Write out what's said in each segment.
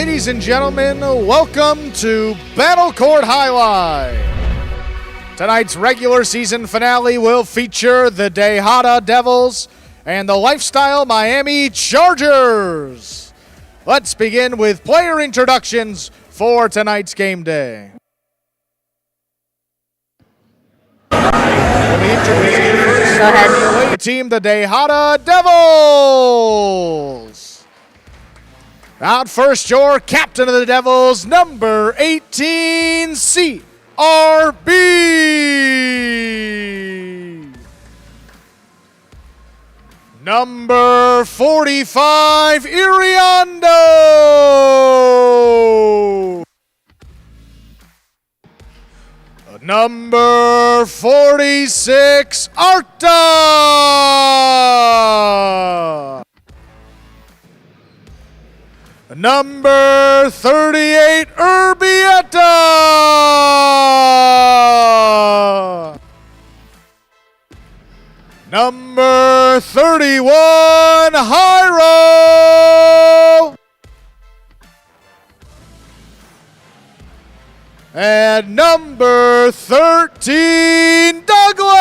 Ladies and gentlemen, welcome to Battle Court Jai-Alai. Tonight's regular season finale will feature the DeHada Devils and the Lifestyle Miami Chargers. Let's begin with player introductions for tonight's game day. We'll be introducing first the away team, the DeHada Devils. Out first, your captain of the Devils, number 18, CRB. Number 45, Iriondo. Number 46, Arta. Number 38, Urbieta. Number 31, Jairo. And number 13, Douglas.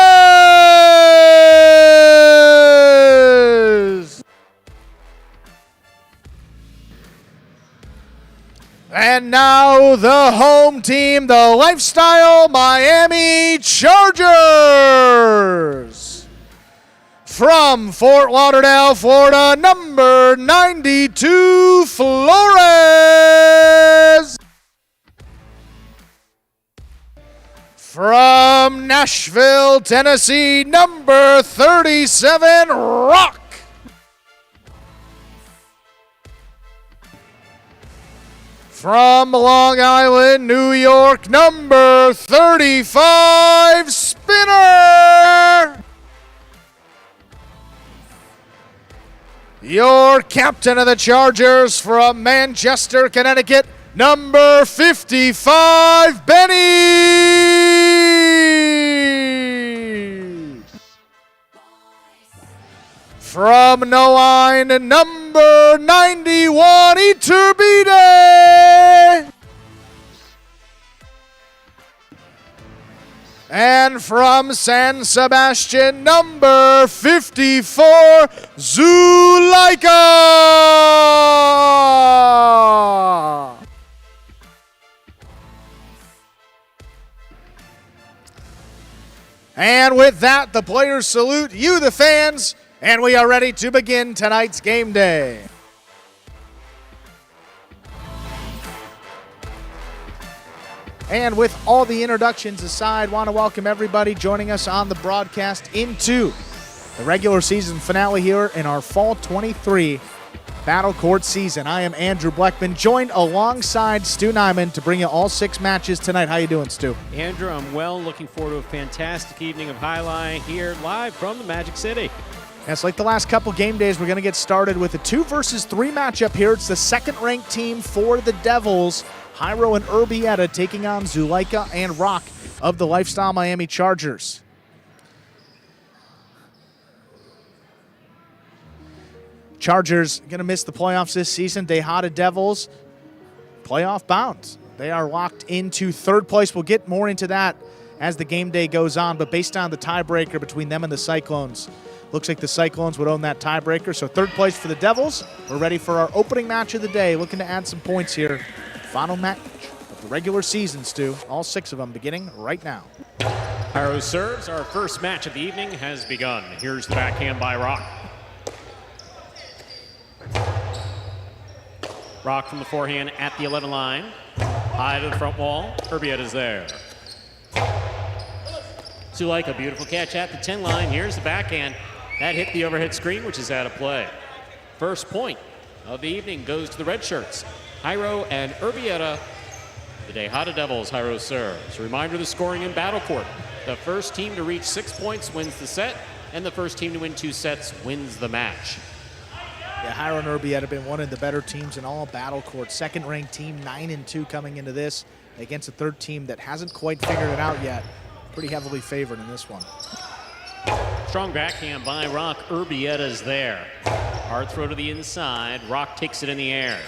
And now the home team, the Lifestyle Miami Chargers. From Fort Lauderdale, Florida, number 92, Flores. From Nashville, Tennessee, number 37, Rock. From Long Island, New York, number 35, Spinner. Your captain of the Chargers from Manchester, Connecticut, number 55, Benny. From Noline, number 91, Iturbide. And from San Sebastian, number 54, Zuleika. And with that, the players salute you, the fans, and we are ready to begin tonight's game day. And with all the introductions aside, want to welcome everybody joining us on the broadcast into the regular season finale here in our Fall 23 Battle Court season. I am Andrew Bleckman, joined alongside Stu Nyman to bring you all 6 matches tonight. How you doing, Stu? Andrew, I'm well. Looking forward to a fantastic evening of Jai-Alai here live from the Magic City. Yes, like the last couple game days, we're going to get started with a 2 versus 3 matchup here. It's the second-ranked team for the Devils, Jairo and Urbieta, taking on Zuleika and Rock of the Lifestyle Miami Chargers. Chargers going to miss the playoffs this season. DeHada Devils, playoff bound. They are locked into 3rd place. We'll get more into that as the game day goes on, but based on the tiebreaker between them and the Cyclones, looks like the Cyclones would own that tiebreaker. So 3rd place for the Devils. We're ready for our opening match of the day, looking to add some points here. Final match of the regular season, Stu. All 6 of them beginning right now. Jairo serves. Our first match of the evening has begun. Here's the backhand by Rock. Rock from the forehand at the 11 line. High to the front wall. Urbieta is there. Zuleika, beautiful catch at the 10 line. Here's the backhand. That hit the overhead screen, which is out of play. First point of the evening goes to the red shirts. Jairo and Urbieta, the DeHada Devils. Jairo serves. Reminder of the scoring in Battle Court. The first team to reach 6 points wins the set, and the first team to win 2 sets wins the match. Yeah, Jairo and Urbieta have been one of the better teams in all Battle Court. Second-ranked team, 9-2 coming into this against a 3rd team that hasn't quite figured it out yet. Pretty heavily favored in this one. Strong backhand by Rock. Urbieta's there. Hard throw to the inside. Rock takes it in the air.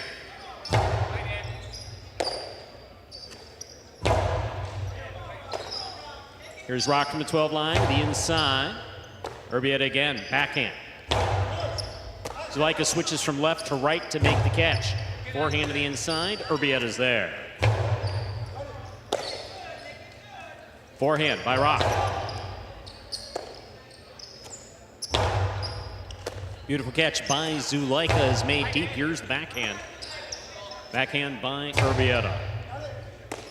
Here's Rock from the 12 line to the inside. Urbieta again, backhand. Zuleika switches from left to right to make the catch. Forehand to the inside, Urbieta's there. Forehand by Rock. Beautiful catch by Zuleika is made deep. Here's the backhand. Backhand by Urbieta.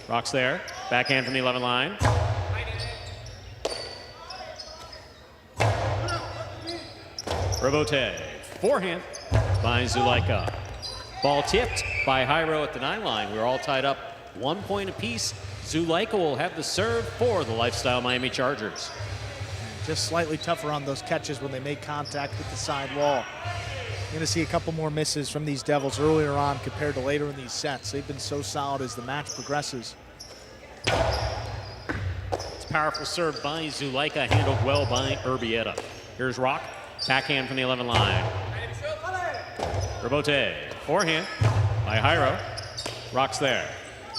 Rock's there. Backhand from the 11 line. Robote. Forehand by Zuleika. Ball tipped by Jairo at the 9 line. We're all tied up 1 point apiece. Zuleika will have the serve for the Lifestyle Miami Chargers. Just slightly tougher on those catches when they make contact with the side wall. You're going to see a couple more misses from these Devils earlier on compared to later in these sets. They've been so solid as the match progresses. It's a powerful serve by Zuleika, handled well by Urbieta. Here's Rock, backhand from the 11 line. Robote, forehand by Jairo. Rock's there.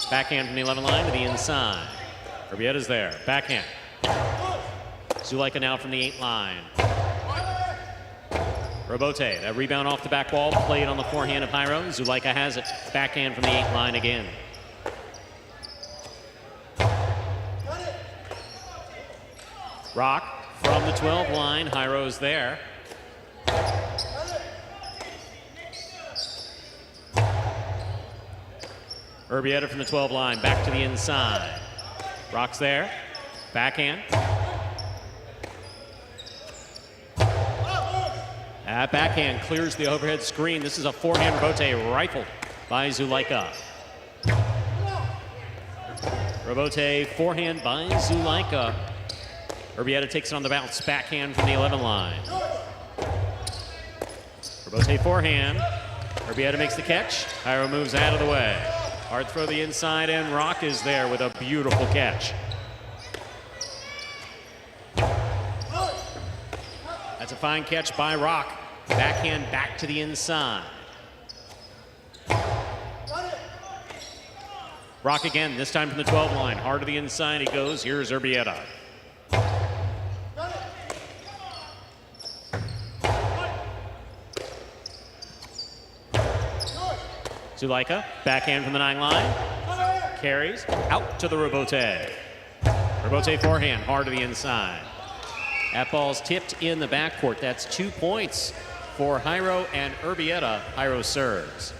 Backhand from the 11 line to the inside. Urbieta's there, backhand. Zuleika now from the 8 line. Robote, that rebound off the back wall, played on the forehand of Jairo. Zuleika has it, backhand from the 8 line again. Rock from the 12 line, Jairo's there. Urbieta from the 12 line, back to the inside. Rock's there, backhand. That backhand clears the overhead screen. This is a forehand Robote rifled by Zuleika. Robote forehand by Zuleika. Urbieta takes it on the bounce, backhand from the 11 line. Robote forehand. Urbieta makes the catch. Jairo moves out of the way. Hard throw the inside, and Rock is there with a beautiful catch. That's a fine catch by Rock. Backhand back to the inside. Rock again, this time from the 12 line. Hard to the inside he goes. Here's Urbieta. Zuleika, backhand from the 9 line. Carries out to the Robote. Robote forehand, hard to the inside. That ball's tipped in the backcourt. That's 2 points for Jairo and Urbieta. Jairo serves.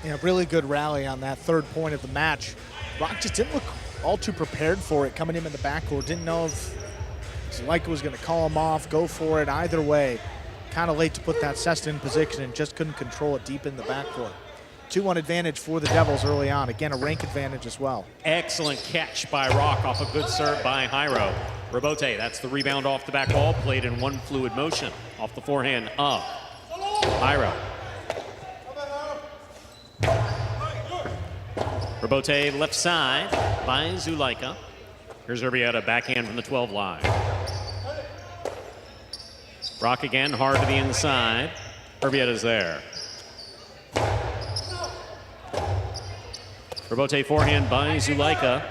Yeah, really good rally on that 3rd point of the match. Rock just didn't look all too prepared for it coming in the backcourt. Didn't know if Zuleika was going to call him off, go for it. Either way, kind of late to put that cesta in position and just couldn't control it deep in the backcourt. 2-1 advantage for the Devils early on. Again, a rank advantage as well. Excellent catch by Rock off a good serve by Jairo. Robote, that's the rebound off the back wall, played in one fluid motion off the forehand of Jairo. Robote left side by Zuleika. Here's Urbieta, backhand from the 12 line. Rock again, hard to the inside. Urbieta's there. Robote forehand by Zuleika.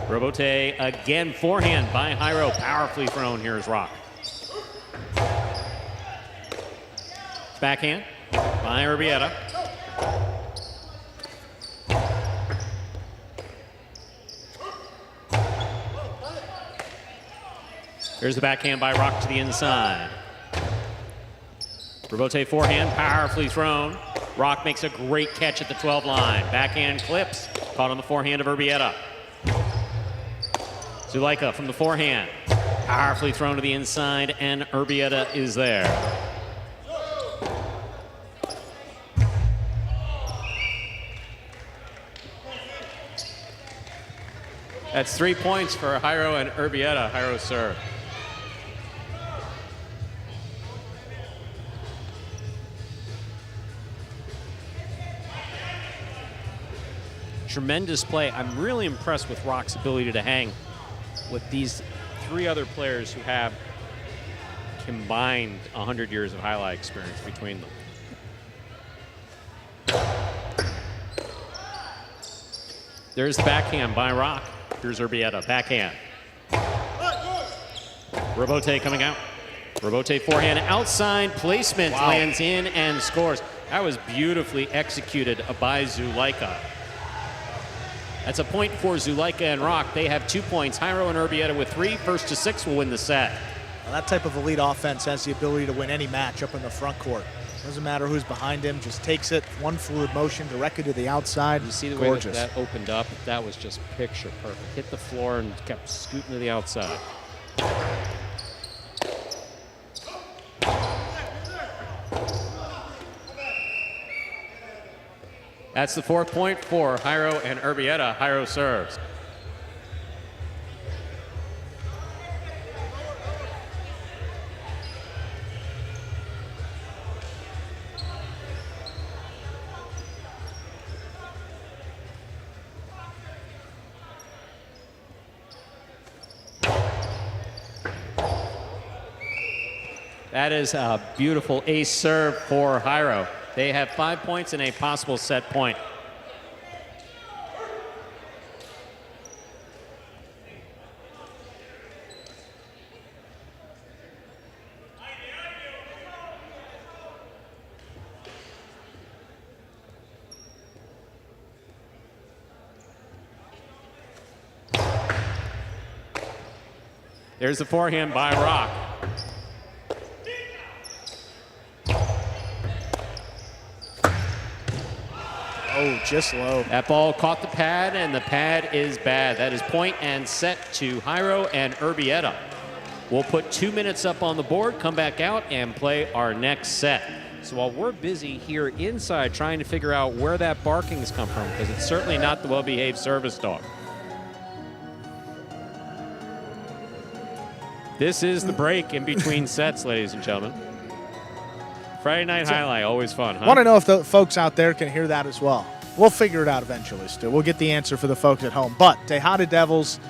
Robote again, forehand by Jairo. Powerfully thrown. Here's Rock. Backhand by Urbieta. Here's the backhand by Rock to the inside. Robote forehand, powerfully thrown. Rock makes a great catch at the 12 line. Backhand clips, caught on the forehand of Urbieta. Zuleika from the forehand, powerfully thrown to the inside, and Urbieta is there. That's 3 points for Jairo and Urbieta. Jairo serve. Tremendous play. I'm really impressed with Rock's ability to hang with these 3 other players who have combined 100 years of highlight experience between them. There's the backhand by Rock. Here's Urbieta, backhand. Robote coming out. Robote forehand outside placement, lands in and scores. That was beautifully executed by Zulaika. That's a point for Zulaika and Rock. They have 2 points. Jairo and Urbieta with 3. First to 6 will win the set. Well, that type of elite offense has the ability to win any match up in the front court. Doesn't matter who's behind him, just takes it, one fluid motion directly to the outside. You see the way that opened up? That was just picture perfect. Hit the floor and kept scooting to the outside. That's the 4th point for Jairo and Urbieta. Jairo serves. That is a beautiful ace serve for Jairo. They have 5 points and a possible set point. There's the forehand by Rock. Oh, just low. That ball caught the pad, and the pad is bad. That is point and set to Jairo and Urbieta. We'll put 2 minutes up on the board, come back out, and play our next set. So while we're busy here inside trying to figure out where that barking's come from, because it's certainly not the well-behaved service dog. This is the break in between sets, ladies and gentlemen. Friday night highlight, always fun, huh? Want to know if the folks out there can hear that as well. We'll figure it out eventually, Stu. We'll get the answer for the folks at home. But Tejada Devils,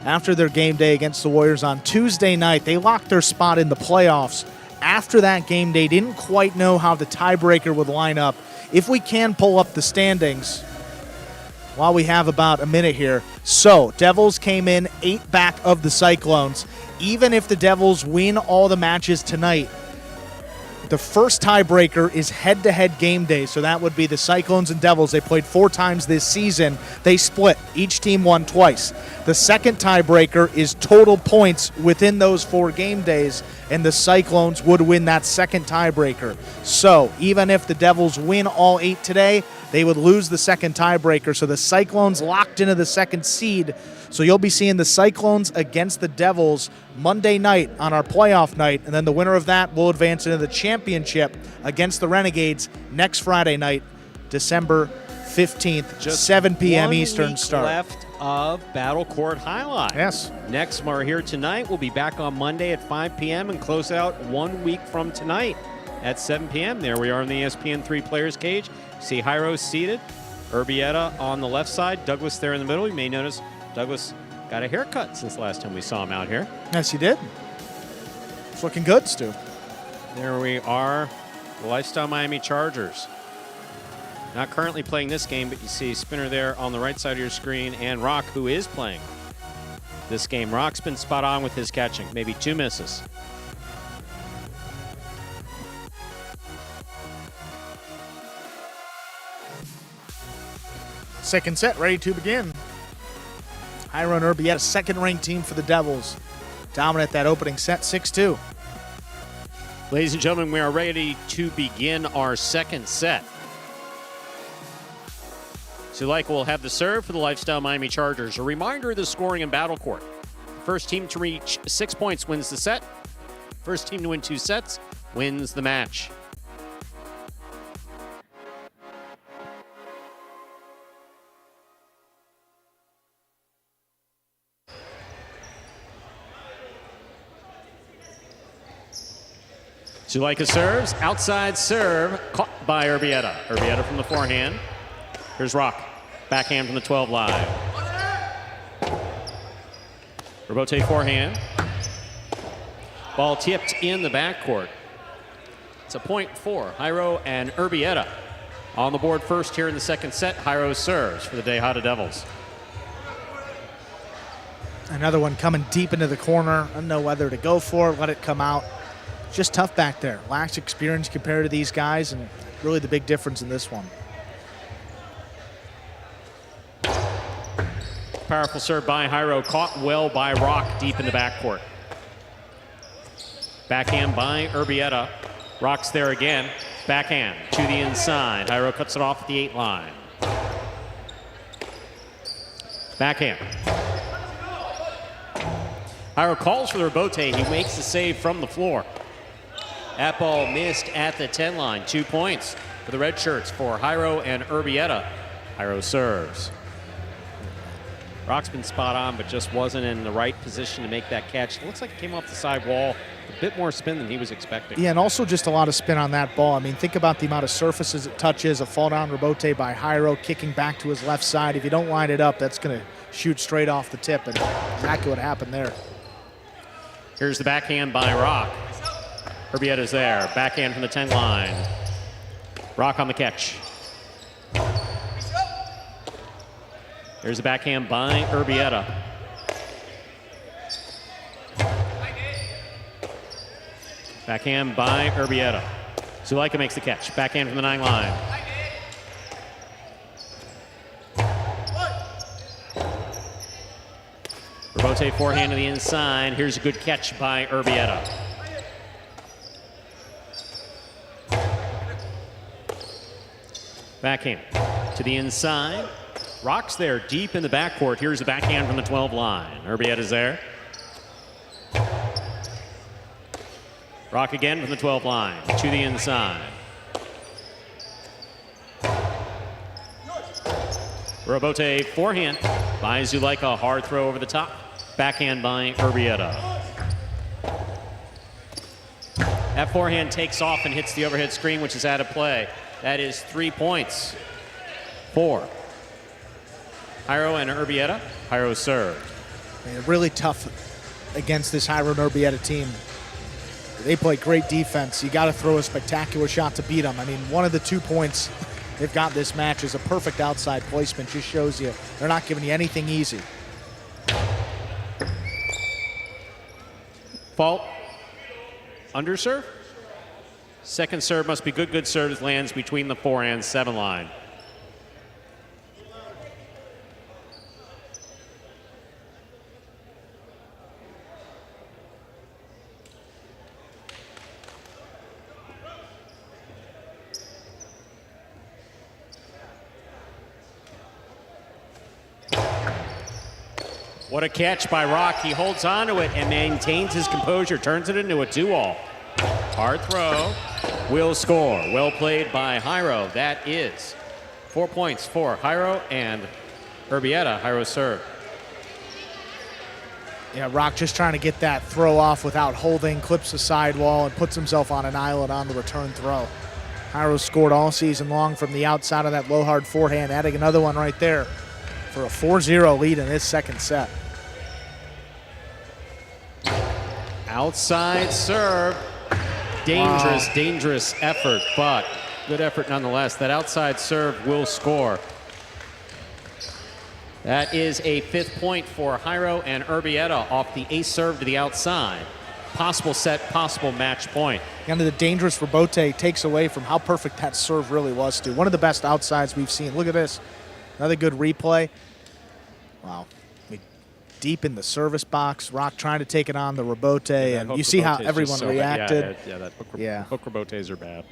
after their game day against the Warriors on Tuesday night, they locked their spot in the playoffs. After that game day, didn't quite know how the tiebreaker would line up. If we can pull up the standings while we have about a minute here. So, Devils came in 8 back of the Cyclones. Even if the Devils win all the matches tonight, the first tiebreaker is head-to-head game day, so that would be the Cyclones and Devils. They played 4 times this season. They split. Each team won twice. The second tiebreaker is total points within those 4 game days, and the Cyclones would win that second tiebreaker. So even if the Devils win all 8 today, they would lose the second tiebreaker. So the Cyclones locked into the second seed. So you'll be seeing the Cyclones against the Devils Monday night on our playoff night, and then the winner of that will advance into the championship against the Renegades next Friday night, December 15th, Just 7 p.m. 1 Eastern week start. left of Battle Court Highlight. Yes. Next, we're here tonight. We'll be back on Monday at 5 p.m. and close out 1 week from tonight at 7 p.m. There we are in the ESPN 3 Players Cage. See Jairo seated, Urbieta on the left side, Douglas there in the middle. You may notice Douglas got a haircut since the last time we saw him out here. Yes, he did. It's looking good, Stu. There we are, the Lifestyle Miami Chargers. Not currently playing this game, but you see Spinner there on the right side of your screen, and Rock, who is playing this game. Rock's been spot on with his catching, maybe 2 misses. Second set ready to begin. Jairo and Urbieta, second-ranked team for the Devils. Dominate that opening set, 6-2. Ladies and gentlemen, we are ready to begin our second set. Zulaika will have the serve for the Lifestyle Miami Chargers. A reminder of the scoring in Battle Court. First team to reach 6 points wins the set. First team to win 2 sets wins the match. Zulaika serves, outside serve, caught by Urbieta. Urbieta from the forehand. Here's Rock, backhand from the 12 live. Robote forehand. Ball tipped in the backcourt. It's a point for Jairo and Urbieta. On the board first here in the second set, Jairo serves for the Tejada Devils. Another one coming deep into the corner. I don't know whether to go for it, let it come out. Just tough back there. Lacks experience compared to these guys, and really the big difference in this one. Powerful serve by Jairo, caught well by Rock deep in the backcourt. Backhand by Urbieta. Rock's there again. Backhand to the inside. Jairo cuts it off at the 8 line. Backhand. Jairo calls for the rebote. He makes the save from the floor. That ball missed at the 10 line. 2 points for the red shirts for Jairo and Urbieta. Jairo serves. Rock's been spot on, but just wasn't in the right position to make that catch. It looks like it came off the side wall. A bit more spin than he was expecting. Yeah, and also just a lot of spin on that ball. I mean, think about the amount of surfaces it touches. A fall down rebote by Jairo, kicking back to his left side. If you don't line it up, that's going to shoot straight off the tip, and exactly what happened there. Here's the backhand by Rock. Urbieta's there. Backhand from the 10 line. Rock on the catch. Here's the backhand by Urbieta. Backhand by Urbieta. Zulaika makes the catch. Backhand from the 9 line. Rebote forehand to the inside. Here's a good catch by Urbieta. Backhand to the inside. Rock's there deep in the backcourt. Here's a backhand from the 12 line. Urbieta's there. Rock again from the 12 line to the inside. Rebote forehand by Zulaika. Hard throw over the top. Backhand by Urbieta. That forehand takes off and hits the overhead screen, which is out of play. That is 3 points for Jairo and Urbieta. Jairo served. Really tough against this Jairo and Urbieta team. They play great defense. You got to throw a spectacular shot to beat them. I mean, one of the 2 points they've got this match is a perfect outside placement. Just shows you they're not giving you anything easy. Fault. Underserve. Second serve must be good. Good serve lands between the 4 and 7 line. What a catch by Rock. He holds on to it and maintains his composure, turns it into a 2-all. Hard throw, will score. Well played by Jairo. That is 4 points for Jairo and Urbieta. Jairo serve. Yeah, Rock just trying to get that throw off without holding, clips the sidewall, and puts himself on an island on the return throw. Jairo scored all season long from the outside of that low hard forehand, adding another one right there for a 4-0 lead in this second set. Outside serve. Dangerous, dangerous effort, but good effort nonetheless. That outside serve will score. That is a 5th point for Jairo and Urbieta off the ace serve to the outside. Possible set, possible match point. Kind of the dangerous rebote takes away from how perfect that serve really was, Stu. One of the best outsides we've seen. Look at this. Another good replay. Wow. Deep in the service box. Rock trying to take it on the rebote, and you see how everyone reacted. That hook rebotes are bad.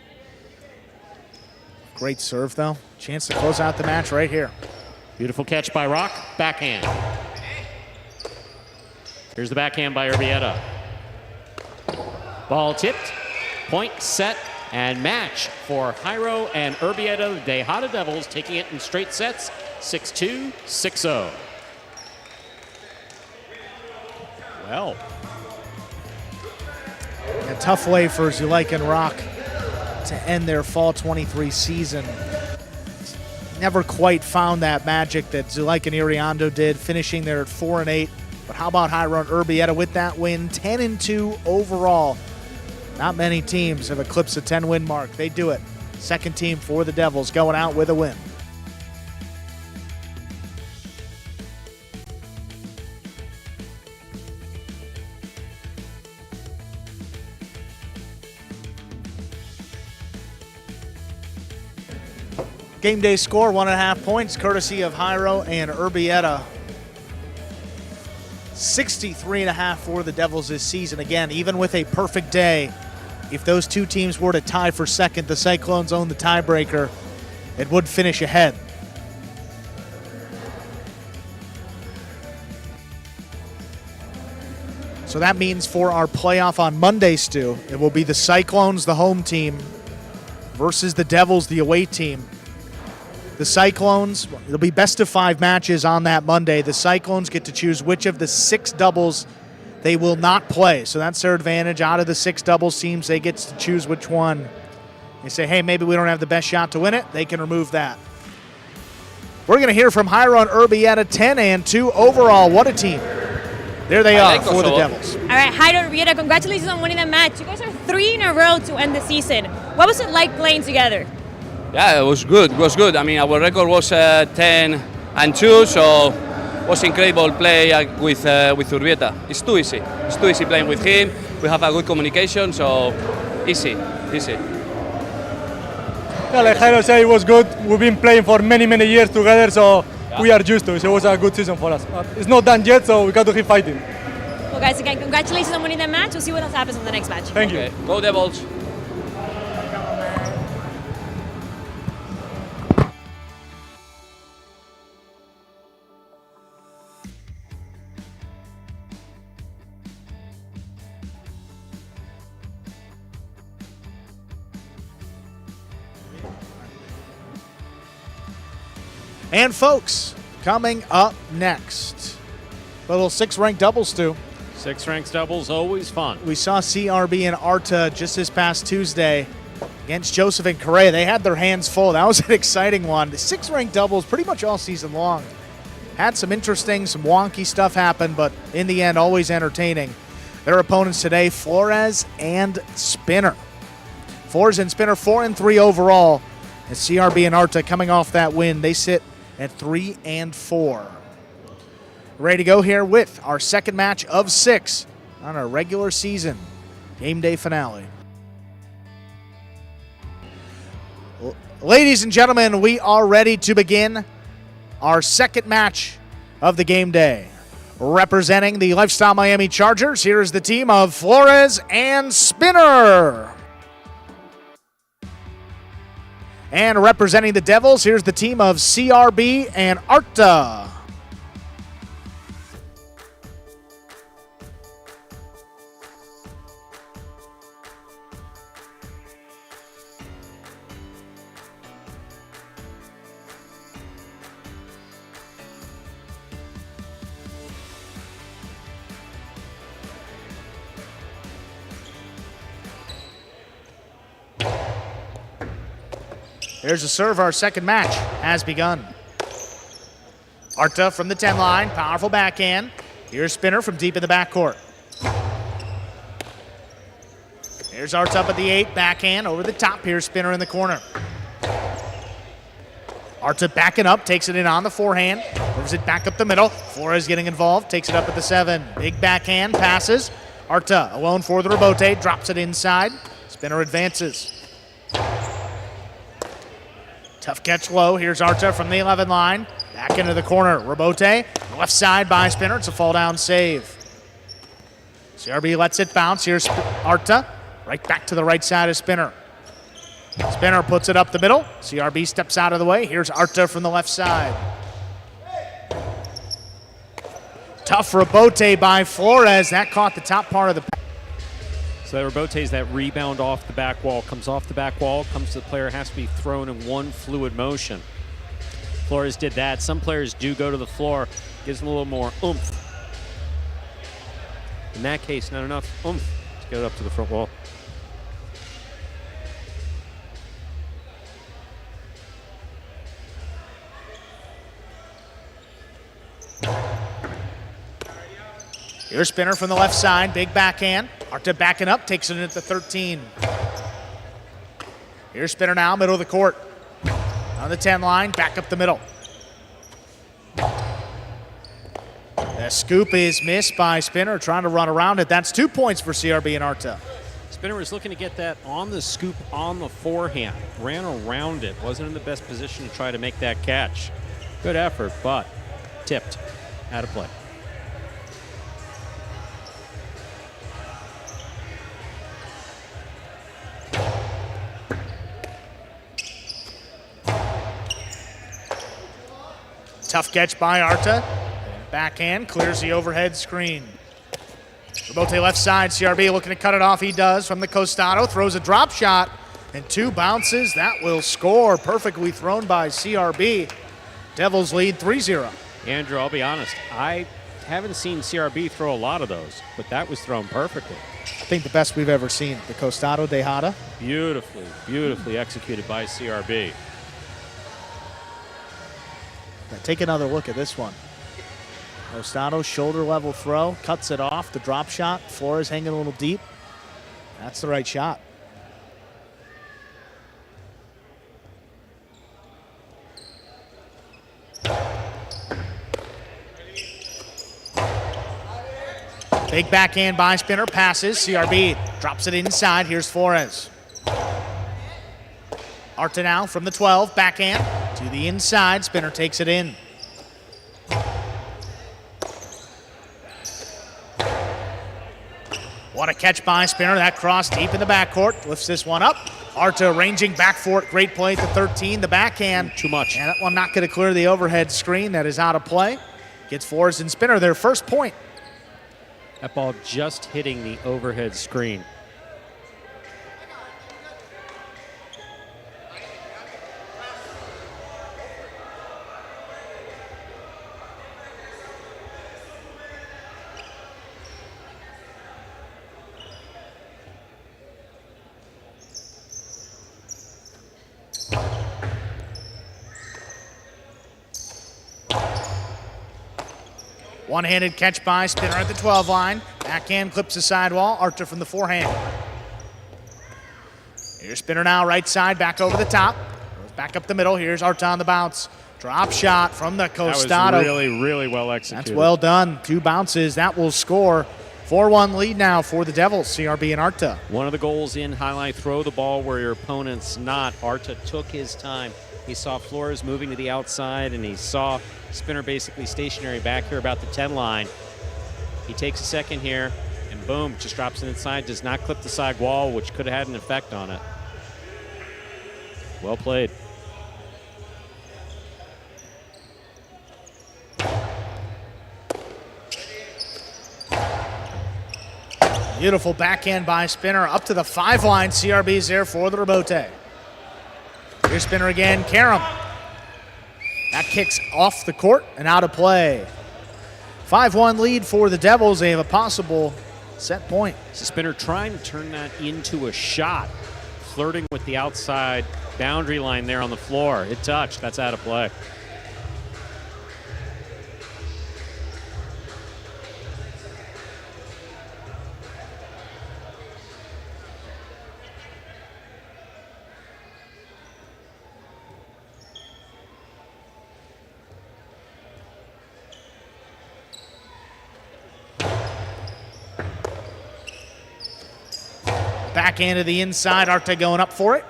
Great serve, though. Chance to close out the match right here. Beautiful catch by Rock. Backhand. Here's the backhand by Urbieta. Ball tipped. Point, set, and match for Jairo and Urbieta. The Tejada Devils taking it in straight sets. 6-2, 6-0. Well, a tough way for Zulaika and Rock to end their fall 23 season. Never quite found that magic that Zulaika and Iriondo did, finishing there at 4-8. But how about Jairo and Urbieta with that win? 10-2 overall. Not many teams have eclipsed the 10-win mark. They do it. Second team for the Devils going out with a win. Game day score, 1.5 points, courtesy of Jairo and Urbieta. 63.5 for the Devils this season. Again, even with a perfect day, if those two teams were to tie for second, the Cyclones own the tiebreaker. It would finish ahead. So that means for our playoff on Monday, Stu, it will be the Cyclones, the home team, versus the Devils, the away team. The Cyclones, it'll be best of 5 matches on that Monday. The Cyclones get to choose which of the 6 doubles they will not play. So that's their advantage. Out of the 6 doubles teams, they get to choose which one. They say, hey, maybe we don't have the best shot to win it. They can remove that. We're going to hear from Jairo and Urbieta, 10-2 overall. What a team. There they are for the Devils. All right, Jairo, Urbieta, congratulations on winning the match. You guys are 3 in a row to end the season. What was it like playing together? Yeah, it was good. It was good. I mean, our record was 10-2, so it was incredible play with Urbieta. It's too easy. It's too easy playing with him. We have a good communication, so easy. Yeah, like Jairo said, it was good. We've been playing for many years together, so we are used to it. So it was a good season for us. It's not done yet, so we got to keep fighting. Well, guys, again, congratulations on winning the match. We'll see what else happens in the next match. Thank you. Go Devils. And folks, coming up next, a little 6-ranked doubles, Stu. 6-ranked doubles, always fun. We saw CRB and Arta just this past Tuesday against Joseph and Correa. They had their hands full. That was an exciting one. The 6-ranked doubles pretty much all season long. Had some interesting, some wonky stuff happen, but in the end, always entertaining. Their opponents today, Flores and Spinner. Flores and Spinner, 4-3 overall. And CRB and Arta coming off that win, they sit at 3-4. Ready to go here with our second match of 6 on our regular season game day finale. Ladies and gentlemen, we are ready to begin our second match of the game day. Representing the Lifestyle Miami Chargers, here is the team of Flores and Spinner. And representing the Devils, here's the team of CRB and Arta. Here's a serve. Our second match has begun. Arta from the 10 line, powerful backhand. Here's Spinner from deep in the backcourt. Here's Arta up at the 8, backhand over the top. Here's Spinner in the corner. Arta backing up, takes it in on the forehand, moves it back up the middle. Flores getting involved, takes it up at the 7. Big backhand, passes. Arta alone for the rebote, drops it inside. Spinner advances. Tough catch low. Here's Arta from the 11 line. Back into the corner. Rebote. Left side by Spinner. It's a fall down save. CRB lets it bounce. Here's Arta. Right back to the right side of Spinner. Spinner puts it up the middle. CRB steps out of the way. Here's Arta from the left side. Tough rebote by Flores. That caught the top part of the pass. So that rebote is that rebound off the back wall. Comes off the back wall, comes to the player, has to be thrown in one fluid motion. Flores did that. Some players do go to the floor, gives them a little more oomph. In that case, not enough oomph to get it up to the front wall. Here's Spinner from the left side, big backhand. Arta backing up, takes it in at the 13. Here's Spinner now, middle of the court. On the 10 line, back up the middle. The scoop is missed by Spinner, trying to run around it. That's 2 points for CRB and Arta. Spinner was looking to get that on the scoop on the forehand. Ran around it. Wasn't in the best position to try to make that catch. Good effort, but tipped. Out of play. Tough catch by Arta. Backhand clears the overhead screen. Rebote left side, CRB looking to cut it off. He does from the costado, throws a drop shot and 2 bounces. That will score. Perfectly thrown by CRB. Devils lead 3-0. Andrew, I'll be honest, I haven't seen CRB throw a lot of those, but that was thrown perfectly. I think the best we've ever seen. The costado dejada. Beautifully, beautifully executed by CRB. Now take another look at this one. Costado shoulder level throw, cuts it off. The drop shot. Flores hanging a little deep. That's the right shot. Big backhand by Spinner, passes. CRB drops it inside. Here's Flores. Arta now from the 12, backhand to the inside. Spinner takes it in. What a catch by Spinner. That cross deep in the backcourt. Lifts this one up. Arta ranging back for it. Great play at the 13. The backhand. Too much. And that one not going to clear the overhead screen. That is out of play. Gets Flores and Spinner their first point. That ball just hitting the overhead screen. One-handed catch by Spinner at the 12 line. Backhand clips the sidewall. Arta from the forehand. Here's Spinner now, right side, back over the top. Goes back up the middle. Here's Arta on the bounce. Drop shot from the costado. That was really, really well executed. That's well done. 2 bounces. That will score. 4-1 lead now for the Devils, CRB and Arta. One of the goals in highlight, throw the ball where your opponent's not. Arta took his time. He saw Flores moving to the outside, and he saw Spinner basically stationary back here about the 10 line. He takes a second here, and boom, just drops it inside. Does not clip the side wall, which could have had an effect on it. Well played. Beautiful backhand by Spinner up to the 5 line. CRB's there for the rebote. Here's Spinner again. Karam. That kicks off the court and out of play. 5-1 lead for the Devils. They have a possible set point. So Spinner trying to turn that into a shot, flirting with the outside boundary line there on the floor. It touched. That's out of play. Backhand to the inside. Arta going up for it.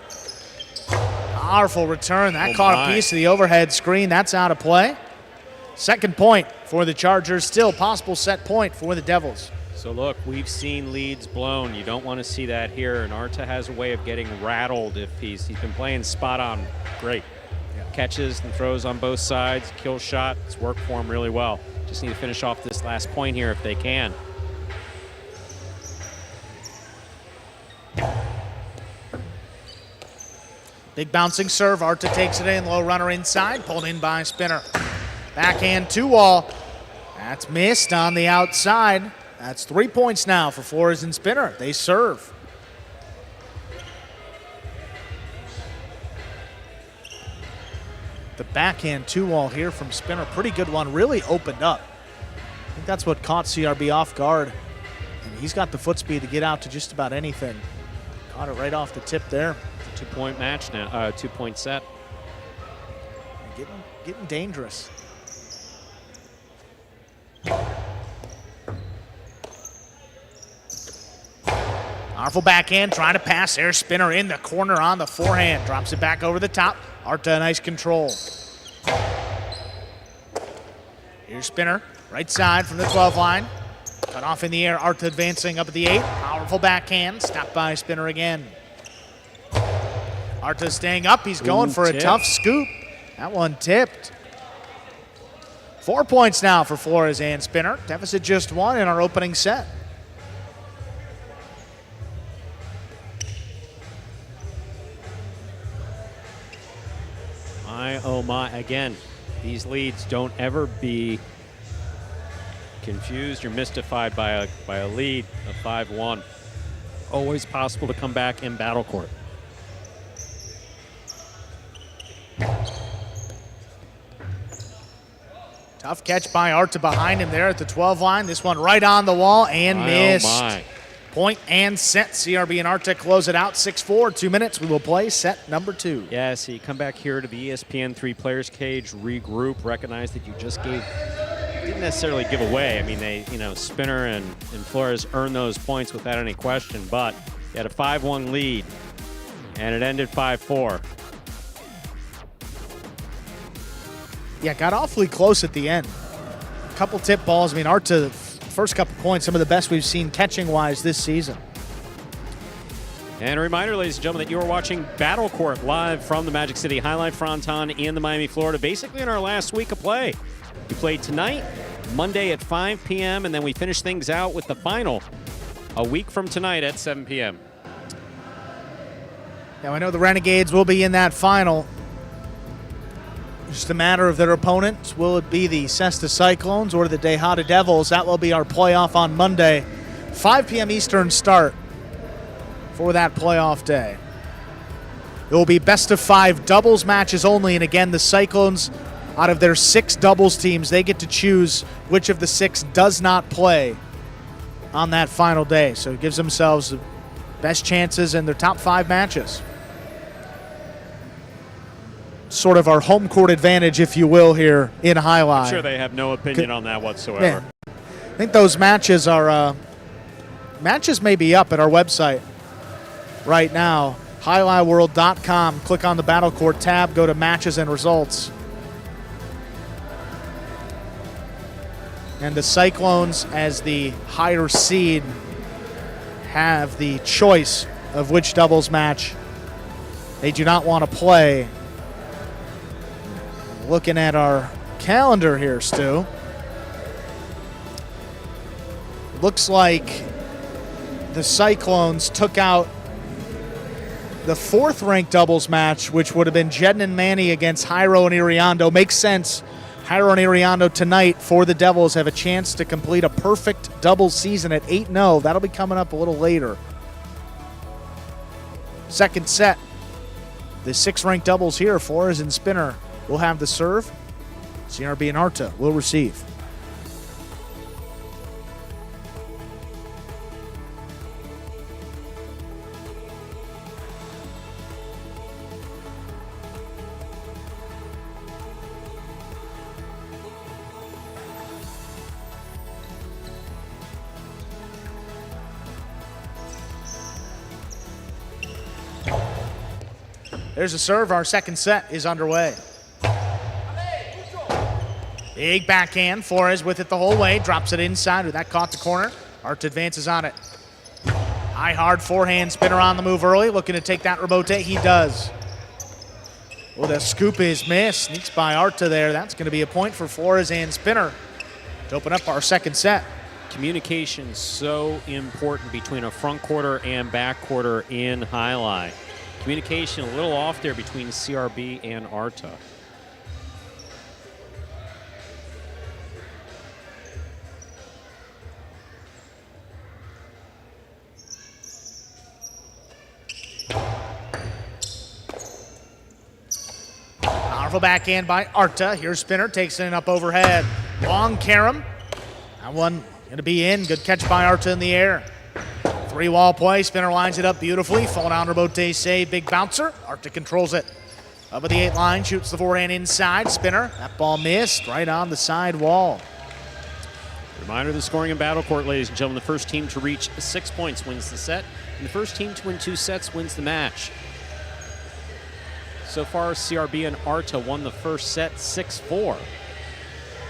Powerful return. That caught a piece of the overhead screen. That's out of play. Second point for the Chargers. Still possible set point for the Devils. So look, we've seen leads blown. You don't want to see that here. And Arta has a way of getting rattled if he's been playing spot on. Great. Catches and throws on both sides. Kill shot. It's worked for him really well. Just need to finish off this last point here if they can. Big bouncing serve. Arta takes it in. Low runner inside. Pulled in by Spinner. Backhand 2-wall. That's missed on the outside. That's 3 points now for Flores and Spinner. They serve. The backhand 2-wall here from Spinner. Pretty good one. Really opened up. I think that's what caught CRB off guard. And he's got the foot speed to get out to just about anything. Caught it right off the tip there. 2-point match now, 2-point set. Getting dangerous. Powerful backhand, trying to pass there. Spinner in the corner on the forehand. Drops it back over the top. Arta, nice control. Here's Spinner, right side from the 12 line. Cut off in the air. Arta advancing up at the 8. Powerful backhand, stopped by Spinner again. Arta staying up. He's going for a tough scoop. That one tipped. 4 points now for Flores and Spinner. Deficit just 1 in our opening set. Oh my, again, these leads don't ever be confused or mystified by a lead of 5-1. Always possible to come back in battle court. Tough catch by Arta behind him there at the 12 line. This one right on the wall and missed. Oh my. Point and set. CRB and Arta close it out 6-4. 2 minutes. We will play set number 2. Yeah, so you come back here to the ESPN 3 players cage, regroup, recognize that you just didn't necessarily give away. I mean, they, Spinner and Flores earned those points without any question, but you had a 5-1 lead, and it ended 5-4. Yeah, got awfully close at the end. A couple tip balls. I mean, Arta, first couple points, some of the best we've seen catching-wise this season. And a reminder, ladies and gentlemen, that you are watching Battle Court live from the Magic City Jai-Alai Fronton in the Miami, Florida, basically in our last week of play. We played tonight, Monday at 5 p.m., and then we finish things out with the final a week from tonight at 7 p.m. Now, I know the Renegades will be in that final. Just a matter of their opponents. Will it be the Cesta Cyclones or the Tejada Devils? That will be our playoff on Monday. 5 p.m. Eastern start for that playoff day. It will be best of 5 doubles matches only. And again, the Cyclones, out of their 6 doubles teams, they get to choose which of the 6 does not play on that final day. So it gives themselves the best chances in their top 5 matches. Sort of our home court advantage, if you will, here in Jai-Alai. I'm sure they have no opinion on that whatsoever. Yeah. I think those matches are matches may be up at our website right now, JaiAlaiWorld.com. Click on the Battle Court tab, go to Matches and Results. And the Cyclones, as the higher seed, have the choice of which doubles match they do not want to play. Looking at our calendar here, Stu. Looks like the Cyclones took out the 4th ranked doubles match, which would have been Jedin and Manny against Jairo and Iriando. Makes sense. Jairo and Iriando tonight for the Devils have a chance to complete a perfect doubles season at 8-0. That'll be coming up a little later. Second set. The 6 ranked doubles here, Flores and Spinner will have the serve. CRB and Arta will receive. There's a serve. Our second set is underway. Big backhand. Flores with it the whole way. Drops it inside. That caught the corner. Arta advances on it. High, hard forehand. Spinner on the move early. Looking to take that rebote. He does. Well, the scoop is missed. Sneaks by Arta there. That's going to be a point for Flores and Spinner to open up our second set. Communication so important between a front quarter and back quarter in Jai-Alai. Communication a little off there between CRB and Arta. Powerful backhand by Arta. Here's Spinner, takes it up overhead. Long carom. That one going to be in. Good catch by Arta in the air. 3-wall play. Spinner lines it up beautifully. Fall down, rebote save. Big bouncer. Arta controls it. Up at the 8 line. Shoots the forehand inside. Spinner. That ball missed right on the side wall. Reminder of the scoring in battle court, ladies and gentlemen. The first team to reach 6 points wins the set, and the first team to win 2 sets wins the match. So far, CRB and Arta won the first set 6-4.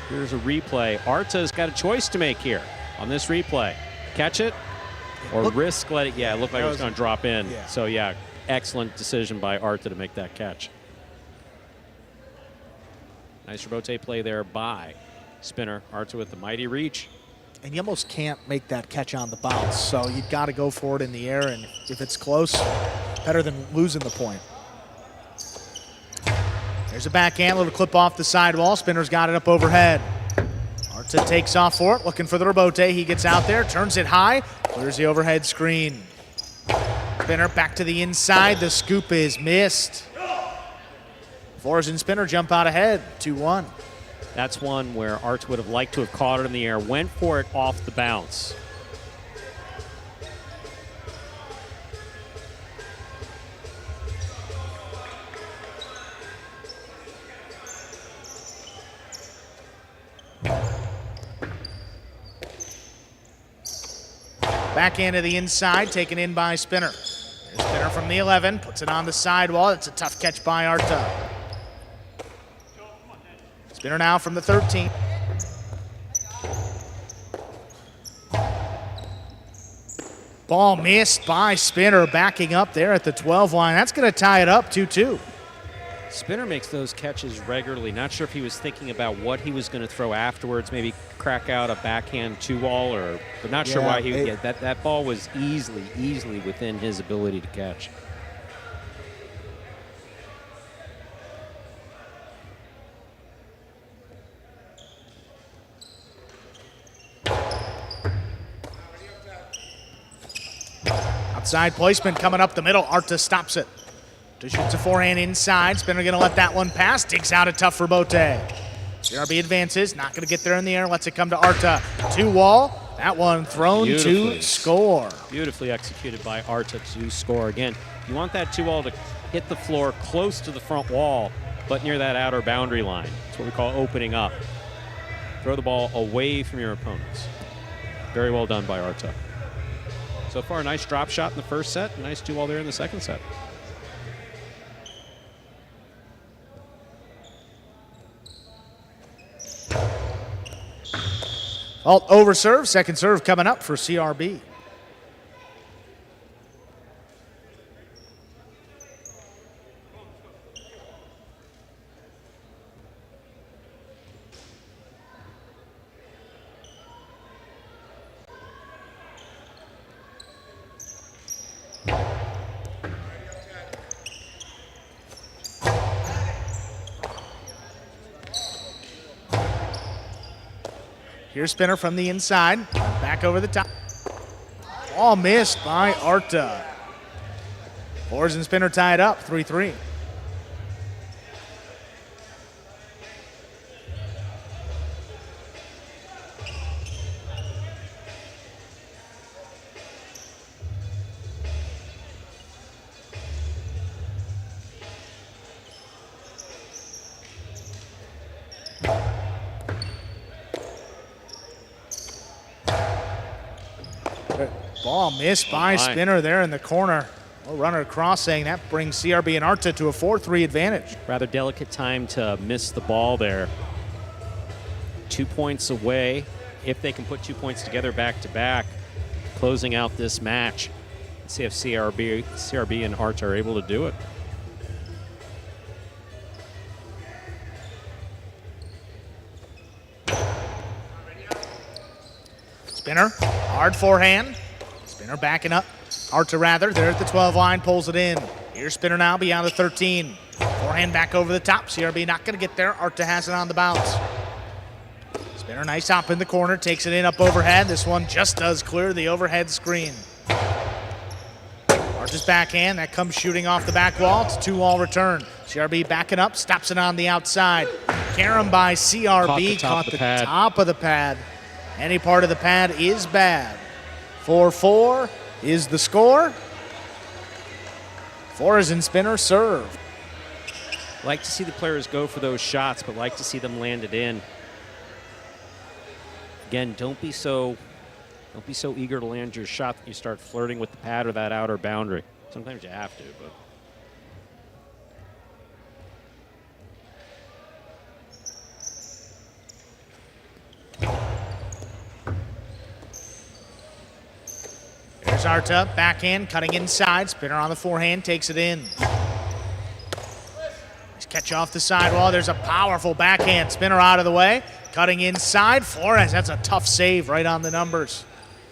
Here's a replay. Arta's got a choice to make here on this replay. Catch it or risk let it. Yeah, it looked like it was going to drop in. Yeah. So, yeah, excellent decision by Arta to make that catch. Nice rebote play there by Spinner. Arta with the mighty reach. And you almost can't make that catch on the bounce, so you've got to go for it in the air, and if it's close, better than losing the point. There's a backhand, little clip off the sidewall. Spinner's got it up overhead. Arta takes off for it, looking for the rebote. He gets out there, turns it high, clears the overhead screen. Spinner back to the inside. The scoop is missed. Flores and Spinner jump out ahead, 2-1. That's one where Arta would have liked to have caught it in the air, went for it off the bounce. Backhand to the inside, taken in by Spinner. There's Spinner from the 11, puts it on the sidewall. It's a tough catch by Arta. Spinner now from the 13. Ball missed by Spinner, backing up there at the 12 line. That's going to tie it up 2-2. Spinner makes those catches regularly. Not sure if he was thinking about what he was going to throw afterwards, maybe crack out a backhand 2-wall, but not sure why he would get that. That ball was easily within his ability to catch. Outside placement coming up the middle. Arta stops it. Shoots a forehand inside. Spinner going to let that one pass. Digs out a tough rebote. CRB advances. Not going to get there in the air. Lets it come to Arta. 2-wall. That one thrown to score. Beautifully executed by Arta to score. Again, you want that 2-wall to hit the floor close to the front wall, but near that outer boundary line. That's what we call opening up. Throw the ball away from your opponents. Very well done by Arta. So far, a nice drop shot in the first set. A nice 2-wall there in the second set. Alt over serve. Second serve coming up for CRB. Here's Spinner from the inside. Back over the top. All missed by Arta. Flores and Spinner tied up, 3-3. Ball missed by Spinner there in the corner. A runner crossing. That brings CRB and Arta to a 4-3 advantage. Rather delicate time to miss the ball there. 2 points away. If they can put 2 points together back-to-back, closing out this match. Let's see if CRB and Arta are able to do it. Spinner, hard forehand. Spinner backing up. Arta rather, there at the 12 line, pulls it in. Here's Spinner now beyond the 13. Forehand back over the top. CRB not going to get there. Arta has it on the bounce. Spinner, nice hop in the corner, takes it in up overhead. This one just does clear the overhead screen. Arta's backhand, that comes shooting off the back wall. It's a 2-wall return. CRB backing up, stops it on the outside. Carom by CRB, caught the top of the pad. Any part of the pad is bad. 4-4 is the score. Flores and Spinner serve. Like to see the players go for those shots, but like to see them land it in. Again, don't be so eager to land your shot that you start flirting with the pad or that outer boundary. Sometimes you have to, but. Here's Arta, backhand, cutting inside. Spinner on the forehand, takes it in. Nice catch off the sidewall. There's a powerful backhand. Spinner out of the way, cutting inside. Flores, that's a tough save right on the numbers.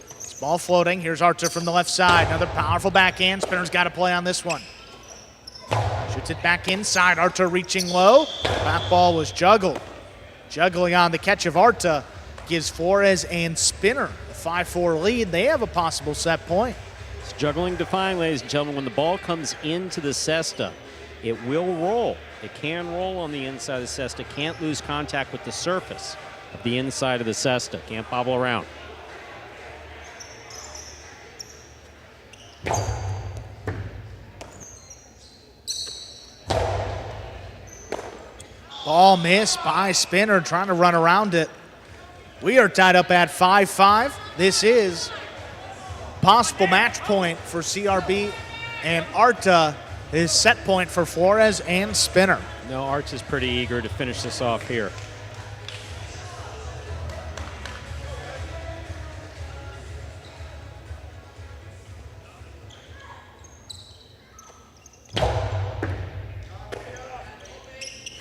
It's ball floating. Here's Arta from the left side. Another powerful backhand. Spinner's got to play on this one. Shoots it back inside. Arta reaching low. Back ball was juggled. Juggling on the catch of Arta gives Flores and Spinner 5-4 lead. They have a possible set point. It's juggling defying, ladies and gentlemen. When the ball comes into the cesta, it will roll. It can roll on the inside of the cesta. Can't lose contact with the surface of the inside of the cesta. Can't bobble around. Ball missed by Spinner, trying to run around it. We are tied up at 5-5. This is possible match point for CRB, and Arta is set point for Flores and Spinner. No, Arts is pretty eager to finish this off here.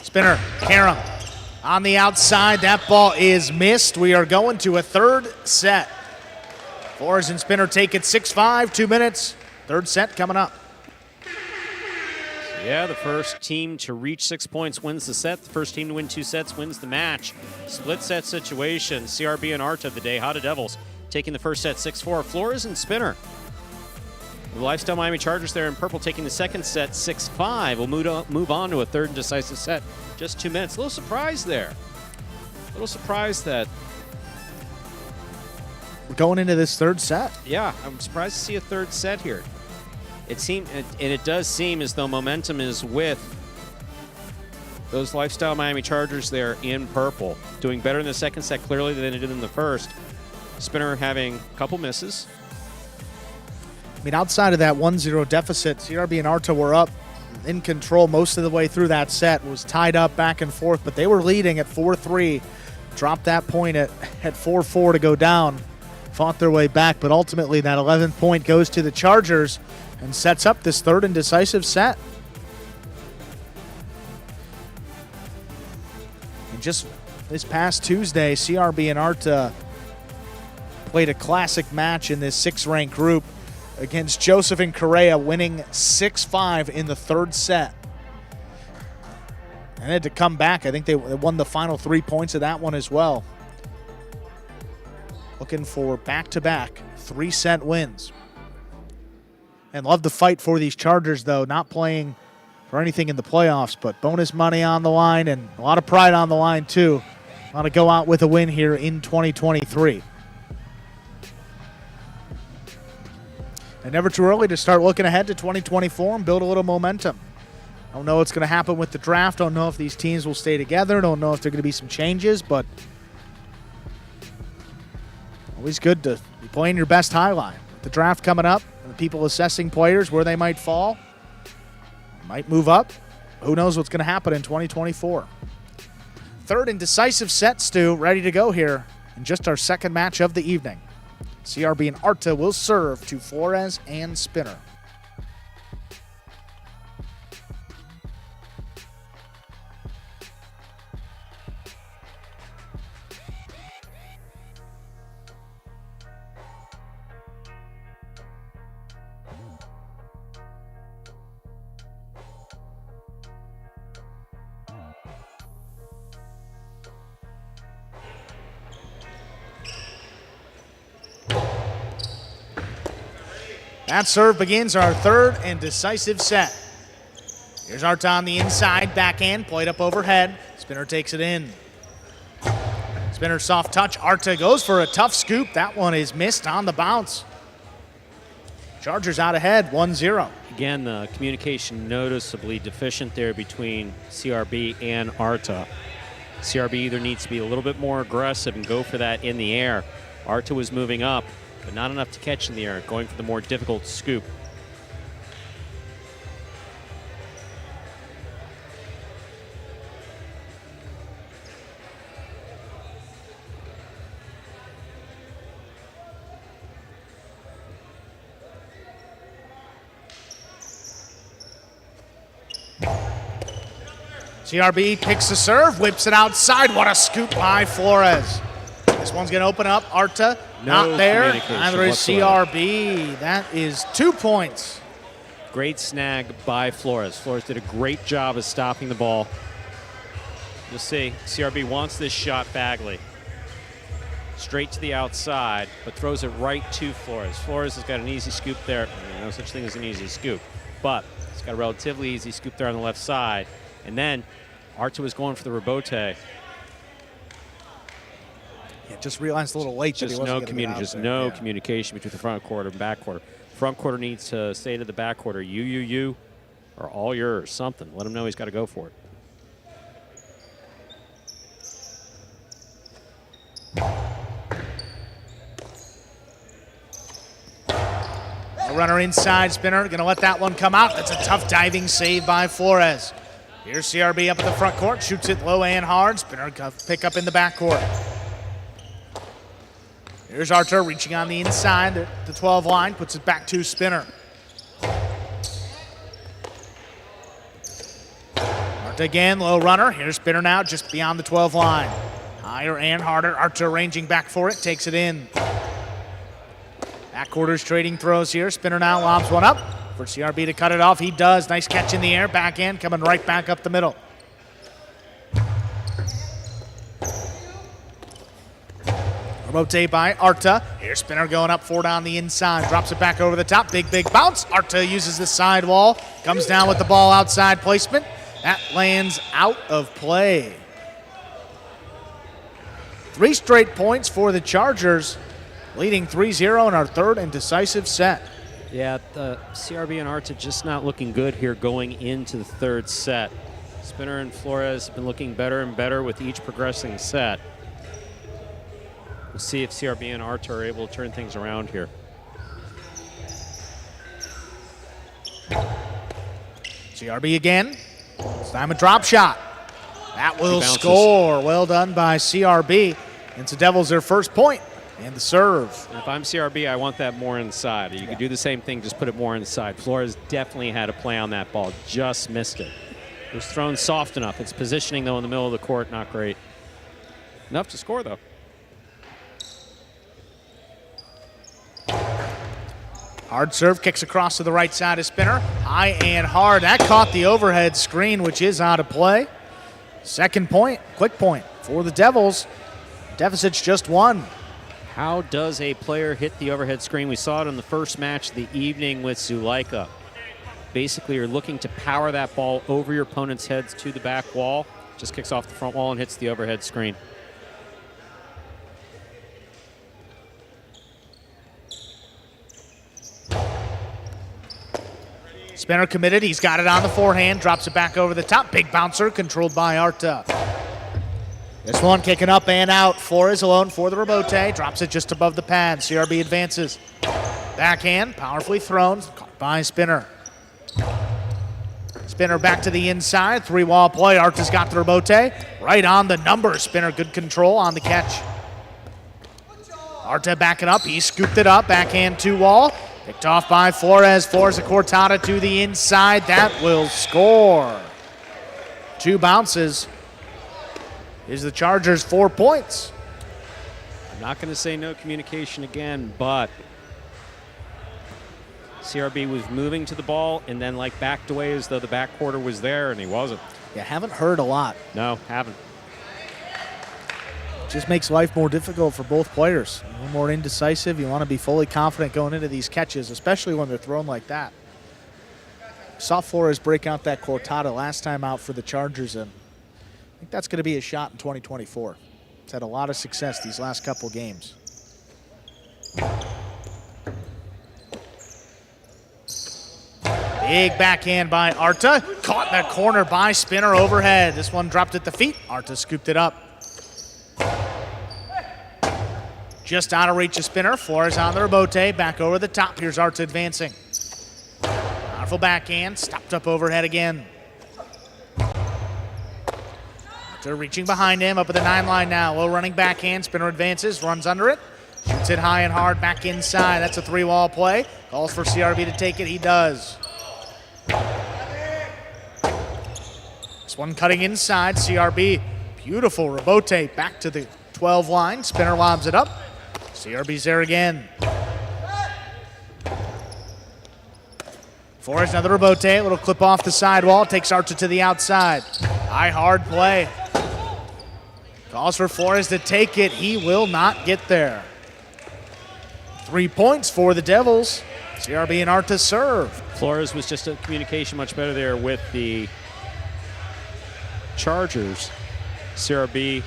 Spinner, Karam on the outside. That ball is missed. We are going to a third set. Flores and Spinner take it 6-5, 2 minutes. Third set coming up. Yeah, the first team to reach 6 points wins the set. The first team to win 2 sets wins the match. Split set situation. CRB and Arta, the DeHada Devils, taking the first set 6-4. Flores and Spinner. The Lifestyle Miami Chargers there in purple taking the second set 6-5. We'll move on to a third and decisive set. Just 2 minutes. A little surprised there. A little surprised that. We're going into this third set. Yeah, I'm surprised to see a third set here. It seemed, and it does seem as though momentum is with those Lifestyle Miami Chargers there in purple. Doing better in the second set clearly than they did in the first. Spinner having a couple misses. I mean, outside of that 1-0 deficit, CRB and Arta were up in control most of the way through that set. Was tied up back and forth, but they were leading at 4-3. Dropped that point at 4-4 to go down. Fought their way back, but ultimately that 11th point goes to the Chargers and sets up this third and decisive set. And just this past Tuesday, CRB and Arta played a classic match in this 6th-ranked group against Joseph and Correa, winning 6-5 in the third set. And had to come back. I think they won the final 3 points of that one as well. Looking for back-to-back 3-set wins. And love the fight for these Chargers, though. Not playing for anything in the playoffs, but bonus money on the line and a lot of pride on the line, too. Want to go out with a win here in 2023. And never too early to start looking ahead to 2024 and build a little momentum. Don't know what's going to happen with the draft. Don't know if these teams will stay together. Don't know if there are going to be some changes, but always good to be playing your best highline. With the draft coming up, and the people assessing players where they might fall, might move up. Who knows what's going to happen in 2024. Third and decisive set, Stu, ready to go here in just our second match of the evening. CRB and Arta will serve to Flores and Spinner. That serve begins our third and decisive set. Here's Arta on the inside, backhand, played up overhead. Spinner takes it in. Spinner soft touch. Arta goes for a tough scoop. That one is missed on the bounce. Chargers out ahead, 1-0. Again, the communication noticeably deficient there between CRB and Arta. CRB either needs to be a little bit more aggressive and go for that in the air. Arta was moving up, but not enough to catch in the air, going for the more difficult scoop. CRB picks the serve, whips it outside. What a scoop by Flores. This one's going to open up. Arta not there. Neither is CRB. That is 2 points. Great snag by Flores. Flores did a great job of stopping the ball. You'll see, CRB wants this shot badly. Straight to the outside, but throws it right to Flores. Flores has got an easy scoop there. No such thing as an easy scoop, but he's got a relatively easy scoop there on the left side. And then Arta was going for the rebote. Yeah, just realized a little late. Just no communication between the front court and back quarter. Front quarter needs to say to the back quarter, you, or all yours, something. Let him know he's got to go for it. A runner inside, Spinner, going to let that one come out. That's a tough diving save by Flores. Here's CRB up at the front court, shoots it low and hard. Spinner pick up in the back court. Here's Arta reaching on the inside, the 12 line, puts it back to Spinner. Arta again, low runner. Here's Spinner now, just beyond the 12 line. Higher and harder. Arta ranging back for it, takes it in. Back quarters trading throws here. Spinner now lobs one up for CRB to cut it off. He does. Nice catch in the air. Backhand coming right back up the middle. Rotate by Arta. Here's Spinner going up 4 down the inside. Drops it back over the top. Big bounce. Arta uses the sidewall. Comes down with the ball outside placement. That lands out of play. 3 straight points for the Chargers, leading 3-0 in our third and decisive set. Yeah, the CRB and Arta just not looking good here going into the third set. Spinner and Flores have been looking better and better with each progressing set. We'll see if CRB and Arta are able to turn things around here. CRB again. This time a drop shot. That will score. Well done by CRB. It's the Devils their first point. And the serve. And if I'm CRB, I want that more inside. You could do the same thing, just put it more inside. Flores definitely had a play on that ball, just missed it. It was thrown soft enough. Its positioning, though, in the middle of the court, not great. Enough to score, though. Hard serve, kicks across to the right side of Spinner. High and hard. That caught the overhead screen, which is out of play. Second point, quick point for the Devils. Deficit's just 1. How does a player hit the overhead screen? We saw it in the first match of the evening with Zulaika. Basically, you're looking to power that ball over your opponent's heads to the back wall. Just kicks off the front wall and hits the overhead screen. Spinner committed. He's got it on the forehand. Drops it back over the top. Big bouncer controlled by Arta. This one kicking up and out. Flores alone for the rebote. Drops it just above the pad. CRB advances. Backhand, powerfully thrown. Caught by Spinner. Spinner back to the inside. 3-wall play. Arta's got the rebote. Right on the number. Spinner, good control on the catch. Arta backing up. He scooped it up. Backhand 2-wall. Picked off by Flores. Flores a Cortada to the inside. That will score. 2 bounces. Is the Chargers 4 points. I'm not going to say no communication again, but CRB was moving to the ball and then backed away as though the back quarter was there, and he wasn't. Yeah, haven't heard a lot. No, haven't. Just makes life more difficult for both players. A little more indecisive. You want to be fully confident going into these catches, especially when they're thrown like that. Saw Flores break out that Cortada last time out for the Chargers, and I think that's going to be a shot in 2024. It's had a lot of success these last couple games. Big backhand by Arta. Caught in the corner by Spinner overhead. This one dropped at the feet. Arta scooped it up. Just out of reach of Spinner. Flores on the rebote. Back over the top. Here's Arta advancing. Powerful backhand. Stopped up overhead again. Arta reaching behind him. Up at the 9 line now. Low running backhand. Spinner advances. Runs under it. Shoots it high and hard. Back inside. That's a 3-wall play. Calls for CRB to take it. He does. This one cutting inside. CRB. Beautiful rebote. Back to the 12 line. Spinner lobs it up. CRB's there again. Flores, another rebote. A little clip off the sidewall. Takes Arta to the outside. High, hard play. Calls for Flores to take it. He will not get there. 3 points for the Devils. CRB and Arta serve. Flores was just a communication much better there with the Chargers. CRB,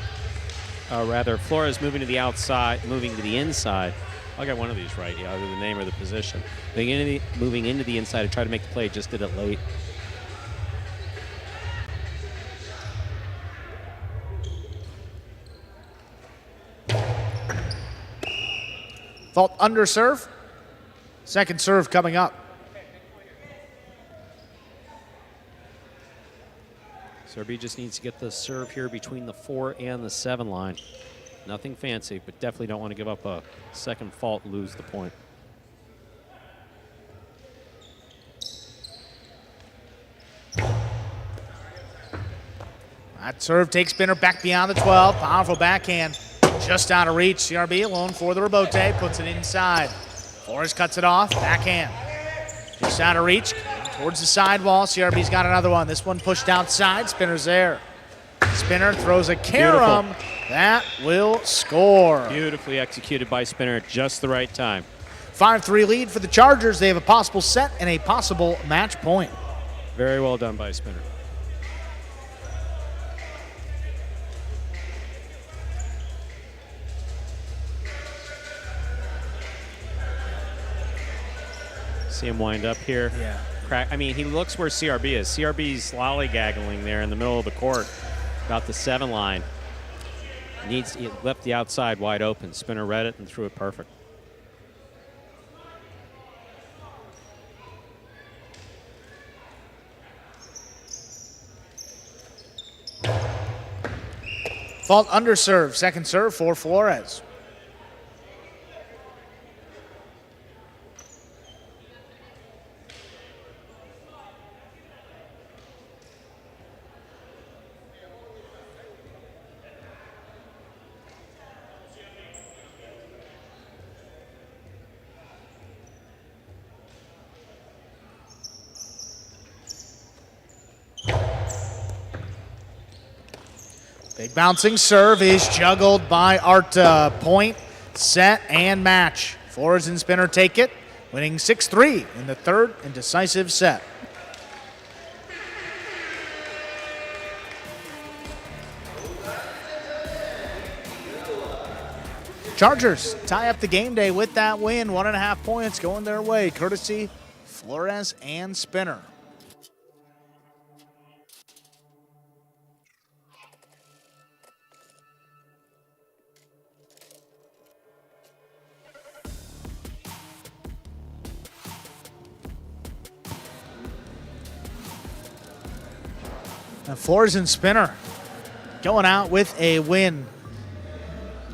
Flores moving to the outside, moving to the inside. I got one of these right, either the name or the position. Moving into the inside to try to make the play, just did it late. Fault under serve. Second serve coming up. CRB just needs to get the serve here between the 4 and the 7 line. Nothing fancy, but definitely don't want to give up a second fault, lose the point. That serve takes Spinner back beyond the 12. Powerful backhand. Just out of reach. CRB alone for the rebote. Puts it inside. Flores cuts it off. Backhand. Just out of reach. Towards the sidewall. CRB's got another one. This one pushed outside. Spinner's there. Spinner throws a carom. Beautiful. That will score. Beautifully executed by Spinner at just the right time. 5-3 lead for the Chargers. They have a possible set and a possible match point. Very well done by Spinner. See him wind up here. Yeah. I mean, he looks where CRB is. CRB's lollygaggling there in the middle of the court, about the 7 line. He left the outside wide open. Spinner read it and threw it perfect. Fault under serve. Second serve for Flores. Big bouncing serve is juggled by Arta. Point, set, and match. Flores and Spinner take it, winning 6-3 in the third and decisive set. Chargers tie up the game day with that win. 1.5 points going their way, courtesy Flores and Spinner. And Flores and Spinner going out with a win.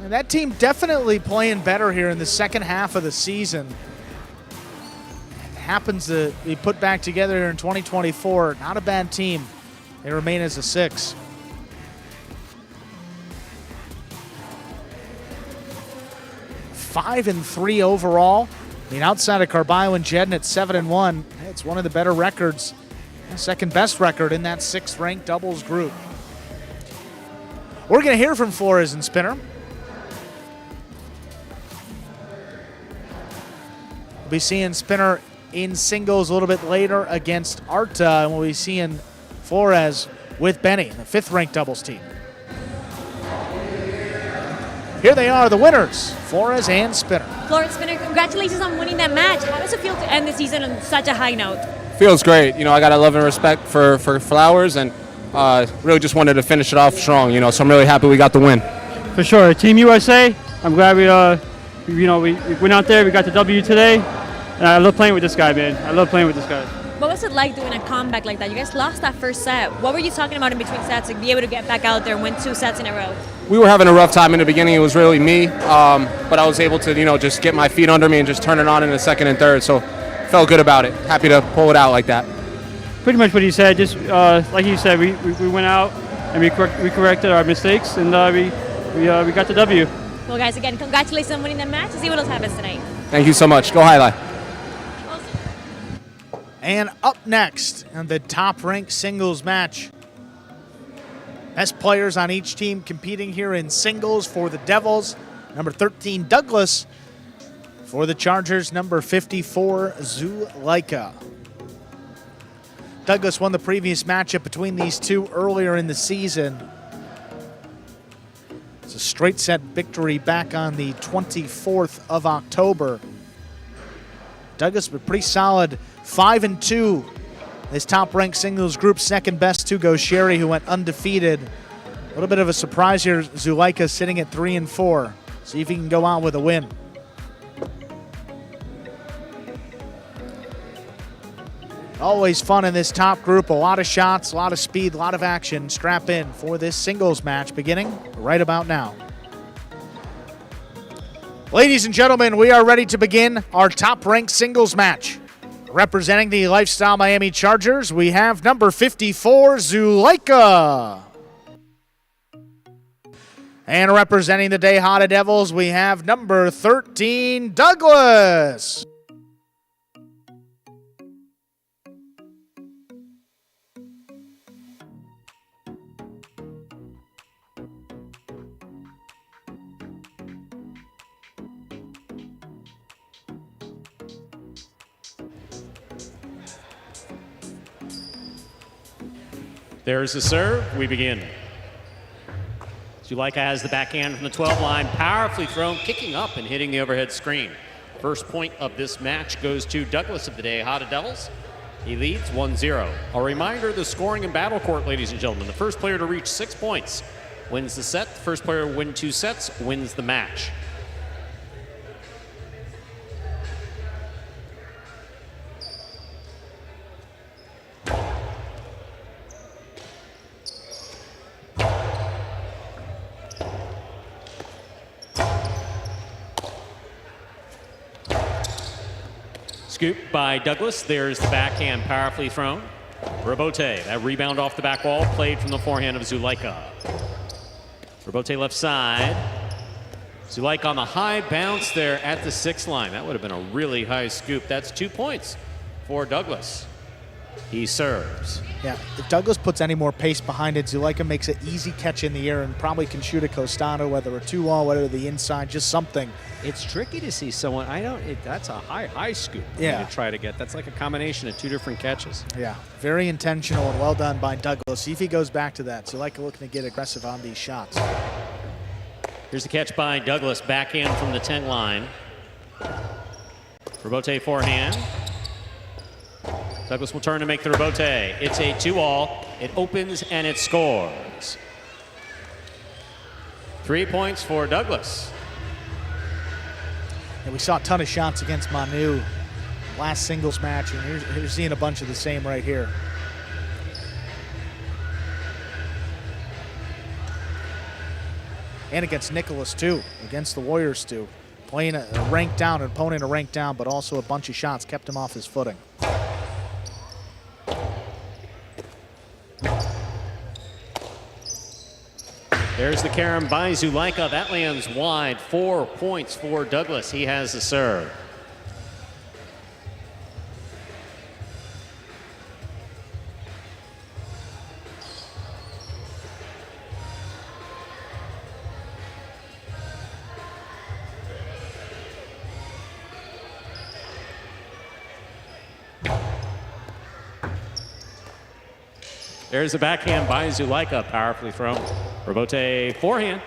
And that team definitely playing better here in the second half of the season. It happens to be put back together here in 2024. Not a bad team. They remain as a 6. Five and 3 overall. I mean, outside of Carballo and Jedden at 7-1, it's one of the better records. Second best record in that 6th ranked doubles group. We're going to hear from Flores and Spinner. We'll be seeing Spinner in singles a little bit later against Arta, and we'll be seeing Flores with Benny, the 5th ranked doubles team. Here they are, the winners, Flores and Spinner. Flores, Spinner, congratulations on winning that match. How does it feel to end the season on such a high note? Feels great. You know, I got a love and respect for Flowers, and really just wanted to finish it off strong. You know, so I'm really happy we got the win. For sure, Team USA. I'm glad we went out there. We got the W today, and I love playing with this guy, man. I love playing with this guy. What was it like doing a comeback like that? You guys lost that first set. What were you talking about in between sets to be able to get back out there and win 2 sets in a row? We were having a rough time in the beginning. It was really me, but I was able to, you know, just get my feet under me and just turn it on in the second and third. So felt good about it. Happy to pull it out like that. Pretty much what he said. Just like he said, we went out and we corrected our mistakes, and we got the W. Well, guys, again, congratulations on winning the match. Let's see what else happens tonight. Thank you so much. Go Jai-Alai. And up next in the top-ranked singles match, best players on each team competing here in singles for the Devils. Number 13, Douglas. For the Chargers, number 54, Zuleika. Douglas won the previous matchup between these two earlier in the season. It's a straight set victory back on the 24th of October. Douglas was pretty solid 5-2. His top-ranked singles group, second best to go Sherry, who went undefeated. A little bit of a surprise here. Zuleika sitting at 3-4. See if he can go out with a win. Always fun in this top group. A lot of shots, a lot of speed, a lot of action. Strap in for this singles match beginning right about now. Ladies and gentlemen, we are ready to begin our top-ranked singles match. Representing the Lifestyle Miami Chargers, we have number 54, Zuleika. And representing the Tejada Devils, we have number 13, Douglas. There's the serve. We begin. Zuleika has the backhand from the 12 line, powerfully thrown, kicking up and hitting the overhead screen. First point of this match goes to Douglas of the Tejada Devils. He leads 1-0. A reminder, the scoring in battle court, ladies and gentlemen. The first player to reach 6 points wins the set. The first player to win 2 sets wins the match. Scoop by Douglas. There's the backhand powerfully thrown. Robote, that rebound off the back wall, played from the forehand of Zuleika. Robote left side. Zuleika on the high bounce there at the 6 line. That would have been a really high scoop. That's 2 points for Douglas. He serves. Yeah, if Douglas puts any more pace behind it, Zuleika makes an easy catch in the air and probably can shoot a Costano, whether a 2-all, whether the inside, just something. It's tricky to see someone. That's a high scoop. Yeah. To try to get. That's like a combination of 2 different catches. Yeah, very intentional and well done by Douglas. See if he goes back to that. Zuleika looking to get aggressive on these shots. Here's the catch by Douglas, backhand from the 10 line. Robote forehand. Douglas will turn to make the Robote. It's a 2-all. It opens and it scores. 3 points for Douglas. And we saw a ton of shots against Manu last singles match, and here's seeing a bunch of the same right here. And against Nicholas, too, against the Warriors, too. Playing a rank down, an opponent a rank down, but also a bunch of shots kept him off his footing. There's the carom by Zuleika. That lands wide. 4 points for Douglas. He has the serve. There's a backhand by Zuleika, powerfully thrown. Robote forehand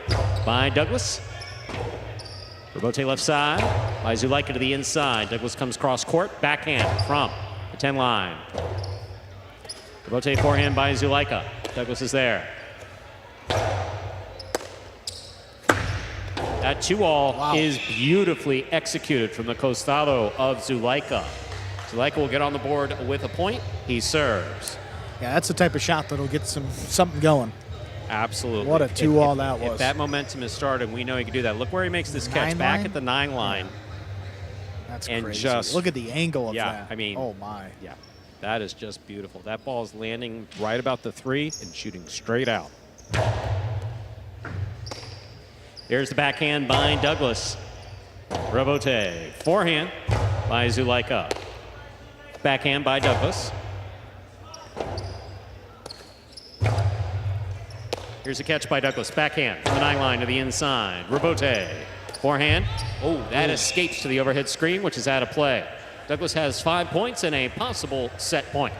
by Douglas. Robote left side by Zuleika to the inside. Douglas comes cross court, backhand from the 10 line. Rotate forehand by Zulaika. Douglas is there. That 2-all is beautifully executed from the costado of Zulaika. Zulaika will get on the board with a point. He serves. Yeah, that's the type of shot that'll get something going. Absolutely. What a 2-all that was. If that momentum is started, we know he can do that. Look where he makes this catch. Back at the 9 line. Yeah. That's and crazy. Just, look at the angle of that. Yeah, I mean. Oh, my. Yeah, that is just beautiful. That ball is landing right about the 3 and shooting straight out. Here's the backhand by Douglas. Rebote. Forehand by Zulaika. Backhand by Douglas. Here's a catch by Douglas. Backhand from the 9 line to the inside. Rebote. Forehand. Oh, that escapes to the overhead screen, which is out of play. Douglas has 5 points and a possible set point.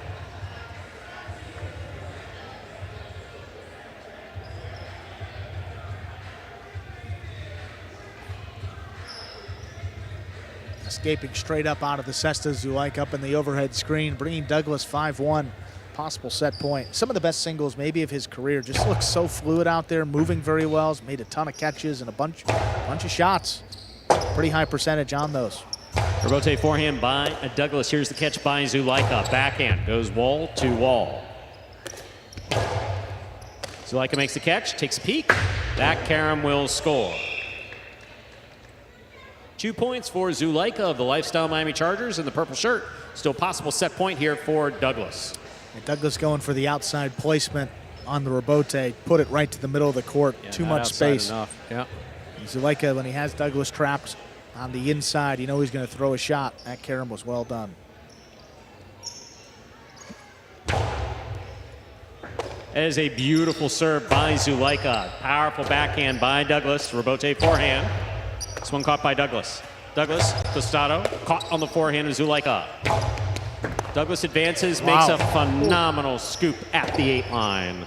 Escaping straight up out of the cesta. Zulaika up in the overhead screen, bringing Douglas 5-1. Possible set point. Some of the best singles maybe of his career. Just looks so fluid out there, moving very well. He's made a ton of catches and a bunch of shots. Pretty high percentage on those. Rebote forehand by Douglas. Here's the catch by Zulaika. Backhand goes wall to wall. Zulaika makes the catch, takes a peek. That carom will score. 2 points for Zulaika of the Lifestyle Miami Chargers in the purple shirt. Still possible set point here for Douglas. And Douglas going for the outside placement on the rebote. Put it right to the middle of the court. Yeah, Too much space. Enough. Yeah. Zulaika, when he has Douglas trapped on the inside, you know he's going to throw a shot. That carom was well done. That is a beautiful serve by Zulaika. Powerful backhand by Douglas. Rebote forehand. This one caught by Douglas. Douglas, costado, caught on the forehand of Zulaika. Douglas advances, makes a phenomenal scoop at the 8 line.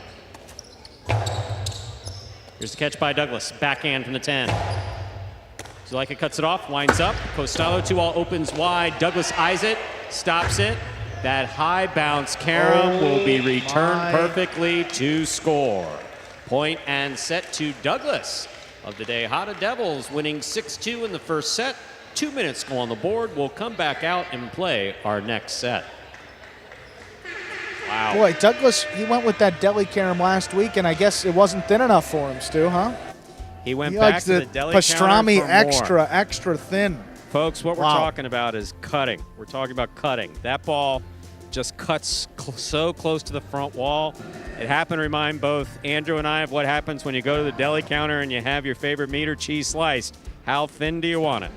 Here's the catch by Douglas. Backhand from the 10. Zulaika cuts it off, winds up. Costado 2-all opens wide. Douglas eyes it, stops it. That high bounce carom will be returned perfectly to score. Point and set to Douglas of the Tejada Devils, winning 6-2 in the first set. 2 minutes go on the board. We'll come back out and play our next set. Wow. Boy, Douglas, he went with that deli carom last week, and I guess it wasn't thin enough for him, Stu, huh? He went back to the deli pastrami counter for more. extra thin. Folks, what we're talking about is cutting. We're talking about cutting. That ball just cuts so close to the front wall. It happened to remind both Andrew and I of what happens when you go to the deli counter and you have your favorite meat or cheese sliced. How thin do you want it?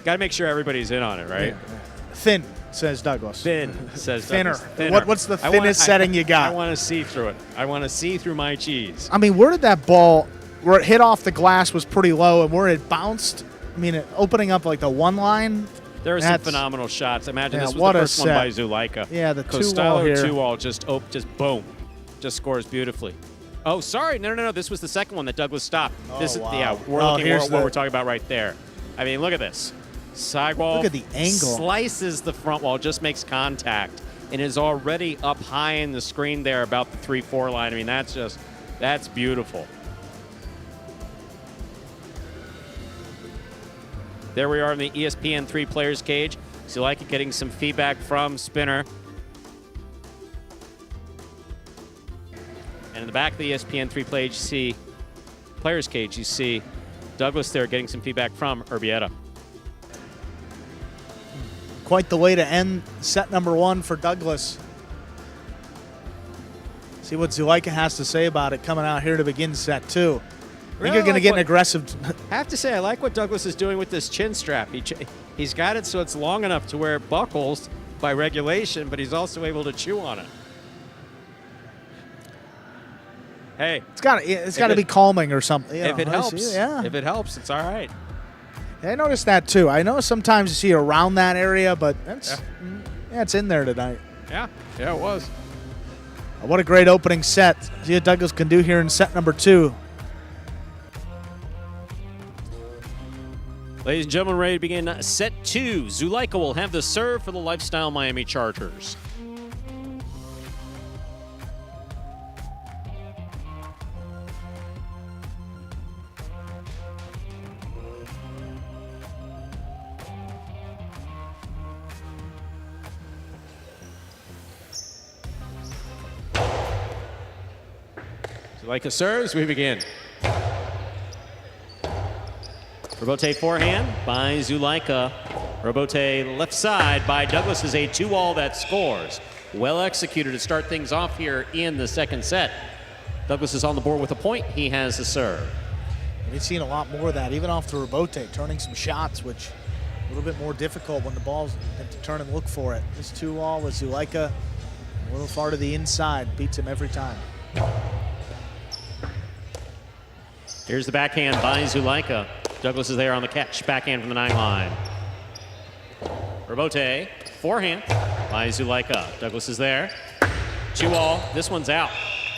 Got to make sure everybody's in on it, right? Yeah. Thin, says Douglas. Thin, says Thinner. Douglas. Thinner. What's the thinnest setting you got? I want to see through it. I want to see through my cheese. I mean, where did that ball, where it hit off the glass was pretty low, and where it bounced, I mean, opening up like the 1 line. There were some phenomenal shots. Imagine this was what the a first one by Zulaika. Yeah, the 2-all here. 2-all just boom, just scores beautifully. Oh, sorry, no. This was the second one that Douglas stopped. We're looking at what we're talking about right there. I mean, look at this. Sidewall. Look at the angle. Slices the front wall, just makes contact, and is already up high in the screen there about the 3-4 line. I mean, that's beautiful. There we are in the ESPN 3 players cage. Zulaika getting some feedback from Spinner. And in the back of the ESPN 3 players cage, you see Douglas there getting some feedback from Urbieta. Quite the way to end set number 1 for Douglas. See what Zulaika has to say about it coming out here to begin set 2. I think you're going to get an aggressive. I have to say, I like what Douglas is doing with this chin strap. He's got it so it's long enough to where it buckles by regulation, but he's also able to chew on it. Hey, it's got to be calming or something. If it helps, if it helps, it's all right. I noticed that too. I know sometimes you see around that area, but it's in there tonight. Yeah, it was. What a great opening set. See what Douglas can do here in set number 2. Ladies and gentlemen, ready to begin set 2. Zuleika will have the serve for the Lifestyle Miami Chargers. Zuleika serves, we begin. Robote forehand by Zuleika. Robote left side by Douglas is a 2-all that scores. Well executed to start things off here in the second set. Douglas is on the board with a point. He has the serve. We've seen a lot more of that, even off the Robote, turning some shots, which a little bit more difficult when the ball's to turn and look for it. This 2-all with Zuleika a little far to the inside, beats him every time. Here's the backhand by Zuleika. Douglas is there on the catch. Backhand from the 9 line. Robote, forehand by Zuleika. Douglas is there. 2-all. This one's out.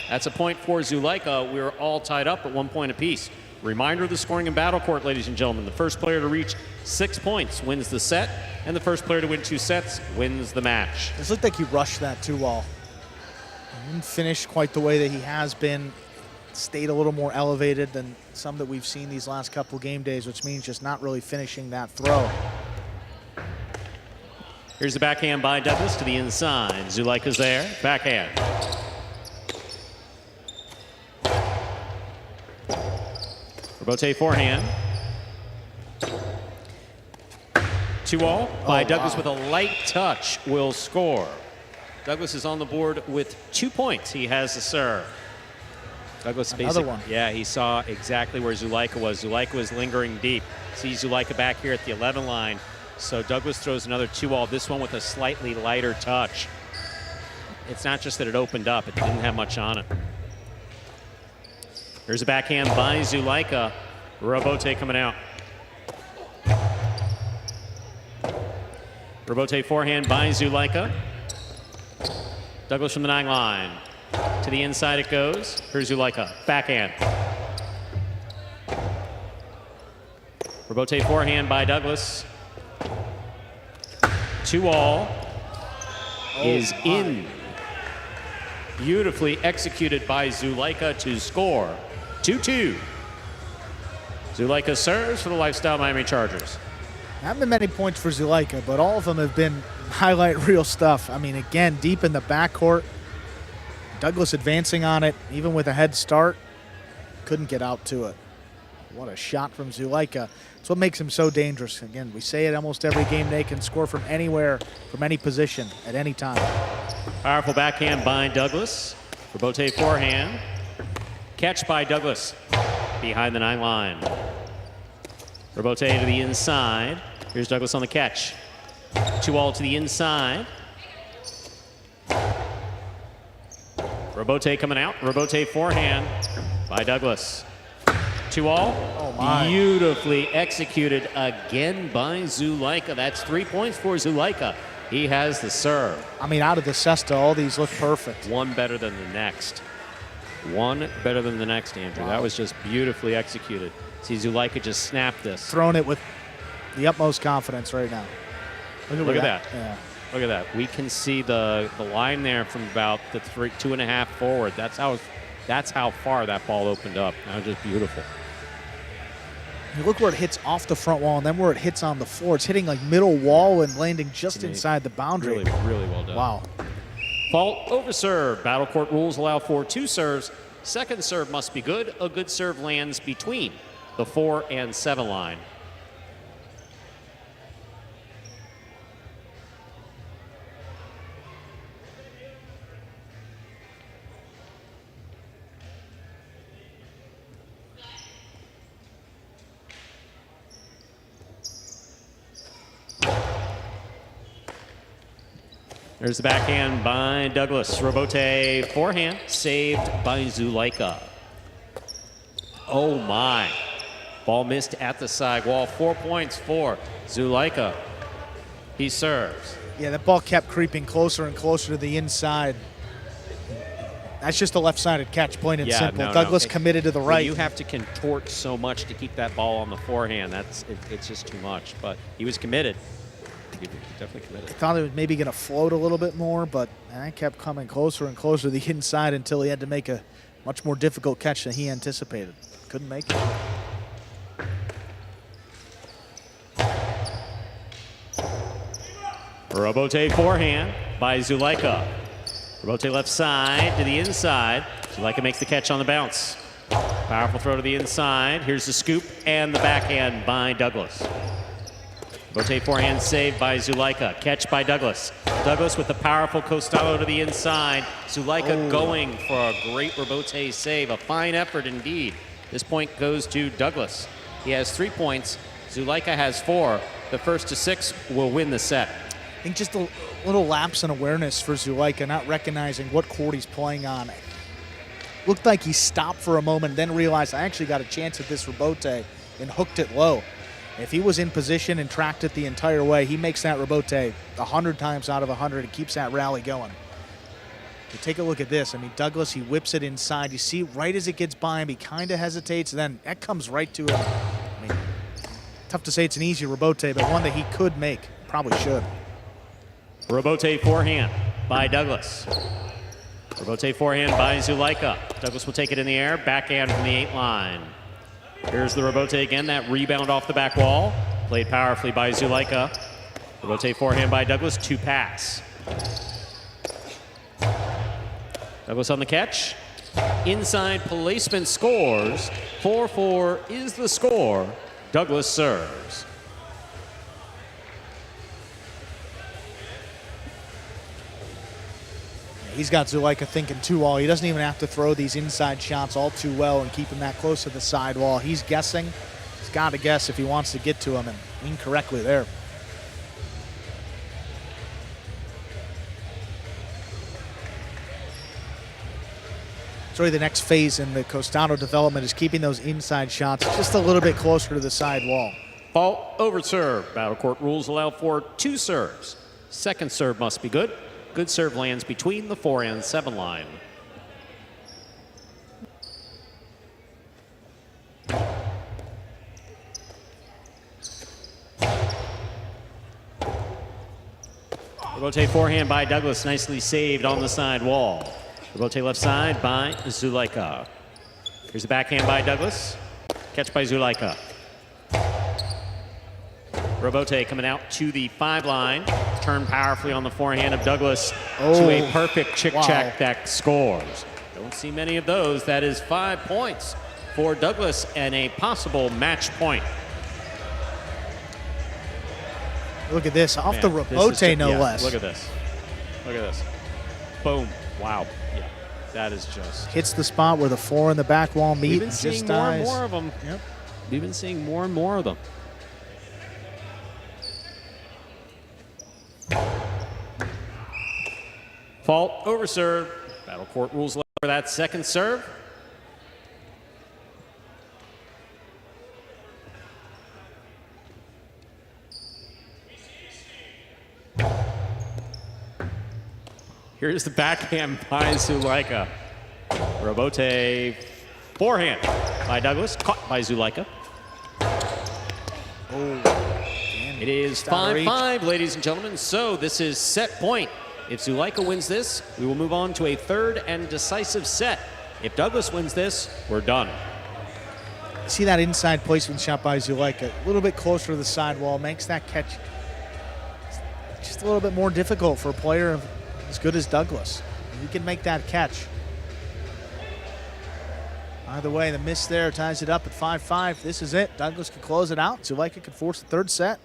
That's a point for Zuleika. We're all tied up at 1 point apiece. Reminder of the scoring in Battle Court, ladies and gentlemen. The first player to reach 6 points wins the set, and the first player to win 2 sets wins the match. It looked like he rushed that 2-all. Didn't finish quite the way that he has been. Stayed a little more elevated than some that we've seen these last couple game days, which means just not really finishing that throw. Here's the backhand by Douglas to the inside. Zuleika's there. Backhand. Robote forehand. 2-all by Douglas with a light touch will score. Douglas is on the board with 2 points. He has the serve. Douglas Another one. Yeah, he saw exactly where Zuleika was. Zuleika was lingering deep. See Zuleika back here at the 11 line. So Douglas throws another 2-all, this one with a slightly lighter touch. It's not just that it opened up, it didn't have much on it. Here's a backhand by Zuleika. Robote coming out. Robote forehand by Zuleika. Douglas from the 9 line. To the inside it goes. Here's Zuleika. Backhand. Robote forehand by Douglas. 2-all is in. Beautifully executed by Zuleika to score. 2-2. Zuleika serves for the Lifestyle Miami Chargers. Haven't been many points for Zuleika, but all of them have been highlight reel stuff. I mean, again, deep in the backcourt. Douglas advancing on it, even with a head start, couldn't get out to it. What a shot from Zuleika. That's what makes him so dangerous. Again, we say it almost every game day, can score from anywhere, from any position, at any time. Powerful backhand by Douglas. Robote forehand. Catch by Douglas behind the 9 line. Robote to the inside. Here's Douglas on the catch. 2-all to the inside. Robote coming out. Robote forehand by Douglas. 2-all. Oh my. Beautifully executed again by Zuleika. That's 3 points for Zuleika. He has the serve. I mean, out of the cesta, all these look perfect. One better than the next. One better than the next, Andrew. Wow. That was just beautifully executed. See Zuleika just snap this. Throwing it with the utmost confidence right now. Look at that. Yeah. Look at that. We can see the line there from about the 2.5 forward. That's how far that ball opened up. That was just beautiful. You look where it hits off the front wall and then where it hits on the floor. It's hitting like middle wall and landing just inside the boundary. Really, really well done. Wow. Fault over serve. Battle Court rules allow for 2 serves. Second serve must be good. A good serve lands between the 4 and 7 line. There's the backhand by Douglas. Robote forehand, saved by Zuleika. Oh my. Ball missed at the side wall. 4 points for Zuleika. He serves. Yeah, that ball kept creeping closer and closer to the inside. That's just a left-sided catch, plain and Yeah, simple. no, Douglas no. committed to the When right. you have to contort so much to keep that ball on the forehand. It's just too much. But he was committed. He definitely committed. I thought it was maybe going to float a little bit more, but that kept coming closer and closer to the inside until he had to make a much more difficult catch than he anticipated. Couldn't make it. Robote forehand by Zulaika. Robote left side to the inside. Zulaika makes the catch on the bounce. Powerful throw to the inside. Here's the scoop and the backhand by Douglas. Robote forehand save by Zulaika. Catch by Douglas. Douglas with the powerful Costalo to the inside. Zulaika going for a great Robote save. A fine effort indeed. This point goes to Douglas. He has 3 points. Zulaika has 4. The first to 6 will win the set. I think just a little lapse in awareness for Zulaika, not recognizing what court he's playing on. Looked like he stopped for a moment, then realized I actually got a chance at this Robote and hooked it low. If he was in position and tracked it the entire way, he makes that Robote 100 times out of 100 and keeps that rally going. But take a look at this. I mean, Douglas, he whips it inside. You see, right as it gets by him, he kind of hesitates, and then that comes right to him. I mean, tough to say it's an easy Robote, but one that he could make. Probably should. Robote forehand by Douglas. Robote forehand by Zulaika. Douglas will take it in the air, backhand from the 8 line. Here's the Robote again, that rebound off the back wall. Played powerfully by Zulaika. Robote forehand by Douglas, 2 pass. Douglas on the catch. Inside placement scores. 4-4 is the score. Douglas serves. He's got Zulaika thinking too all. He doesn't even have to throw these inside shots all too well and keep him that close to the sidewall. He's guessing. He's got to guess if he wants to get to him, and incorrectly there. It's really the next phase in the Costano development is keeping those inside shots just a little bit closer to the side wall. Fault over serve. Battle court rules allow for 2 serves. Second serve must be good. Good serve lands between the 4 and 7 line. Robote forehand by Douglas, nicely saved on the side wall. Robote left side by Zulaika. Here's the backhand by Douglas. Catch by Zulaika. Robote coming out to the 5 line. Turn powerfully on the forehand of Douglas to a perfect chick check that scores. Don't see many of those. That is 5 points for Douglas and a possible match point. Look at this, off the Robote, no less. Look at this. Look at this. Boom. Wow. Yeah. That is just. Hits the spot where the 4 and the back wall meet. We've been and seeing just more dies. and more of them. Yep. We've been seeing more and more of them. Fault over serve. Battle court rules allow for that second serve. Here's the backhand by Zulaika. Robote forehand by Douglas, caught by Zulaika. It is 5-5, ladies and gentlemen. So this is set point. If Zulaika wins this, we will move on to a third and decisive set. If Douglas wins this, we're done. See that inside placement shot by Zulaika, a little bit closer to the sidewall, makes that catch just a little bit more difficult for a player as good as Douglas. He can make that catch. Either way, the miss there ties it up at 5-5. This is it. Douglas can close it out. Zulaika can force the third set.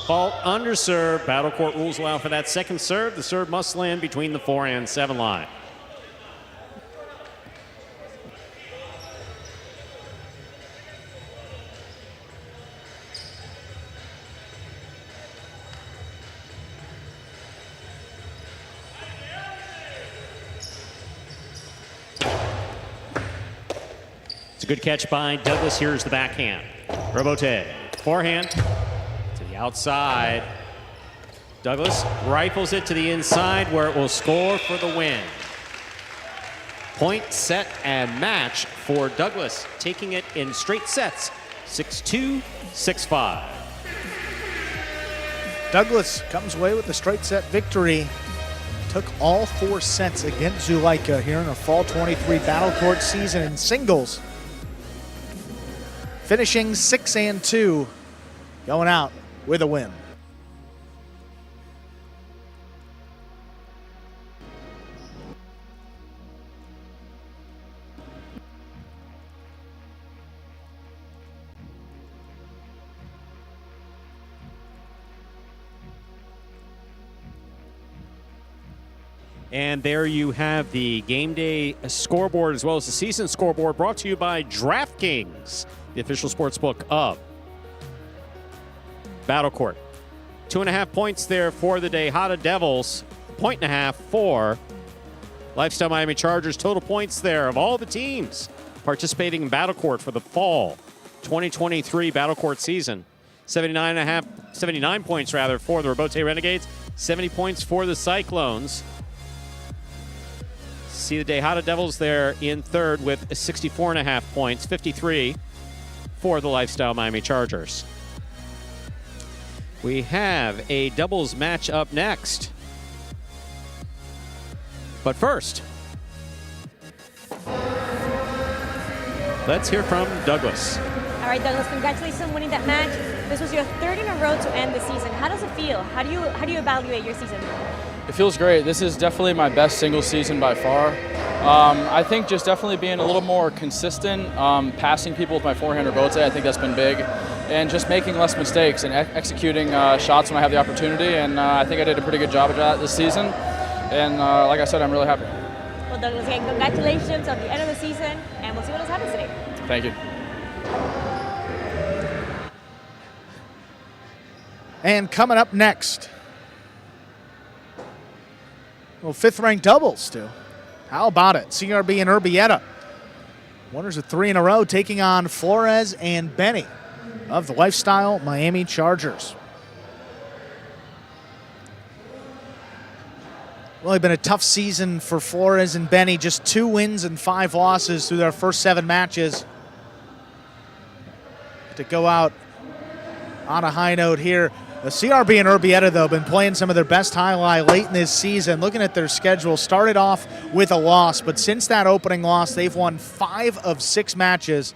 Fault under serve. Battle court rules allow for that second serve. The serve must land between the 4 and 7 line. It's a good catch by Douglas. Here's the backhand. Robote, forehand to the outside. Douglas rifles it to the inside where it will score for the win. Point, set, and match for Douglas, taking it in straight sets, 6-2, 6-5. Douglas comes away with a straight set victory. Took all 4 sets against Zuleika here in a Fall 23 Battle Court season in singles. Finishing 6-2, going out with a win. And there you have the game day scoreboard as well as the season scoreboard brought to you by DraftKings, the official sportsbook of Battle Court. 2.5 points there for the Tejada Devils, 1.5 for Lifestyle Miami Chargers. Total points there of all the teams participating in Battle Court for the fall 2023 Battle Court season. 79 points rather for the Robote Renegades, 70 points for the Cyclones. See the Tejada Devils there in third with 64.5 points, 53 for the Lifestyle Miami Chargers. We have a doubles match up next. But first, let's hear from Douglas. All right, Douglas, congratulations on winning that match. This was your 3rd in a row to end the season. How does it feel? How do you evaluate your season? It feels great. This is definitely my best single season by far. I think just definitely being a little more consistent, passing people with my forehand or bote, I think that's been big, and just making less mistakes and executing shots when I have the opportunity, and I think I did a pretty good job of that this season, and like I said, I'm really happy. Well, Douglas, again, congratulations on the end of the season, and we'll see what else happens today. Thank you. And coming up next, well, 5th-ranked doubles, too. How about it? CRB and Urbieta. Winners of 3 in a row, taking on Flores and Benny of the Lifestyle Miami Chargers. Really been a tough season for Flores and Benny. Just 2 wins and 5 losses through their first 7 matches. To go out on a high note here. The CRB and Urbieta, though, have been playing some of their best Jai-Alai late in this season. Looking at their schedule, started off with a loss, but since that opening loss, they've won 5 of 6 matches.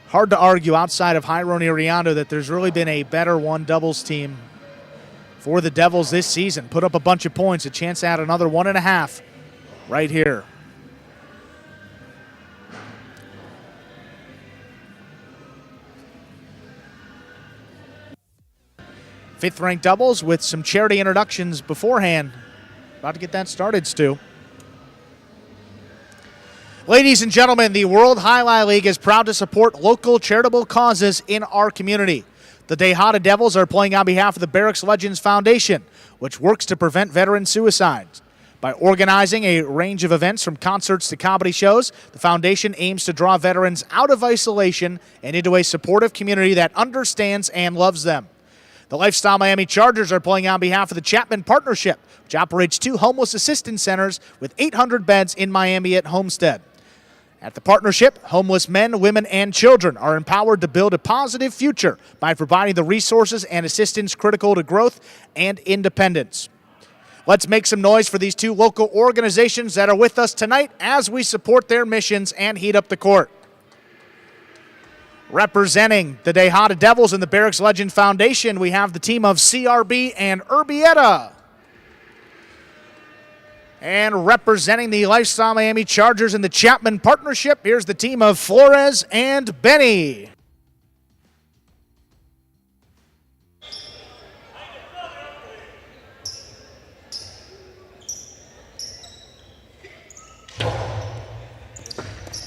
Hard to argue outside of Jairo Iriando that there's really been a better one doubles team for the Devils this season. Put up a bunch of points, a chance to add another 1.5 right here. Fifth-ranked doubles with some charity introductions beforehand. About to get that started, Stu. Ladies and gentlemen, the World Jai-Alai League is proud to support local charitable causes in our community. The Tejada Devils are playing on behalf of the Barracks Legends Foundation, which works to prevent veteran suicides. By organizing a range of events from concerts to comedy shows, the foundation aims to draw veterans out of isolation and into a supportive community that understands and loves them. The Lifestyle Miami Chargers are playing on behalf of the Chapman Partnership, which operates 2 homeless assistance centers with 800 beds in Miami at Homestead. At the partnership, homeless men, women, and children are empowered to build a positive future by providing the resources and assistance critical to growth and independence. Let's make some noise for these 2 local organizations that are with us tonight as we support their missions and heat up the court. Representing the Tejada Devils and the Barracks Legend Foundation, we have the team of CRB and Urbieta. And representing the Lifestyle Miami Chargers and the Chapman Partnership, here's the team of Flores and Benny.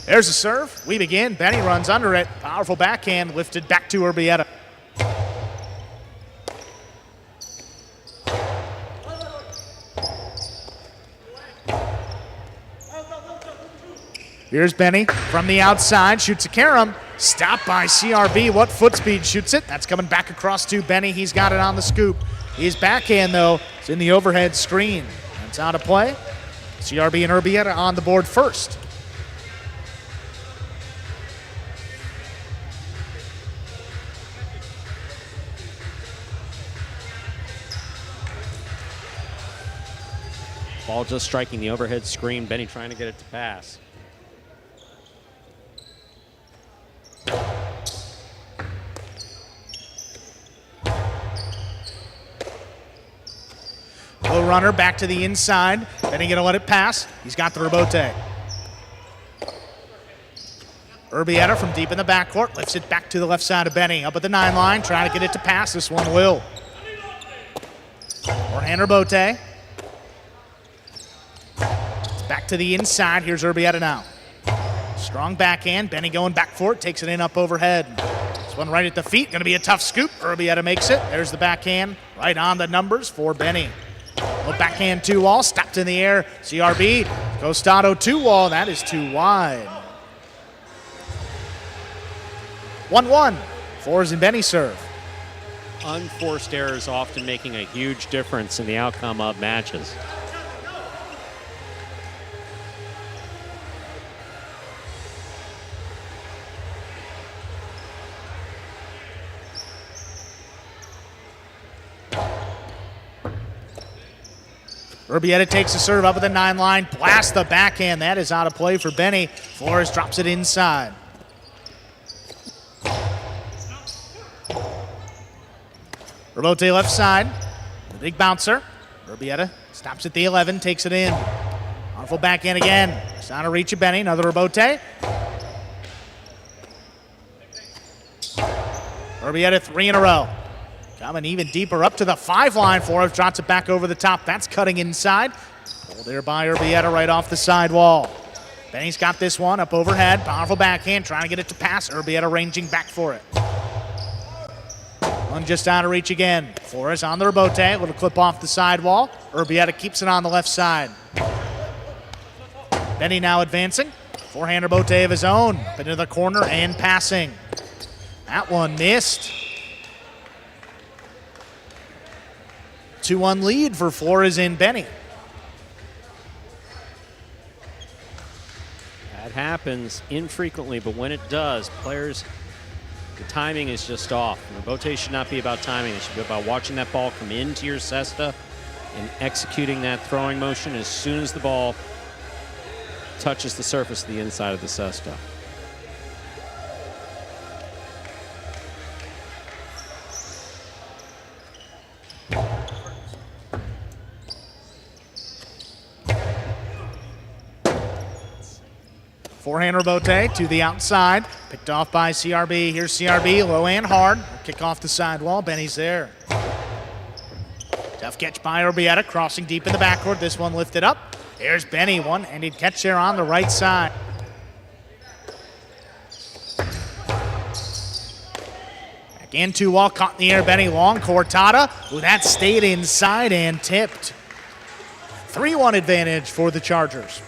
There's a serve. We begin. Benny runs under it. Powerful backhand lifted back to Urbieta. Here's Benny from the outside. Shoots a carom. Stopped by CRB. What foot speed shoots it? That's coming back across to Benny. He's got it on the scoop. His backhand, though, is in the overhead screen. That's out of play. CRB and Urbieta on the board first. Ball just striking the overhead screen. Benny trying to get it to pass. Low runner back to the inside. Benny gonna let it pass. He's got the rebote. Urbieta from deep in the backcourt lifts it back to the left side of Benny. Up at the 9 line, trying to get it to pass. This one will. Forehand rebote. Back to the inside. Here's Urbieta now. Strong backhand. Benny going back for it. Takes it in up overhead. This one right at the feet. Going to be a tough scoop. Urbieta makes it. There's the backhand. Right on the numbers for Benny. Little backhand 2-wall. Stopped in the air. CRB. Costado 2-wall. That is too wide. 1-1. Flores and Benny serve. Unforced errors often making a huge difference in the outcome of matches. Urbieta takes a serve up at the 9 line, blasts the backhand. That is out of play for Benny. Flores drops it inside. Rebote left side, the big bouncer. Urbieta stops at the 11, takes it in. Powerful backhand again. It's out of reach of Benny, another rebote. Urbieta 3 in a row. Coming even deeper up to the 5 line for us. Drops it back over the top. That's cutting inside. Pulled there by Urbieta right off the sidewall. Benny's got this one up overhead. Powerful backhand. Trying to get it to pass. Urbieta ranging back for it. One just out of reach again. Flores on the rebote. Little clip off the sidewall. Urbieta keeps it on the left side. Benny now advancing. Forehand rebote of his own. Up into the corner and passing. That one missed. 2-1 lead for Flores and Benny. That happens infrequently, but when it does, players, the timing is just off. Rebote should not be about timing. It should be about watching that ball come into your cesta and executing that throwing motion as soon as the ball touches the surface of the inside of the cesta. Forehand rebote to the outside. Picked off by CRB. Here's CRB, low and hard. Kick off the sidewall. Benny's there. Tough catch by Urbieta, crossing deep in the backcourt. This one lifted up. Here's Benny, one-handed catch there on the right side. Again, 2-wall, caught in the air. Benny, long cortada. Ooh, that stayed inside and tipped. 3-1 advantage for the Chargers.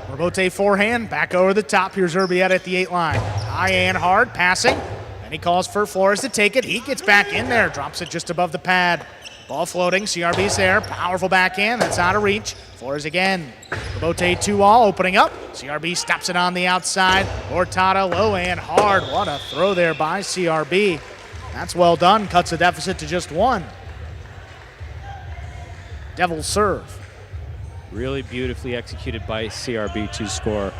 Rebote forehand, back over the top. Here's Urbieta at the 8 line. High and hard, passing. And he calls for Flores to take it. He gets back in there, drops it just above the pad. Ball floating, CRB's there. Powerful backhand, that's out of reach. Flores again. Rebote 2-wall, opening up. CRB stops it on the outside. Cortada low and hard. What a throw there by CRB. That's well done, cuts the deficit to just 1. Devils serve. Really beautifully executed by CRB to score.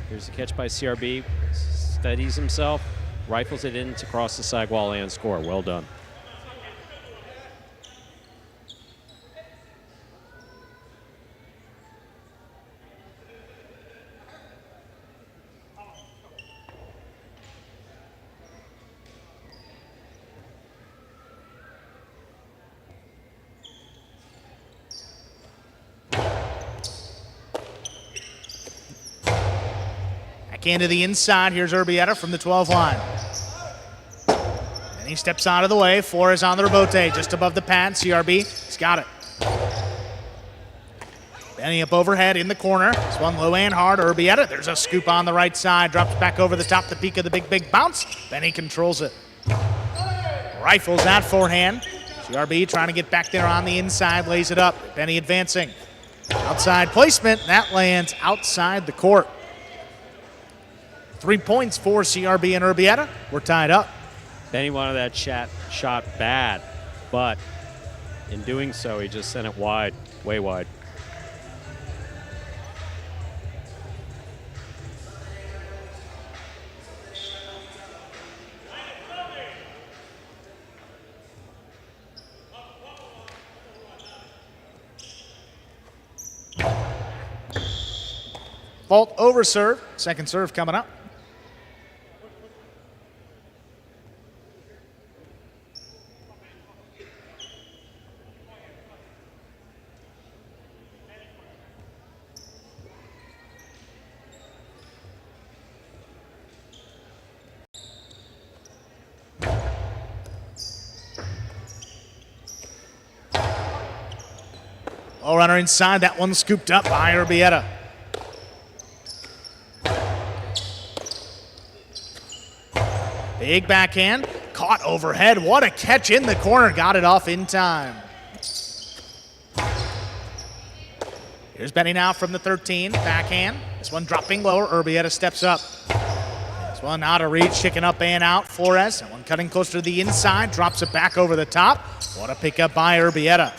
Here's the catch by CRB. Steadies himself, rifles it in to cross the sidewall and score. Well done. Backhand to the inside. Here's Urbieta from the 12 line. And he steps out of the way. Flores on the rebote, just above the pad. CRB, he's got it. Benny up overhead in the corner. This one low and hard. Urbieta, there's a scoop on the right side. Drops back over the top, the peak of the big bounce. Benny controls it. Rifles that forehand. CRB trying to get back there on the inside, lays it up. Benny advancing. Outside placement, that lands outside the court. 3 points for CRB and Urbieta. We're tied up. Benny wanted that shot bad, but in doing so, he just sent it wide, way wide. Fault over serve. Second serve coming up. Ball runner inside. That one scooped up by Urbieta. Big backhand, caught overhead. What a catch in the corner, got it off in time. Here's Benny now from the 13, backhand. This one dropping lower, Urbieta steps up. This one out of reach, chicken up and out. Flores, that one cutting closer to the inside, drops it back over the top. What a pickup by Urbieta.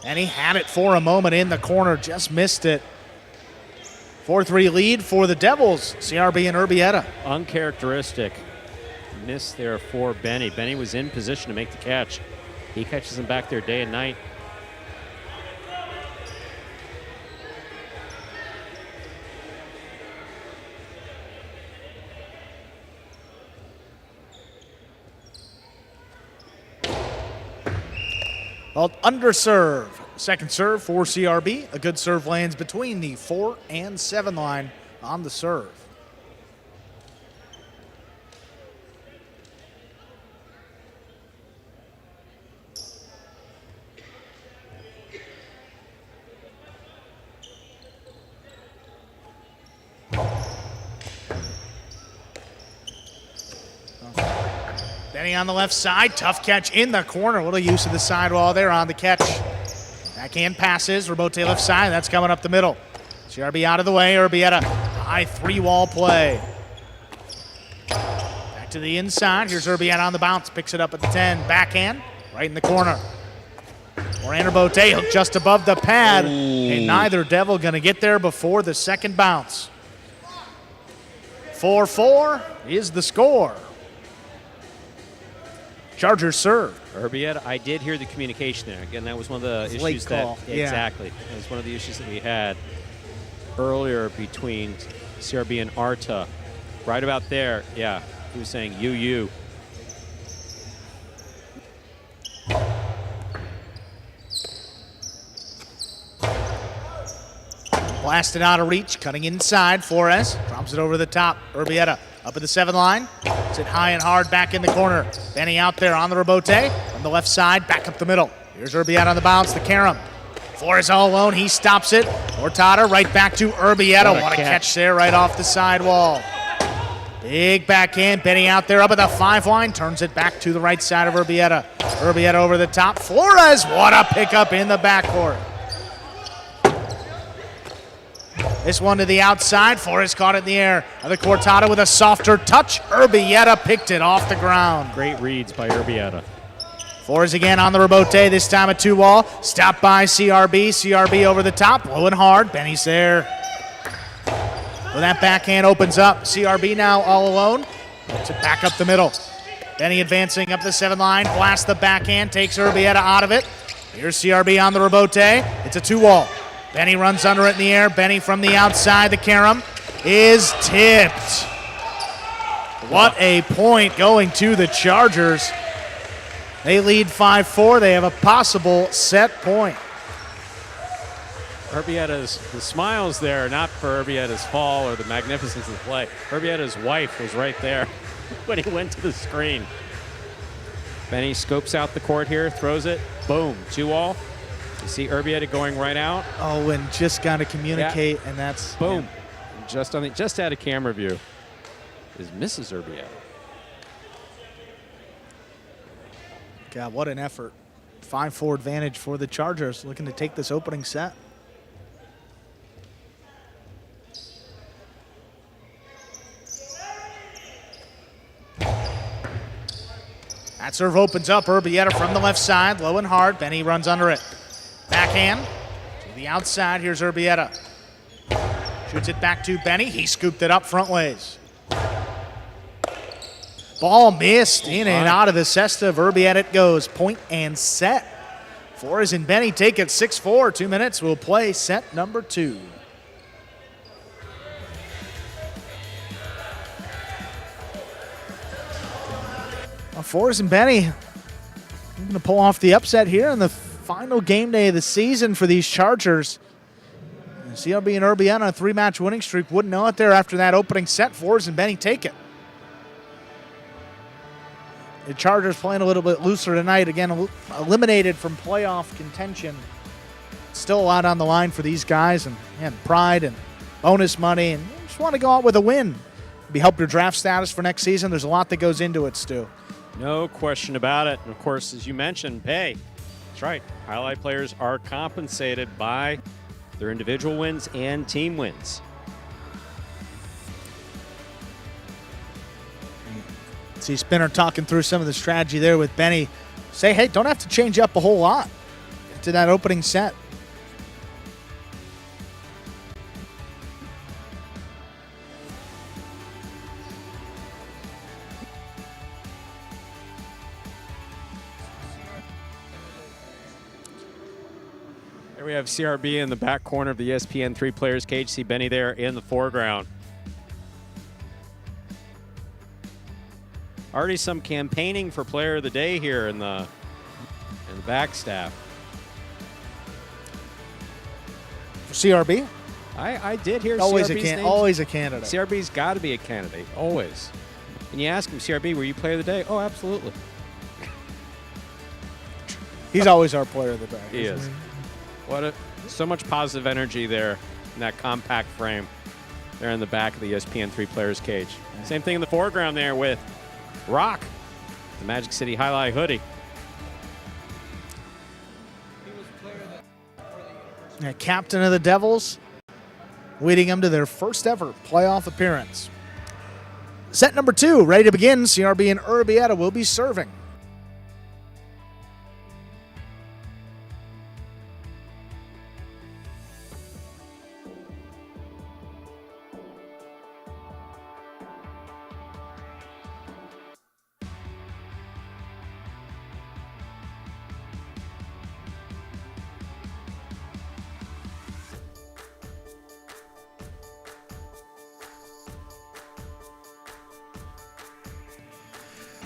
And he had it for a moment in the corner, just missed it. 4-3 lead for the Devils, CRB and Urbieta. Uncharacteristic miss there for Benny. Benny was in position to make the catch. He catches him back there day and night. Called underserve. Second serve for CRB. A good serve lands between the 4 and 7 line on the serve. Benny on the left side. Tough catch in the corner. Little use of the sidewall there on the catch. Backhand passes, Rebote left side, that's coming up the middle. CRB out of the way, Urbieta, high 3-wall play. Back to the inside, here's Urbieta on the bounce, picks it up at the 10, backhand, right in the corner. Moran Rebote hooked just above the pad, and neither Devil gonna get there before the second bounce. 4-4 is the score. Chargers serve. Urbieta, I did hear the communication there. Again, that was one of the issues call. that exactly. It was one of the issues that we had earlier between CRB and Arta. Right about there, yeah. He was saying you. Blasted out of reach, cutting inside. Flores drops it over the top. Urbieta up at the 7 line. It's it high and hard back in the corner. Benny out there on the Rebote. On the left side, back up the middle. Here's Urbieta on the bounce, the carom. Flores all alone, he stops it. Hurtado right back to Urbieta. What a catch there right off the sidewall. Big backhand, Benny out there up at the 5 line. Turns it back to the right side of Urbieta. Urbieta over the top. Flores, what a pickup in the backcourt. This one to the outside. Flores caught it in the air. The Hurtado with a softer touch. Urbieta picked it off the ground. Great reads by Urbieta. Flores again on the Rebote, this time a 2-wall. Stopped by CRB. CRB over the top, blowing hard. Benny's there. Well, that backhand opens up. CRB now all alone. Puts it back up the middle. Benny advancing up the 7 line. Blasts the backhand, takes Urbieta out of it. Here's CRB on the Rebote. It's a 2-wall. Benny runs under it in the air. Benny from the outside. The carom is tipped. What a point going to the Chargers. They lead 5-4. They have a possible set point. Urbietta's, the smiles there, not for Urbietta's fall or the magnificence of the play. Urbietta's wife was right there when he went to the screen. Benny scopes out the court here, throws it, boom, 2-all. You see Urbieta going right out. Oh, and just got to communicate, and that's boom. Yeah. Just out of camera view is Mrs. Urbieta. God, what an effort. 5-4 advantage for the Chargers, looking to take this opening set. That serve opens up. Urbieta from the left side, low and hard. Benny runs under it. Backhand to the outside. Here's Urbieta. Shoots it back to Benny. He scooped it up front ways. Ball missed in and out of the cesta of Urbieta. It goes point and set. Flores and Benny take it 6-4. 2 minutes. We'll play set number 2. Flores and Benny going to pull off the upset here in the final game day of the season for these Chargers. CRB and Urbieta on a 3-match winning streak. Wouldn't know it there after that opening set. Flores and Benny take it. The Chargers playing a little bit looser tonight. Again, eliminated from playoff contention. Still a lot on the line for these guys. And pride and bonus money. And just want to go out with a win. Maybe help your draft status for next season. There's a lot that goes into it, Stu. No question about it. And of course, as you mentioned, pay. That's right. Highlight players are compensated by their individual wins and team wins. See Spinner talking through some of the strategy there with Benny. Say, hey, don't have to change up a whole lot to that opening set. Here we have CRB in the back corner of the ESPN 3 players cage. See Benny there in the foreground. Already some campaigning for player of the day here in the back staff. For CRB? I did hear always CRB's name. Always a candidate. CRB's got to be a candidate, always. And you ask him, CRB, were you player of the day? Oh, absolutely. He's always our player of the day. He is. So much positive energy there in that compact frame there in the back of the ESPN 3 players cage. Same thing in the foreground there with Rock, the Magic City Jai-Alai hoodie. Captain of the Devils, leading them to their first ever playoff appearance. Set number 2, ready to begin. CRB and Urbieta will be serving.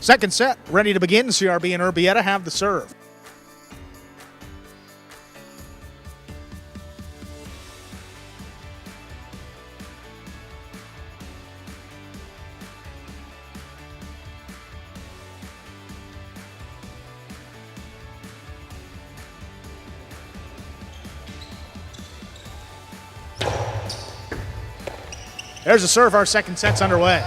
Second set, ready to begin. CRB and Urbieta have the serve. There's a serve. Our second set's underway.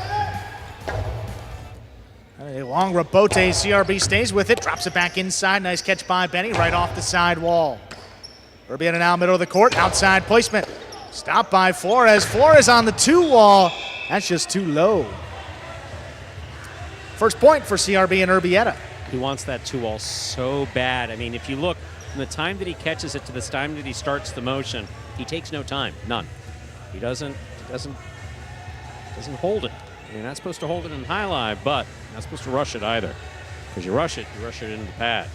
A long rebote. CRB stays with it. Drops it back inside. Nice catch by Benny right off the side wall. Urbieta now middle of the court. Outside placement. Stopped by Flores. Flores on the 2-wall. That's just too low. First point for CRB and Urbieta. He wants that 2-wall so bad. I mean, if you look from the time that he catches it to the time that he starts the motion, he takes no time. None. He doesn't hold it. You're not supposed to hold it in Jai-Alai, but you're not supposed to rush it either. Because you rush it into the pad.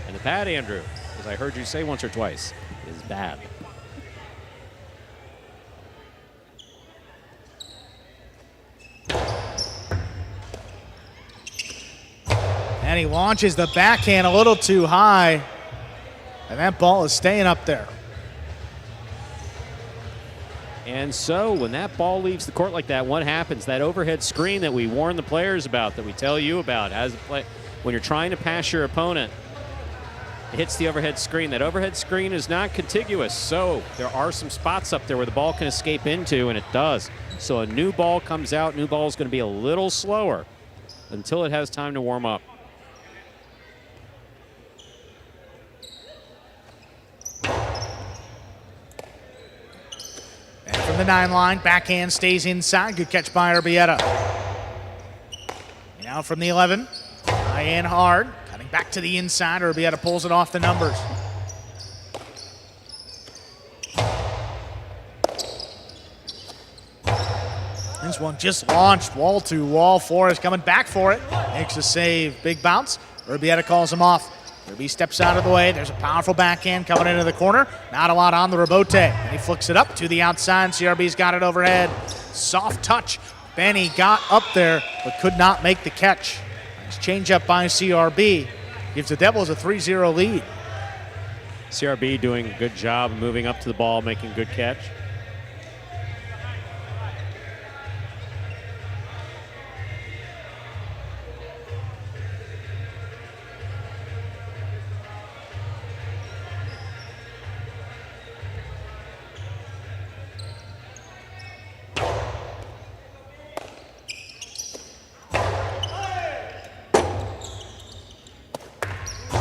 And the pad, Andrew, as I heard you say once or twice, is bad. And he launches the backhand a little too high. And that ball is staying up there. And so when that ball leaves the court like that, what happens? That overhead screen that we warn the players about, that we tell you about, when you're trying to pass your opponent, it hits the overhead screen. That overhead screen is not contiguous, so there are some spots up there where the ball can escape into, and it does. So a new ball comes out. New ball is going to be a little slower until it has time to warm up. And from the 9 line, backhand stays inside. Good catch by Urbieta. Now from the 11, high and hard. Cutting back to the inside. Urbieta pulls it off the numbers. This one just launched wall to wall. Flores coming back for it. Makes a save. Big bounce. Urbieta calls him off. Irby steps out of the way. There's a powerful backhand coming into the corner. Not a lot on the rebote. And he flicks it up to the outside. CRB's got it overhead. Soft touch. Benny got up there but could not make the catch. Nice change up by CRB. Gives the Devils a 3-0 lead. CRB doing a good job moving up to the ball, making a good catch.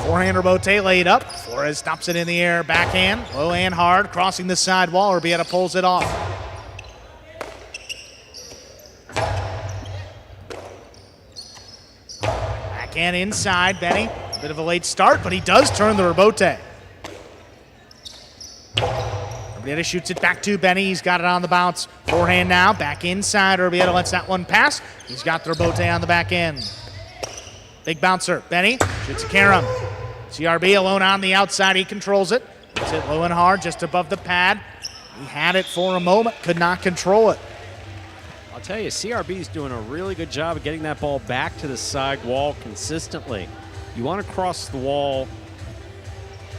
Forehand rebote laid up. Flores stops it in the air. Backhand, low and hard, crossing the side wall. Urbieta pulls it off. Backhand inside. Benny, a bit of a late start, but he does turn the rebote. Urbieta shoots it back to Benny. He's got it on the bounce. Forehand now, back inside. Urbieta lets that one pass. He's got the rebote on the back end. Big bouncer. Benny shoots a carom. CRB alone on the outside. He controls it. Hits it low and hard just above the pad. He had it for a moment. Could not control it. I'll tell you, CRB's doing a really good job of getting that ball back to the side wall consistently. You want to cross the wall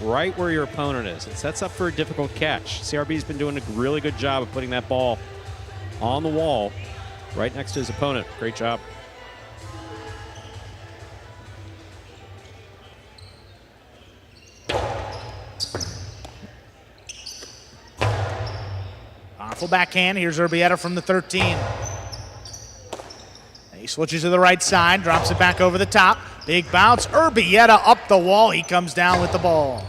right where your opponent is. It sets up for a difficult catch. CRB's been doing a really good job of putting that ball on the wall right next to his opponent. Great job. Powerful backhand. Here's Urbieta from the 13. He switches to the right side, drops it back over the top. Big bounce. Urbieta up the wall. He comes down with the ball.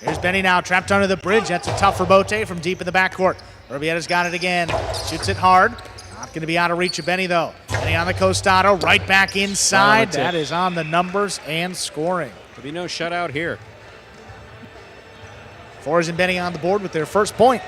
Here's Benny now, trapped under the bridge. That's a tough rebote from deep in the backcourt. Urbieta's got it again. Shoots it hard. Not going to be out of reach of Benny, though. Benny on the costado, right back inside. That is on the numbers and scoring. There'll be no shutout here. Flores and Benny on the board with their first point.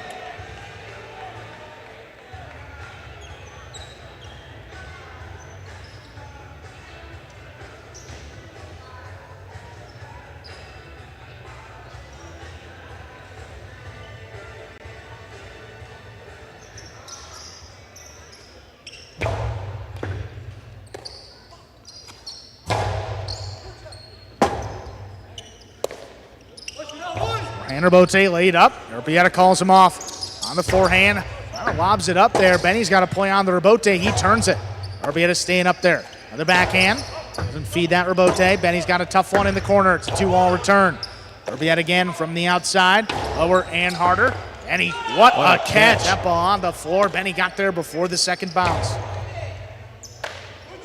Rebote laid up. Urbieta calls him off. On the forehand, kind of lobs it up there. Benny's got to play on the rebote. He turns it. Urbieta staying up there. Another backhand. Doesn't feed that rebote. Benny's got a tough one in the corner. It's a 2-all return. Urbieta again from the outside. Lower and harder. Benny, what a catch. That ball on the floor. Benny got there before the second bounce.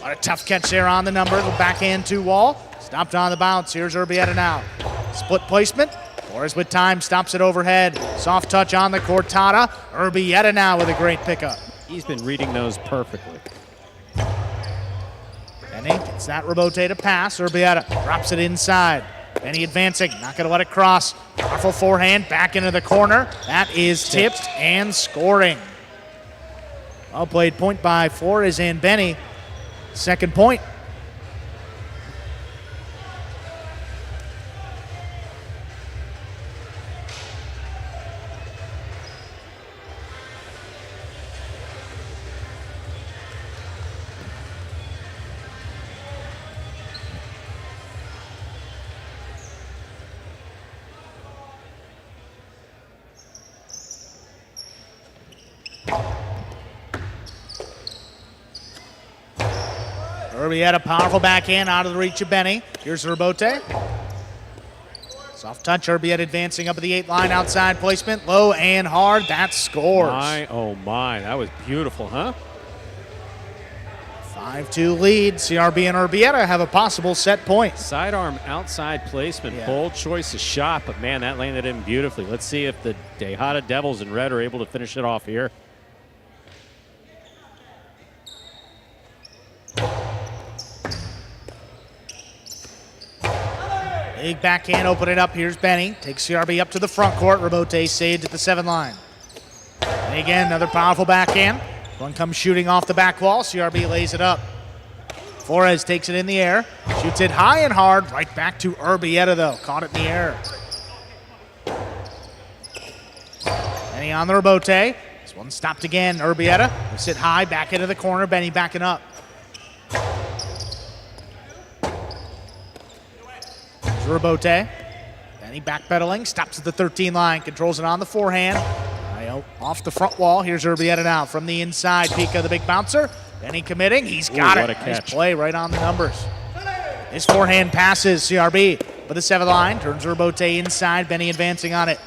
What a tough catch there on the numbers. Backhand 2-wall. Stopped on the bounce. Here's Urbieta now. Split placement. Flores with time, stops it overhead. Soft touch on the cortada. Urbieta now with a great pickup. He's been reading those perfectly. Benny gets that rebote to pass. Urbieta drops it inside. Benny advancing, not going to let it cross. Powerful forehand, back into the corner. That is tipped and scoring. Well played point by Flores and Benny. Second point. Urbieta, powerful backhand out of the reach of Benny. Here's Rebote. Soft touch, Urbieta advancing up at the 8 line, outside placement, low and hard, that scores. My, oh my, that was beautiful, huh? 5-2 lead. CRB and Urbieta have a possible set point. Sidearm outside placement, bold choice of shot, but man, that landed in beautifully. Let's see if the Tejada Devils in red are able to finish it off here. Big backhand, open it up. Here's Benny. Takes CRB up to the front court. Rebote saved at the 7 line. And again, another powerful backhand. One comes shooting off the back wall. CRB lays it up. Flores takes it in the air. Shoots it high and hard. Right back to Urbieta, though. Caught it in the air. Benny on the Rebote. This one stopped again. Urbieta. Sit high, back into the corner. Benny backing up. Rebote. Benny backpedaling, stops at the 13 line, controls it on the forehand. Off the front wall. Here's Urbieta now from the inside. Pika, the big bouncer. Benny committing. He's got it. Nice play right on the numbers. His forehand passes CRB, but the 7 line turns Rebote inside. Benny advancing on it.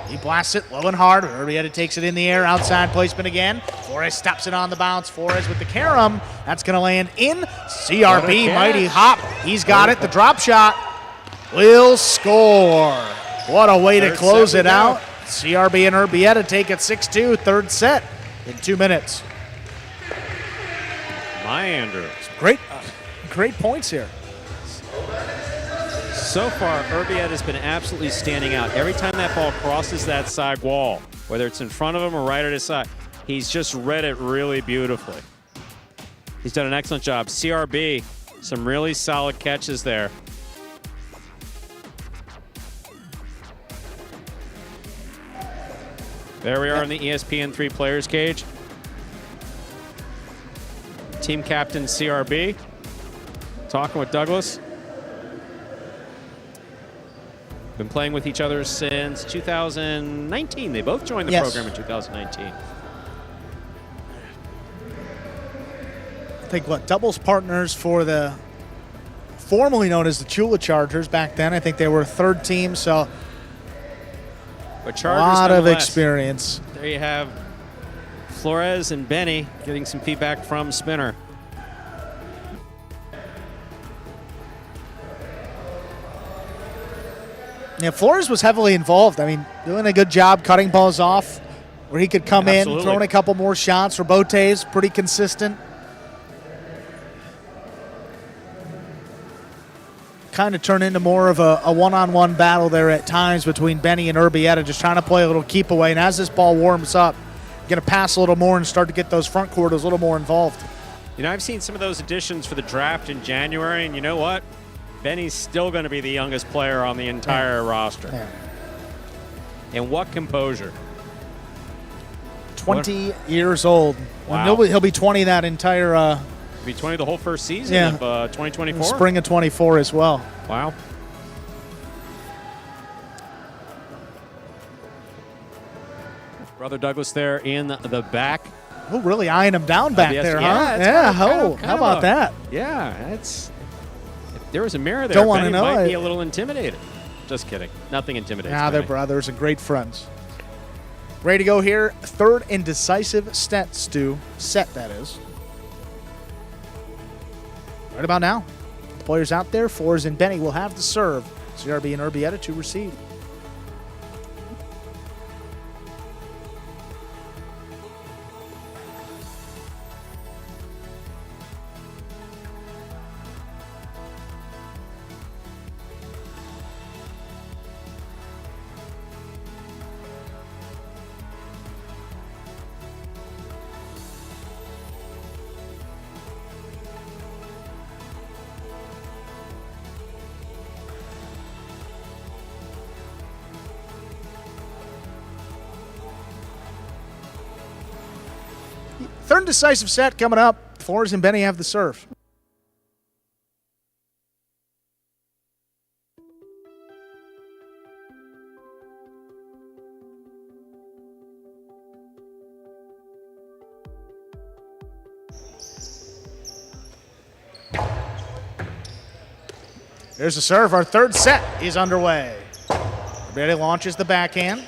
He blasts it low and hard. Urbieta takes it in the air. Outside placement again. Flores stops it on the bounce. Flores with the carom. That's going to land in. CRB, mighty hop. He's got it. The drop shot will score. What a way to close it out. CRB and Urbieta take it 6-2, third set in 2 minutes. My Andrew. Great points here. So far, Urbieta has been absolutely standing out. Every time that ball crosses that side wall, whether it's in front of him or right at his side, he's just read it really beautifully. He's done an excellent job. CRB, some really solid catches there. There we are in the ESPN 3 players cage. Team captain CRB talking with Douglas. Been playing with each other since 2019. They both joined the program in 2019. I think doubles partners for the formerly known as the Chula Chargers back then. I think they were 3rd team, so but a lot of experience. There you have Flores and Benny getting some feedback from Spinner. Yeah, Flores was heavily involved. I mean, doing a good job cutting balls off where he could come in, throwing a couple more shots. Rebote's pretty consistent. Kind of turned into more of a one-on-one battle there at times between Benny and Urbieta, just trying to play a little keep away. And as this ball warms up, going to pass a little more and start to get those front quarters a little more involved. You know, I've seen some of those additions for the draft in January, and you know what? Benny's still going to be the youngest player on the entire roster. Yeah. And what composure. 20 years old. Wow. He'll be 20 that entire He'll be 20 the whole first season of 2024. Spring of 24 as well. Wow. Brother Douglas there in the back. Oh, really eyeing him down back there, huh? Yeah. How about that? Yeah, that's. If there was a mirror there, Don't want to Benny know. might be a little intimidated. Just kidding. Nothing intimidates. They're brothers and great friends. Ready to go here. 3rd and decisive set, Stu. Set, that is. Right about now. Players out there, Flores and Benny will have the serve. CRB and Urbieta to receive. Third and decisive set coming up. Flores and Benny have the serve. Here's the serve. Our third set is underway. Urbieta launches the backhand.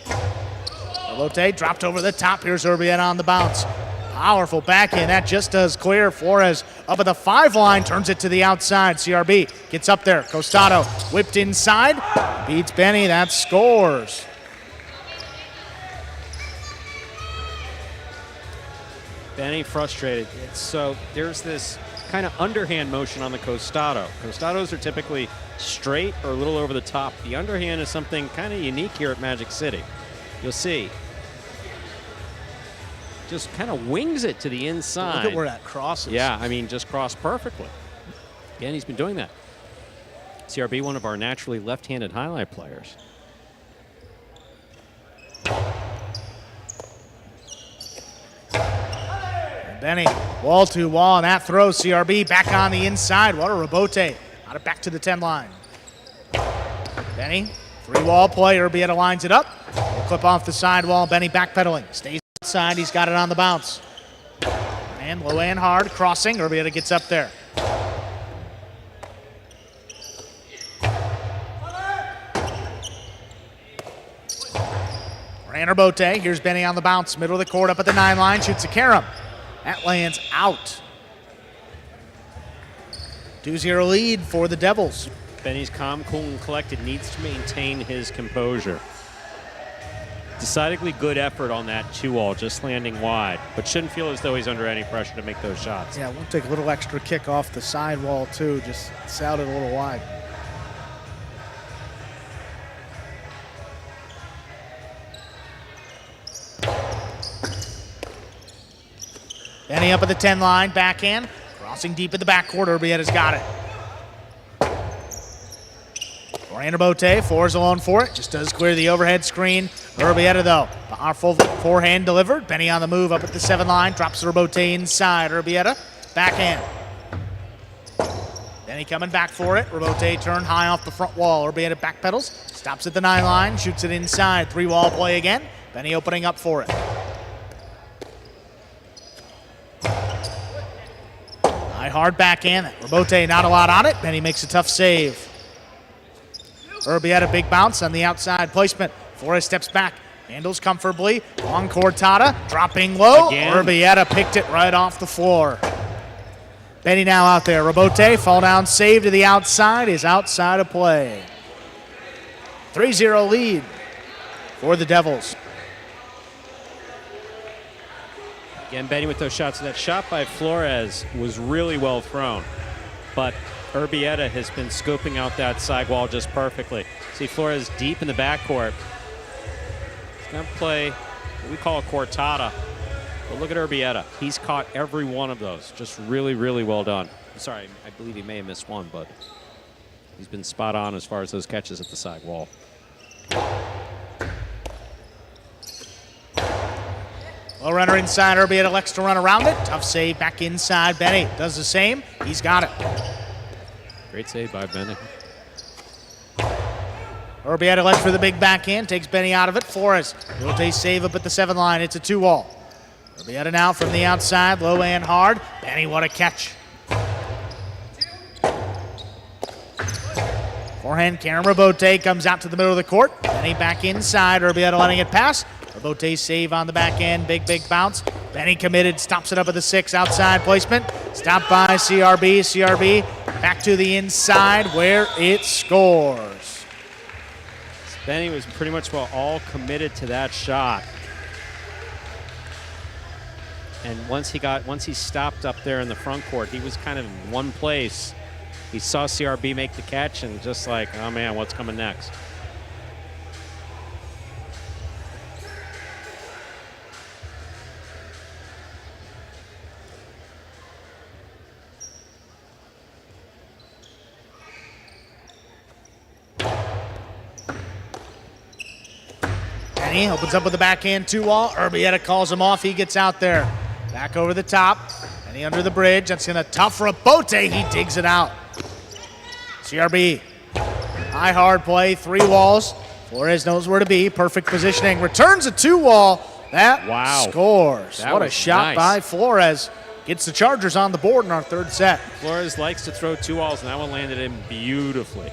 Rebote dropped over the top. Here's Urbieta on the bounce. Powerful backhand. That just does clear. Flores up at the 5 line, turns it to the outside. CRB gets up there. Costado whipped inside. Beats Benny. That scores. Benny frustrated. So there's this kind of underhand motion on the Costado. Costados are typically straight or a little over the top. The underhand is something kind of unique here at Magic City. You'll see. Just kind of wings it to the inside. Look at where that crosses. Yeah, I mean, just crossed perfectly. Again, he's been doing that. CRB, one of our naturally left-handed highlight players. Benny, wall to wall, and that throws CRB back on the inside. What a rebote. Out of back to the 10 line. Benny, 3-wall play. Urbieta lines it up. Will clip off the sidewall. Benny backpedaling. Stays outside. He's got it on the bounce. And low and hard. Crossing. Urbieta gets up there. Ran Bote. Here's Benny on the bounce. Middle of the court up at the 9 line. Shoots a carom. That lands out. 2-0 lead for the Devils. Benny's calm, cool, and collected, needs to maintain his composure. Decidedly good effort on that 2-wall, just landing wide, but shouldn't feel as though he's under any pressure to make those shots. Yeah, we'll take a little extra kick off the sidewall too, just sounded a little wide. Benny up at the 10 line, backhand, crossing deep in the backcourt. Urbieta's got it. Orlando Bote, Flores alone for it, just does clear the overhead screen. Urbieta though, powerful forehand delivered. Benny on the move up at the 7 line, drops the Bote inside. Urbieta, backhand. Benny coming back for it. Rebote turned high off the front wall. Urbieta backpedals, stops at the 9 line, shoots it inside. 3-wall play again. Benny opening up for it. Hard backhand. Rebote not a lot on it. Benny makes a tough save. Urbieta big bounce on the outside placement. Flores steps back, handles comfortably. Long Cortada, dropping low. Again. Urbieta picked it right off the floor. Benny now out there. Rebote, fall down save to the outside, is outside of play. 3-0 lead for the Devils. Again, Benny with those shots. That shot by Flores was really well thrown, but Urbieta has been scoping out that sidewall just perfectly. See Flores deep in the backcourt. He's going to play what we call a cortada, but look at Urbieta. He's caught every one of those. Just really, really well done. Sorry, I believe he may have missed one, but he's been spot on as far as those catches at the sidewall. Low runner inside. Urbieta elects to run around it. Tough save back inside. Benny does the same. He's got it. Great save by Benny. Urbieta lets for the big backhand. Takes Benny out of it. Flores. Rebote save up at the 7 line. It's a 2-wall. Urbieta now from the outside. Low and hard. Benny, what a catch. Forehand, Karen Rebote comes out to the middle of the court. Benny back inside. Urbieta letting it pass. Rebote save on the back end. Big bounce. Benny committed. Stops it up at the 6. Outside placement. Stopped by CRB. CRB back to the inside where it scores. Benny was pretty much all committed to that shot. And once he stopped up there in the front court, he was kind of in one place. He saw CRB make the catch and just like, oh man, what's coming next? Benny opens up with the backhand 2-wall. Urbieta calls him off. He gets out there. Back over the top. Benny under the bridge. That's going to tough Rebote. He digs it out. CRB. High hard play. 3 walls. Flores knows where to be. Perfect positioning. Returns a 2-wall. That scores. That what a was shot nice by Flores. gets the Chargers on the board in our third set. Flores likes to throw 2 balls, and that one landed in beautifully.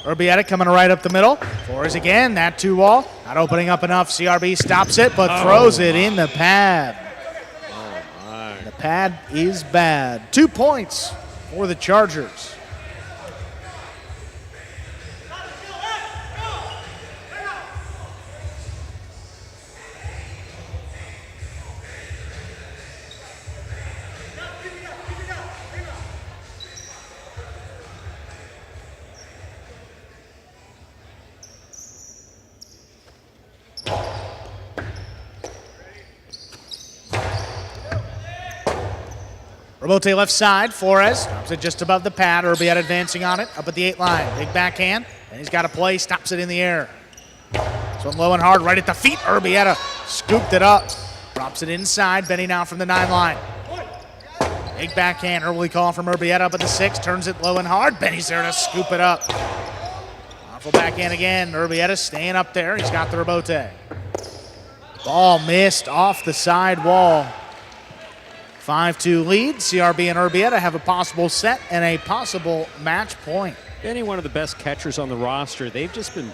Urbieta coming right up the middle. Flores again, that 2-wall. Not opening up enough. CRB stops it, but throws it in the pad. The pad is bad. 2 points for the Chargers. Robote left side, Flores drops it just above the pad. Urbieta advancing on it, up at the 8 line. Big backhand, and he's got a play, stops it in the air. This one low and hard, right at the feet. Urbieta scooped it up, drops it inside. Benny now from the 9 line. Big backhand, early call from Urbieta up at the 6, turns it low and hard. Benny's there to scoop it up. Powerful backhand again. Urbieta staying up there. He's got the Robote. Ball missed off the side wall. 5-2 lead. CRB and Urbieta have a possible set and a possible match point. Benny, one of the best catchers on the roster. They've just been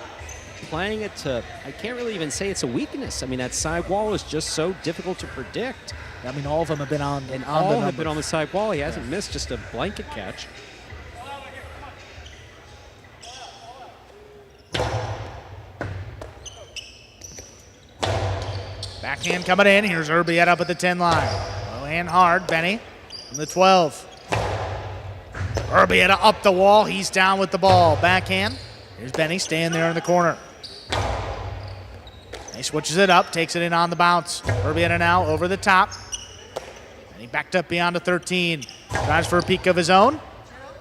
playing it to, I can't really even say it's a weakness. I mean, that side wall is just so difficult to predict. I mean, all of them have been on, and all have been on the side wall. He hasn't missed just a blanket catch. Backhand coming in. Here's Urbieta up at the 10 line. Low and hard. Benny from the 12. Urbieta up the wall. He's down with the ball. Backhand. Here's Benny staying there in the corner. He switches it up, takes it in on the bounce. Urbieta now over the top. And he backed up beyond the 13. Tries for a peek of his own.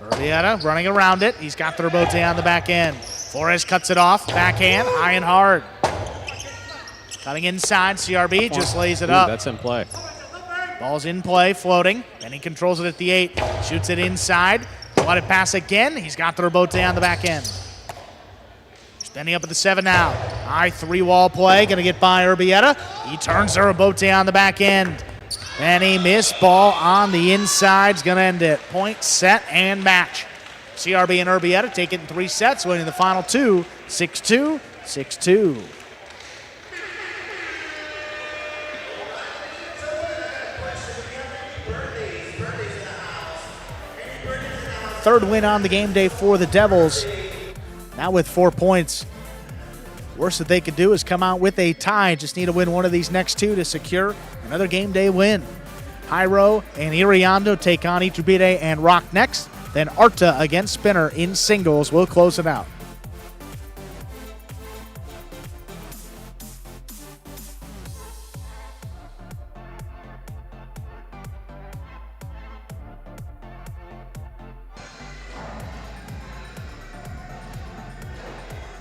Urbieta running around it. He's got the Robote on the back end. Flores cuts it off. Backhand, high and hard. Cutting inside, CRB just lays it up. That's in play. Ball's in play, floating. Then he controls it at the 8. Shoots it inside. Let it pass again. He's got the Robote on the back end. Benny up at the 7 now. High 3-wall play. Going to get by Urbieta. He turns the Robote on the back end. Benny missed ball on the inside. Is going to end it. Point, set, and match. CRB and Urbieta take it in 3 sets, winning the final 2. 6-2, 6-2. Third win on the game day for the Devils. Now with 4 points. Worst that they could do is come out with a tie. Just need to win one of these next 2 to secure another game day win. Jairo and Iriando take on Iturbide and Rock next. Then Arta against Spinner in singles will close it out.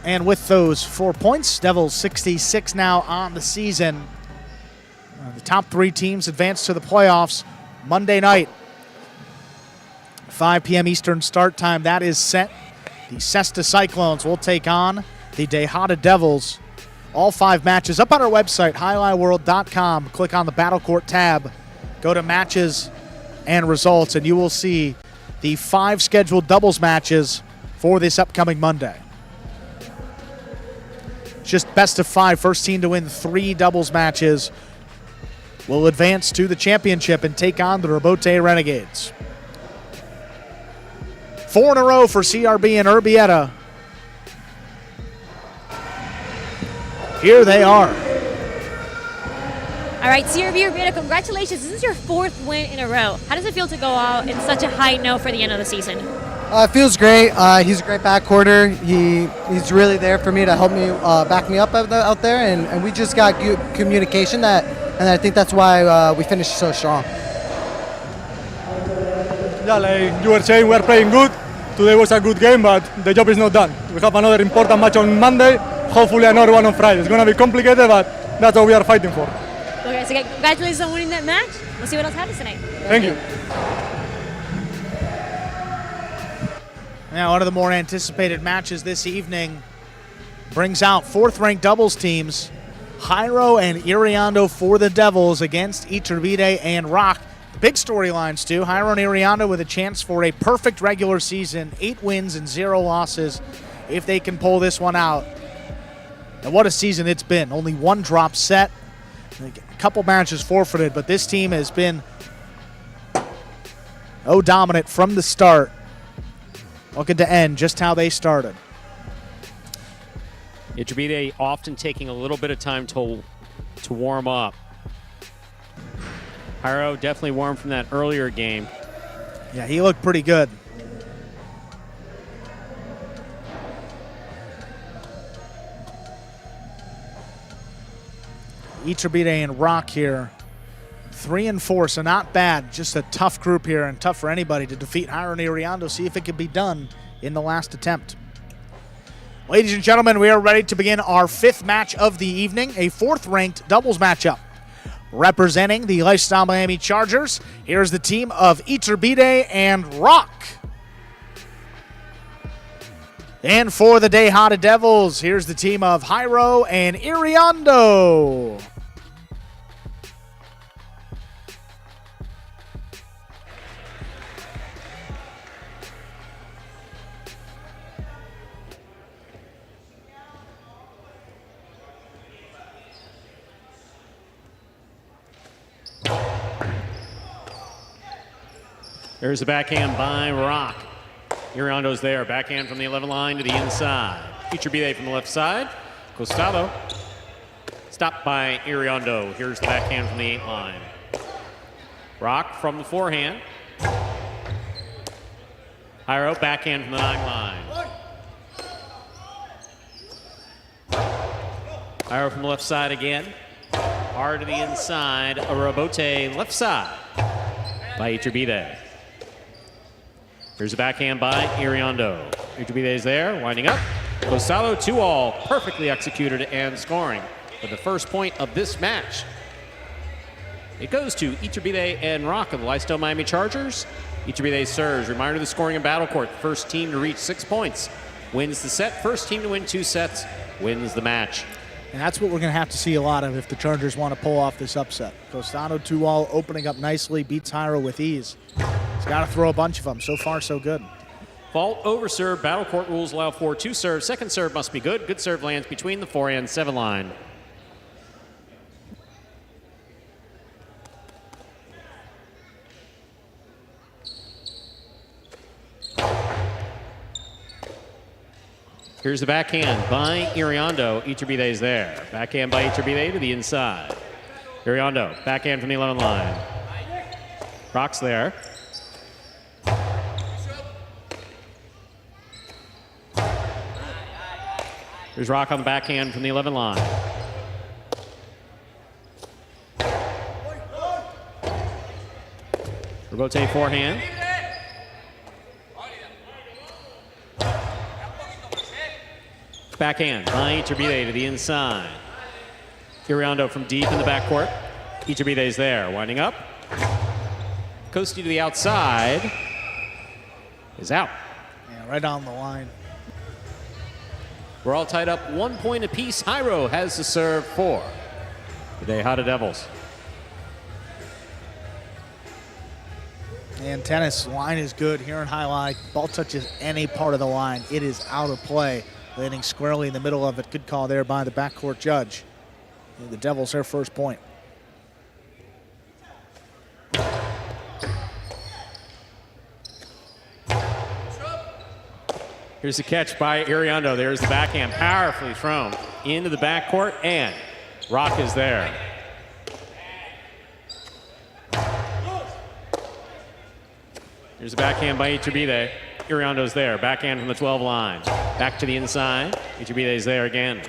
And with those 4 points, Devils 66 now on the season. The top 3 teams advance to the playoffs Monday night. 5 p.m. Eastern start time. That is set. The Cesta Cyclones will take on the Tejada Devils. All 5 matches up on our website, highlightworld.com. Click on the Battle Court tab. Go to matches and results, and you will see the 5 scheduled doubles matches for this upcoming Monday. Just best of 5. First team to win 3 doubles matches will advance to the championship and take on the Robote Renegades. 4 in a row for CRB and Urbieta. Here they are. All right, CRB Urbieta, congratulations. This is your 4th win in a row. How does it feel to go out in such a high note for the end of the season? It feels great. He's a great backcourter. He's really there for me to help me, back me up out there, and we just got good communication and I think that's why we finished so strong. Yeah, like you were saying, we're playing good. Today was a good game, but the job is not done. We have another important match on Monday, hopefully another one on Friday. It's going to be complicated, but that's what we are fighting for. Okay, so congratulations on winning that match. We'll see what else happens tonight. Thank you. Now, one of the more anticipated matches this evening brings out fourth-ranked doubles teams, Jairo and Iriando for the Devils against Iturbide and Rock. Big storylines, too. Jairo and Iriando with a chance for a perfect regular season, 8 wins and 0 losses if they can pull this one out. And what a season it's been. Only 1 drop set, a couple matches forfeited, but this team has been dominant from the start. Looking to end just how they started. Iturbide often taking a little bit of time to warm up. Jairo definitely warmed from that earlier game. Yeah, he looked pretty good. Iturbide and Rock here, 3 and 4, so not bad. Just a tough group here and tough for anybody to defeat Jairo and Iriando, see if it can be done in the last attempt. Ladies and gentlemen, we are ready to begin our 5th match of the evening, a 4th-ranked doubles matchup. Representing the Lifestyle Miami Chargers, here's the team of Iturbide and Rock. And for the Tejada Devils, here's the team of Jairo and Iriando. There's a backhand by Rock. Iriando's there. Backhand from the 11 line to the inside. Iturbide from the left side. Costado. Stopped by Iriando. Here's the backhand from the 8 line. Rock from the forehand. Jairo backhand from the 9 line. Jairo from the left side again. Hard to the inside. A rebote left side by Iturbide. Here's a backhand by Iriando. Iturbide is there, winding up. Costado 2-all, perfectly executed and scoring for the first point of this match. It goes to Iturbide and Rock of the Lifestyle Miami Chargers. Iturbide serves. Reminder of the scoring in Battle Court. First team to reach 6 points wins the set. First team to win 2 sets wins the match. And that's what we're going to have to see a lot of if the Chargers want to pull off this upset. Costado 2-all, opening up nicely, beats Jairo with ease. He's got to throw a bunch of them. So far, so good. Fault over serve. Battle Court rules allow for 2 serves. Second serve must be good. Good serve lands between the 4 and 7 line. Here's the backhand by Iriando. Iturbide is there. Backhand by Iturbide to the inside. Iriando, backhand from the 11 line. Rock's there. Here's Rock on the backhand from the 11 line. Rebote forehand. Backhand by Iturbide to the inside. Iriando from deep in the backcourt. Iturbide is there, winding up. Costi to the outside. Is out. Yeah, right on the line. We're all tied up 1 point apiece. Jairo has the serve for the Tejada Devils. And tennis line is good here in Jai-Alai. Ball touches any part of the line, it is out of play. Landing squarely in the middle of it. Good call there by the backcourt judge. And the Devils their first point. Here's the catch by Iriando. There's the backhand, powerfully thrown into the backcourt, and Rock is there. Here's the backhand by Iturbide. Iriando's there. Backhand from the 12 line. Back to the inside. Iturbide is there again.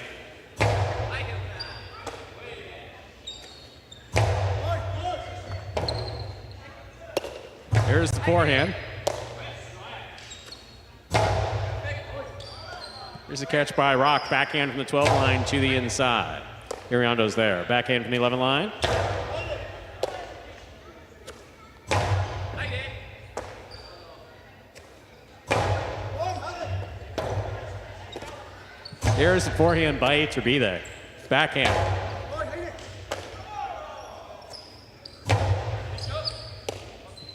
Here's the forehand. Here's a catch by Rock. Backhand from the 12 line to the inside. Iriando's there. Backhand from the 11 line. Here's the forehand by Iturbide. Backhand.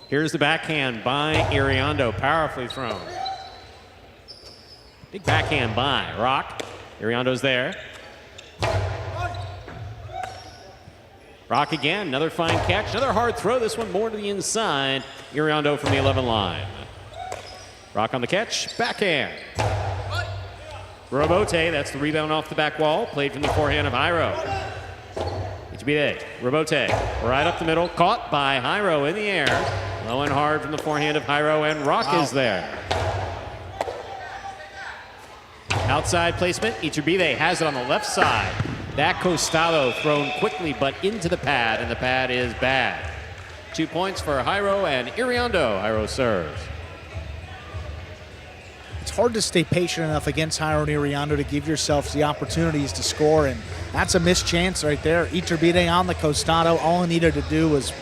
Here's the backhand by Iriando. Powerfully thrown. Big backhand by Rock. Iriando's there. Rock again. Another fine catch. Another hard throw. This one more to the inside. Iriando from the 11 line. Rock on the catch. Backhand. Robote, that's the rebound off the back wall, played from the forehand of Jairo. Iturbide, Robote, right up the middle, caught by Jairo in the air. Low and hard from the forehand of Jairo, and Rock is there. Outside placement, Iturbide has it on the left side. That costado thrown quickly, but into the pad, and the pad is bad. 2 points for Jairo and Iriando. Jairo serves. It's hard to stay patient enough against Jairo and Iriando to give yourselves the opportunities to score, and that's a missed chance right there. Iturbide on the costado. All he needed to do was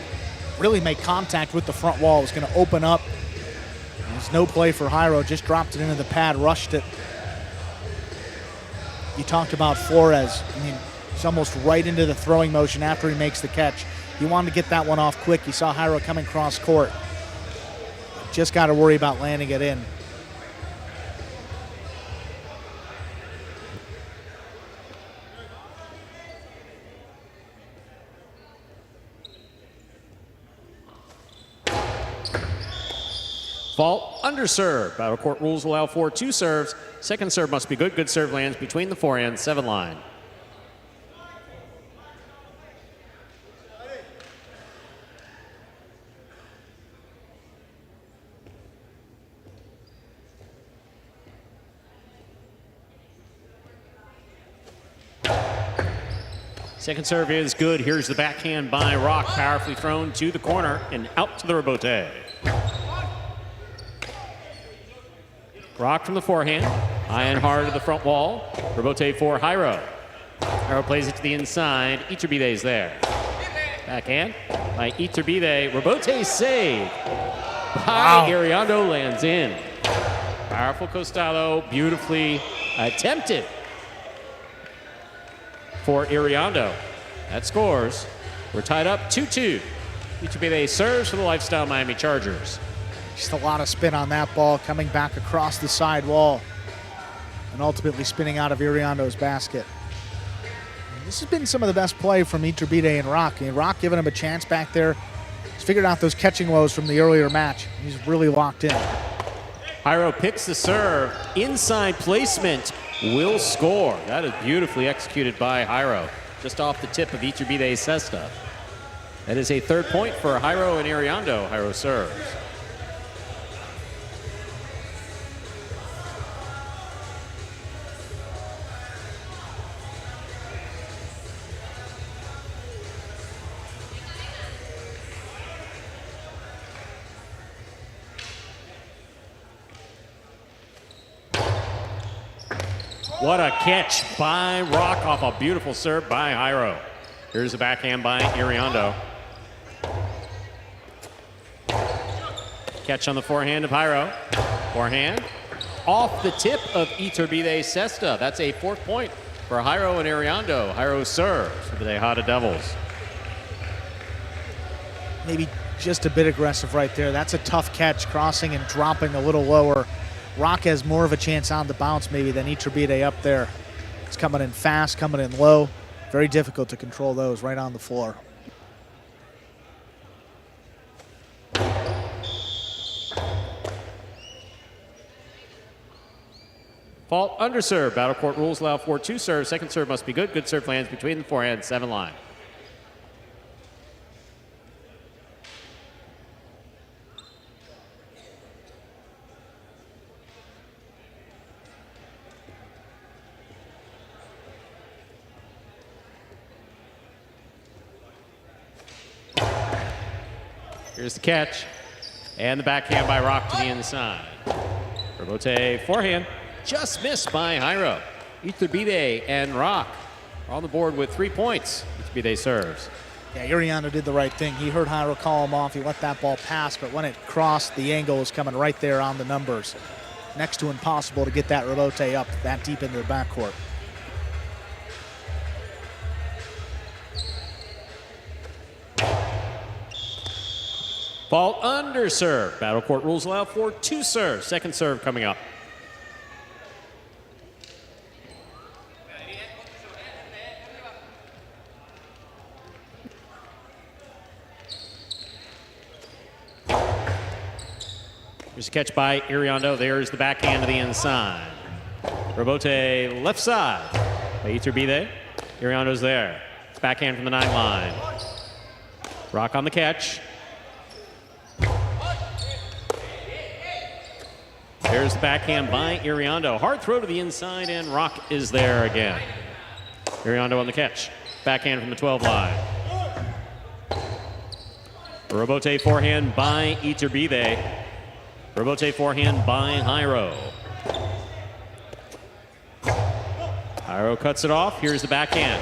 really make contact with the front wall. It was going to open up. There's no play for Jairo. Just dropped it into the pad, rushed it. You talked about Flores. I mean, he's almost right into the throwing motion after he makes the catch. He wanted to get that one off quick. He saw Jairo coming cross court. Just got to worry about landing it in. Fault, underserve. Battle court rules allow for 2 serves. Second serve must be good. Good serve lands between the forehand 7 line. Second serve is good. Here's the backhand by Rock. Powerfully thrown to the corner and out to the Robote. Rock from the forehand. High and hard to the front wall. Robote for Jairo. Jairo plays it to the inside. Iturbide's there. Backhand by Iturbide. Robote save by Iriando, lands in. Powerful costado, beautifully attempted for Iriando. That scores. We're tied up 2-2. Iturbide serves for the Lifestyle Miami Chargers. Just a lot of spin on that ball, coming back across the side wall and ultimately spinning out of Iriando's basket. And this has been some of the best play from Iturbide and Rock. I mean, Rock giving him a chance back there. He's figured out those catching woes from the earlier match. He's really locked in. Jairo picks the serve. Inside placement will score. That is beautifully executed by Jairo. Just off the tip of Iturbide's cesta. That is a 3rd point for Jairo and Iriando. Jairo serves. What a catch by Rock off a beautiful serve by Jairo. Here's the backhand by Iriando. Catch on the forehand of Jairo. Forehand off the tip of Iturbide's cesta. That's a 4th point for Jairo and Iriando. Jairo serves for the Tejada Devils. Maybe just a bit aggressive right there. That's a tough catch, crossing and dropping a little lower. Rock has more of a chance on the bounce maybe than Iturbide up there. It's coming in fast, coming in low. Very difficult to control those right on the floor. Fault, underserve. Battle court rules allow for 2 serves. Second serve must be good. Good serve lands between the forehand 7 line. Here's the catch. And the backhand by Rock to the inside. Robote forehand. just missed by Jairo. Iturbide and Rock are on the board with 3 points. Iturbide serves. Yeah, Iriano did the right thing. He heard Jairo call him off. He let that ball pass, but when it crossed, the angle was coming right there on the numbers. Next to impossible to get that rebote up that deep into the backcourt. Ball under serve. Battle court rules allow for 2 serves. Second serve coming up. Here's a catch by Iriondo. There's the backhand to the inside. Rebote left side by Iturbide. Iriondo's there. Backhand from the 9 line. Rock on the catch. There's the backhand by Iriondo. Hard throw to the inside, and Rock is there again. Iriondo on the catch. Backhand from the 12 line. Rebote forehand by Iturbide. Rebote forehand by Jairo. Jairo cuts it off. Here's the backhand.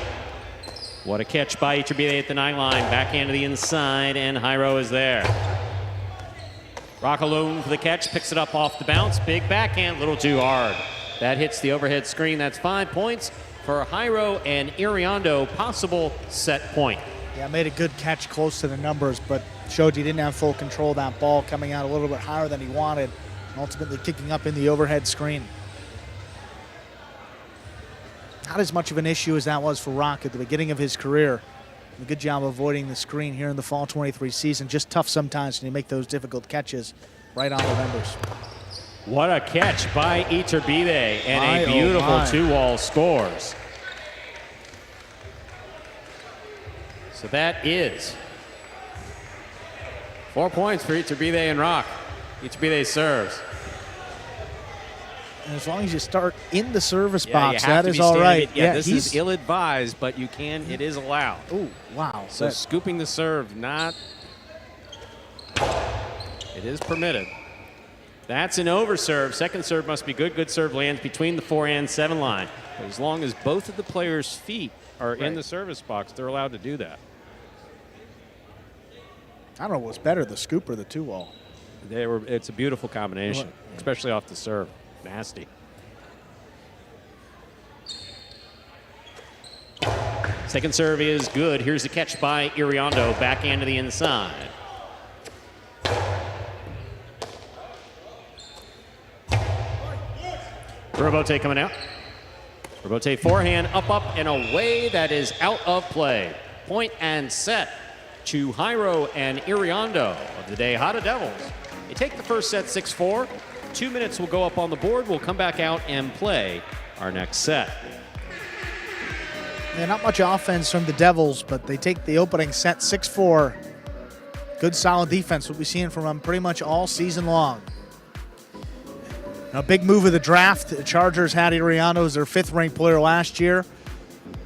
What a catch by Iturbide at the 9 line. Backhand to the inside, and Jairo is there. Rock alone for the catch. Picks it up off the bounce. Big backhand, a little too hard. That hits the overhead screen. That's 5 points for Jairo and Iriondo. Possible set point. Yeah, made a good catch close to the numbers, but showed you didn't have full control of that ball, coming out a little bit higher than he wanted, and ultimately kicking up in the overhead screen. Not as much of an issue as that was for Rock at the beginning of his career. A good job avoiding the screen here in the fall 23 season. Just tough sometimes when you make those difficult catches right on the numbers. What a catch by Iturbide, and a beautiful 2-wall scores. So that is 4 points for Iturbide and Rock. Iturbide serves. And as long as you start in the service box, you have that to is be all right. Yeah, this is ill-advised, but you can. It is allowed. Oh, wow. So scooping the serve, not. It is permitted. That's an over serve. Second serve must be good. Good serve lands between the 4 and 7 line. But as long as both of the players' feet are in the service box, they're allowed to do that. I don't know what's better, the scoop or the 2-wall. It's a beautiful combination, especially off the serve. Nasty. Second serve is good. Here's the catch by Iriondo. Backhand to the inside. Rebote coming out. Rebote forehand, up, and away. That is out of play. Point and set to Jairo and Iriondo of the DeHada Devils. They take the first set 6-4. 2 minutes will go up on the board. We'll come back out and play our next set. Yeah, not much offense from the Devils, but they take the opening set 6-4. Good, solid defense. We'll be seeing from them pretty much all season long. A big move of the draft. The Chargers had Iriondo as their 5th-ranked player last year.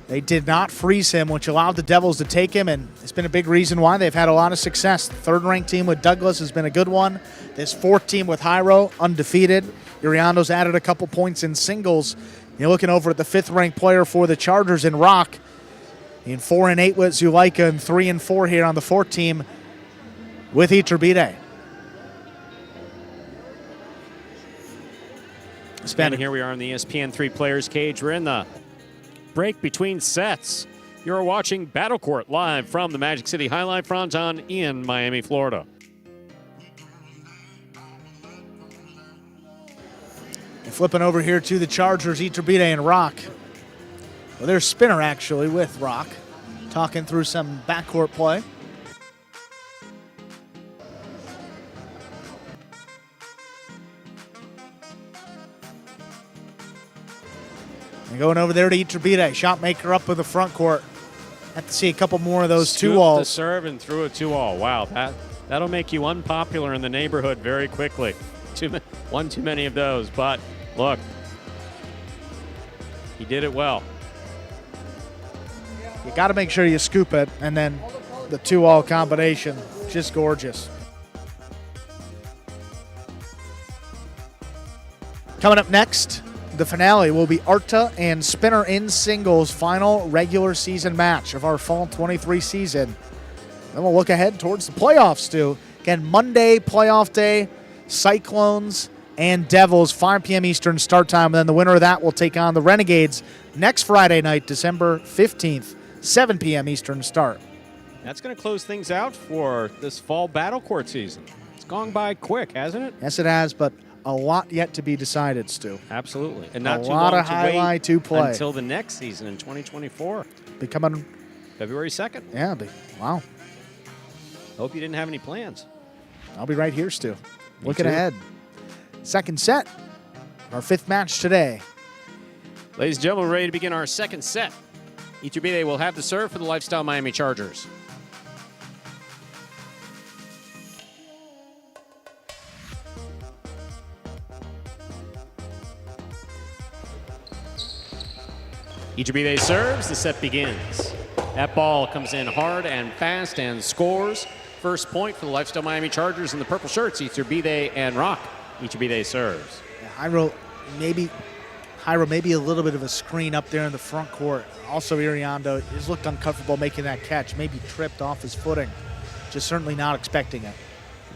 They did not freeze him, which allowed the Devils to take him, and it's been a big reason why they've had a lot of success. The 3rd-ranked team with Douglas has been a good one. This 4th team with Jairo, undefeated. Iriondo's added a couple points in singles. You're looking over at the 5th-ranked player for the Chargers in Rock. In 4-8 with Zuleika and 3-4 here on the 4th team with Iturbide. And here we are in the ESPN 3 Players Cage. We're in the break between sets. You're watching Battle Court live from the Magic City Fronton in Miami, Florida. And flipping over here to the Chargers, Iturbide and Rock. Well, there's Spinner actually with Rock, talking through some backcourt play. And going over there to Iturbide, shot maker up with the front court. Have to see a couple more of those 2-walls. The serve and threw a 2-wall. Wow, that'll make you unpopular in the neighborhood very quickly. One too many of those, but look, he did it well. You got to make sure you scoop it, and then the 2-wall combination, just gorgeous. Coming up next, The finale will be Arta and Spinner in singles, final regular season match of our fall 23 season. Then we'll look ahead towards the playoffs, Stu. Again, Monday, playoff day, Cyclones and Devils, 5 p.m. Eastern start time. And then the winner of that will take on the Renegades next Friday night, December 15th, 7 p.m. Eastern start. That's going to close things out for this fall battle court season. It's gone by quick, hasn't it? Yes, it has, but a lot yet to be decided, Stu. Absolutely. And not a too lot long of to highlight to play until the next season in 2024. Becoming February 2nd. Yeah, wow. Hope you didn't have any plans. I'll be right here, Stu. Looking too. ahead. Second set, our 5th match today. Ladies and gentlemen, we're ready to begin our second set. Iturbide will have the serve for the Lifestyle Miami Chargers. Iturbide serves, the set begins. That ball comes in hard and fast and scores. First point for the Lifestyle Miami Chargers in the purple shirts, Iturbide and Rock. Iturbide serves. Yeah, Jairo maybe a little bit of a screen up there in the front court. Also, Iriondo has looked uncomfortable making that catch, maybe tripped off his footing. Just certainly not expecting it.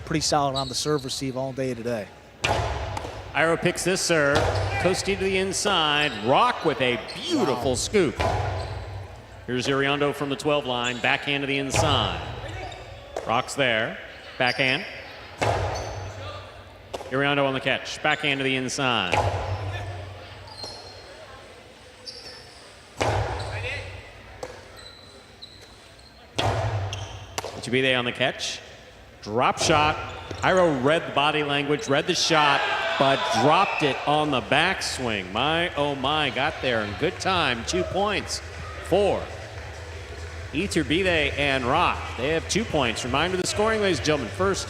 Pretty solid on the serve receive all day today. Jairo picks this serve, coasting to the inside. Rock with a beautiful scoop. Here's Iriondo from the 12 line, backhand to the inside. Rock's there, backhand. Iriondo on the catch, backhand to the inside. Iturbide on the catch. Drop shot. Jairo read the body language, read the shot, but dropped it on the backswing. My, oh my, got there in good time. 2 points for Iturbide and Rock. They have 2 points. Reminder of the scoring, ladies and gentlemen. First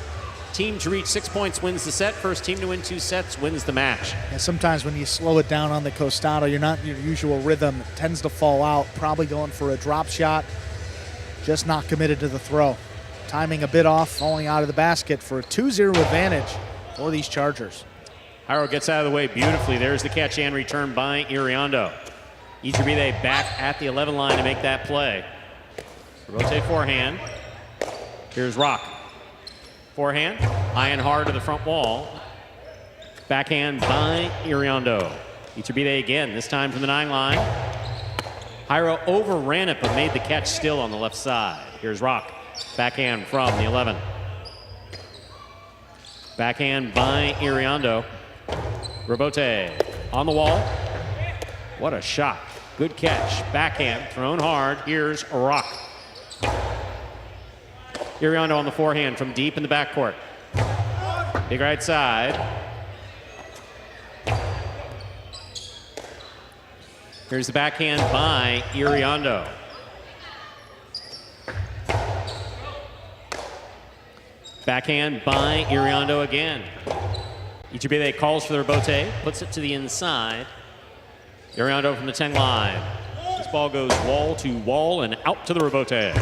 team to reach 6 points wins the set. First team to win 2 sets wins the match. Yeah, sometimes when you slow it down on the costado, you're not in your usual rhythm. It tends to fall out. Probably going for a drop shot. Just not committed to the throw. Timing a bit off, falling out of the basket for a 2-0 advantage for these Chargers. Jairo gets out of the way beautifully. There's the catch and return by Iriondo. Iturbide back at the 11 line to make that play. Rotate forehand. Here's Rock. Forehand, high and hard to the front wall. Backhand by Iriondo. Iturbide again, this time from the 9 line. Jairo overran it, but made the catch still on the left side. Here's Rock. Backhand from the 11. Backhand by Iriondo. Robote on the wall. What a shot. Good catch. Backhand thrown hard. Here's Rock. Iriondo on the forehand from deep in the backcourt. Big right side. Here's the backhand by Iriondo. Backhand by Iriondo again. Iturbide calls for the rebote, puts it to the inside. Iriondo from the 10 line. This ball goes wall to wall and out to the rebote.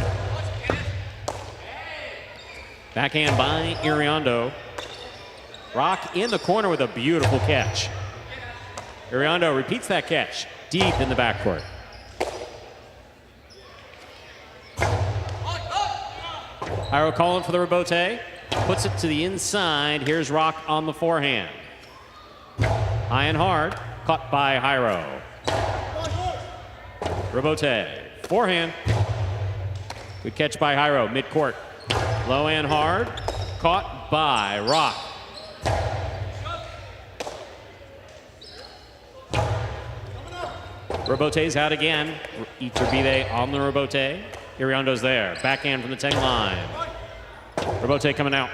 Backhand by Iriondo. Rock in the corner with a beautiful catch. Iriondo repeats that catch deep in the backcourt. Jairo calling for the rebote. Puts it to the inside. Here's Rock on the forehand. High and hard. Caught by Jairo. Rebote. Forehand. Good catch by Jairo. Midcourt. Low and hard. Caught by Rock. Robote's out again. Iturbide on the rebote. Iriondo's there. Backhand from the 10 line. Robote coming out.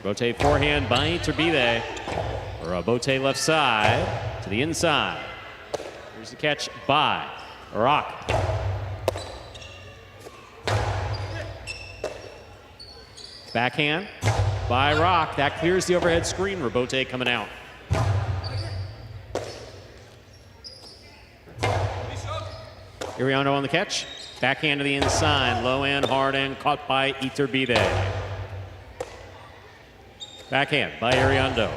Robote forehand by Iturbide. Robote left side to the inside. Here's the catch by Rock. Backhand by Rock. That clears the overhead screen. Robote coming out. Iriondo on the catch. Backhand to the inside. Low and hard and caught by Iturbide. Backhand by Iriondo.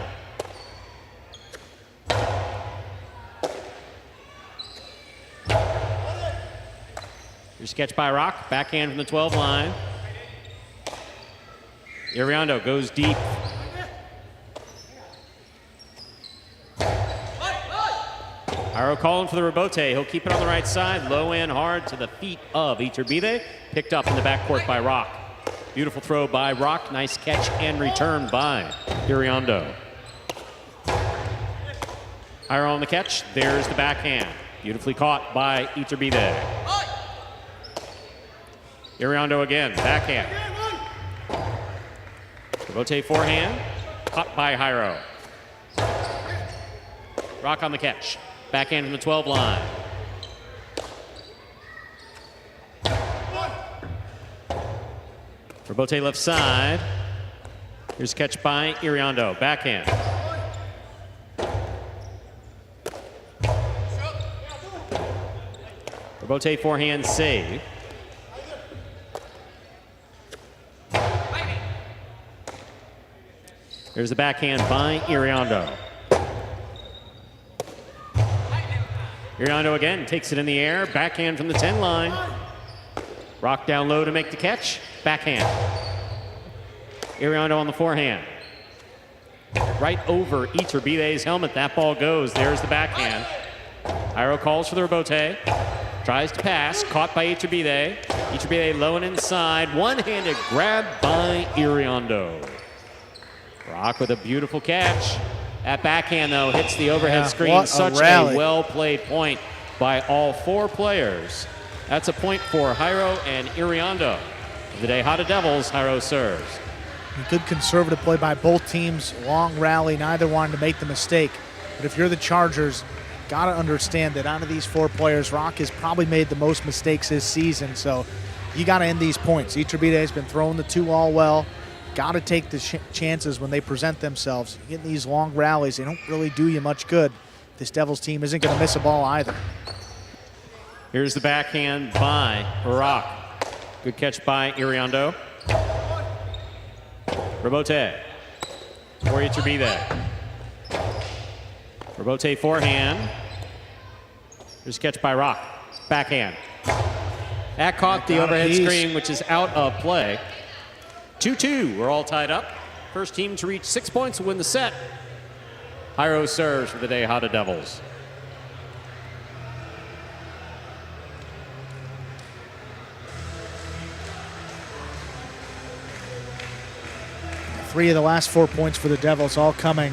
Here's a catch by Rock. Backhand from the 12 line. Iriando goes deep. Hiro calling for the rebote. He'll keep it on the right side. Low and hard to the feet of Iturbide. Picked up in the backcourt by Rock. Beautiful throw by Rock. Nice catch and return by Iriando. Hiro on the catch. There's the backhand. Beautifully caught by Iturbide. Iriando again. Backhand. Rebote forehand. Caught by Hiro. Rock on the catch. Backhand from the 12 line. Rebote left side. Here's a catch by Iriando. Backhand. Rebote forehand save. There's the backhand by Iriando. Iriando again takes it in the air. Backhand from the 10 line. Rock down low to make the catch. Backhand. Iriando on the forehand. Right over Iturbide's helmet. That ball goes. There's the backhand. Hiro calls for the rebote. Tries to pass. Caught by Iturbide. Iturbide low and inside. One-handed grab by Iriando. Rock with a beautiful catch. That backhand, though, hits the overhead screen. Such a well-played point by all four players. That's a point for Hiro and Iriando. The Tejada Devils, Hiro serves. Good conservative play by both teams. Long rally, neither wanting to make the mistake. But if you're the Chargers, got to understand that out of these four players, Rock has probably made the most mistakes this season. So you got to end these points. Iturbide has been throwing the two all well. Got to take the chances when they present themselves. Getting these long rallies, they don't really do you much good. This Devils team isn't going to miss a ball either. Here's the backhand by Rock. Good catch by Iriando. Rebote for Iturbide. Rebote forehand. Here's a catch by Rock. Backhand. That caught the overhead screen, which is out of play. 2-2, we're all tied up. First team to reach 6 points will win the set. Hiro serves for the Tejada Devils. Three of the last 4 points for the Devils, all coming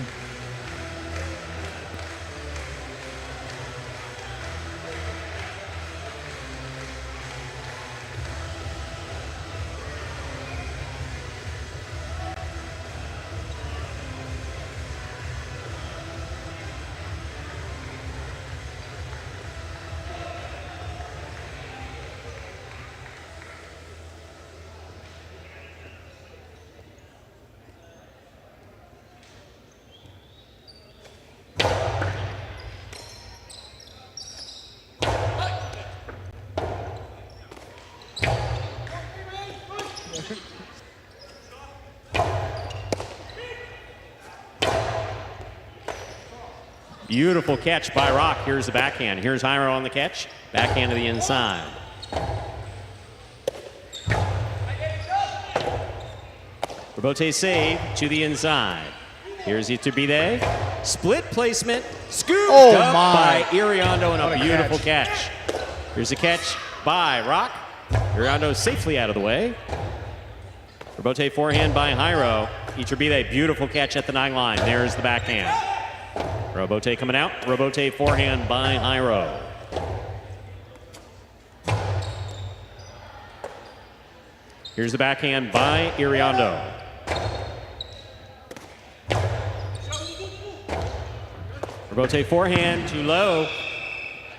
Beautiful catch by Rock. Here's the backhand. Here's Hiro on the catch. Backhand to the inside. Rebote save to the inside. Here's Iturbide. Split placement. Scooped up by Iriando and a beautiful catch. Here's a catch by Rock. Iriando safely out of the way. Rebote forehand by Hiro. Iturbide, beautiful catch at the 9 line. There's the backhand. Rebote coming out. Rebote forehand by Hiro. Here's the backhand by Iriando. Rebote forehand, too low.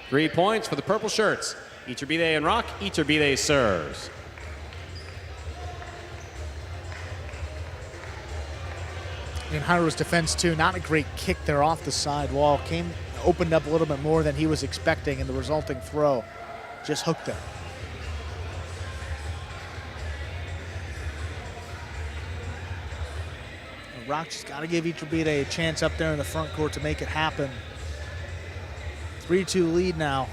3 points for the purple shirts. Iturbide and Rock. Iturbide serves. In Hiro's defense, too, not a great kick there off the side wall. Opened up a little bit more than he was expecting, and the resulting throw just hooked him. Rock just got to give Iturbide a chance up there in the front court to make it happen. 3-2 lead now.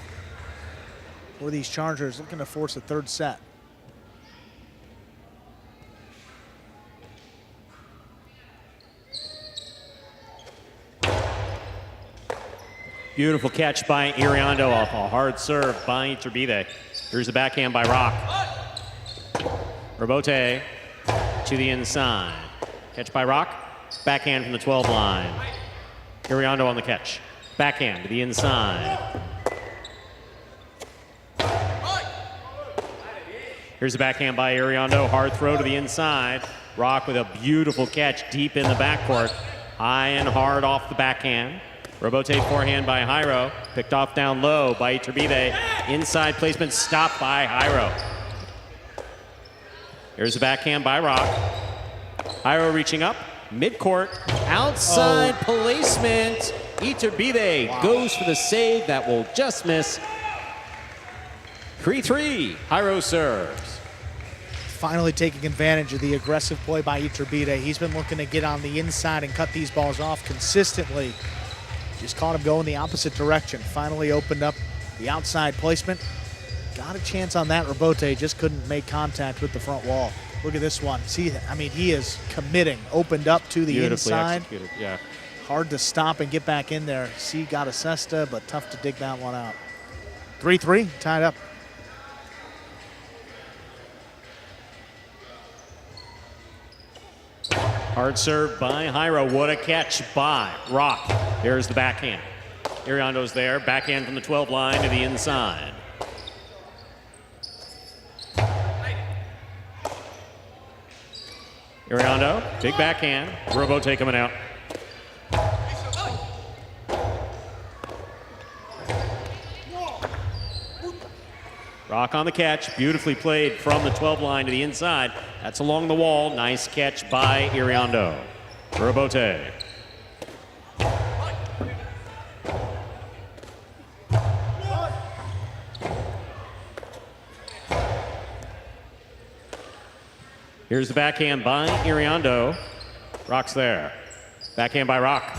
for these Chargers, looking to force a third set. Beautiful catch by Iriondo off a hard serve by Iturbide. Here's the backhand by Rock. Robote to the inside. Catch by Rock. Backhand from the 12 line. Iriondo on the catch. Backhand to the inside. Here's the backhand by Iriondo. Hard throw to the inside. Rock with a beautiful catch deep in the backcourt. High and hard off the backhand. Robote forehand by Jairo. Picked off down low by Iturbide. Inside placement stopped by Jairo. Here's the backhand by Rock. Jairo reaching up. Midcourt. Outside placement. Iturbide goes for the save. That will just miss. 3-3. Jairo serves. Finally taking advantage of the aggressive play by Iturbide. He's been looking to get on the inside and cut these balls off consistently. Just caught him going the opposite direction. Finally opened up the outside placement. Got a chance on that. Robote just couldn't make contact with the front wall. Look at this one. See, I mean, he is committing. Opened up to the inside. Executed. Yeah. Hard to stop and get back in there. See, got a cesta, but tough to dig that one out. 3-3, tied up. Hard serve by Jairo. What a catch by Rock. There's the backhand. Iriondo's there. Backhand from the 12 line to the inside. Iriondo, big backhand. Robote coming out. Rock on the catch, beautifully played from the 12 line to the inside. That's along the wall. Nice catch by Iriondo. Robote. Here's the backhand by Iriondo. Rock's there. Backhand by Rock.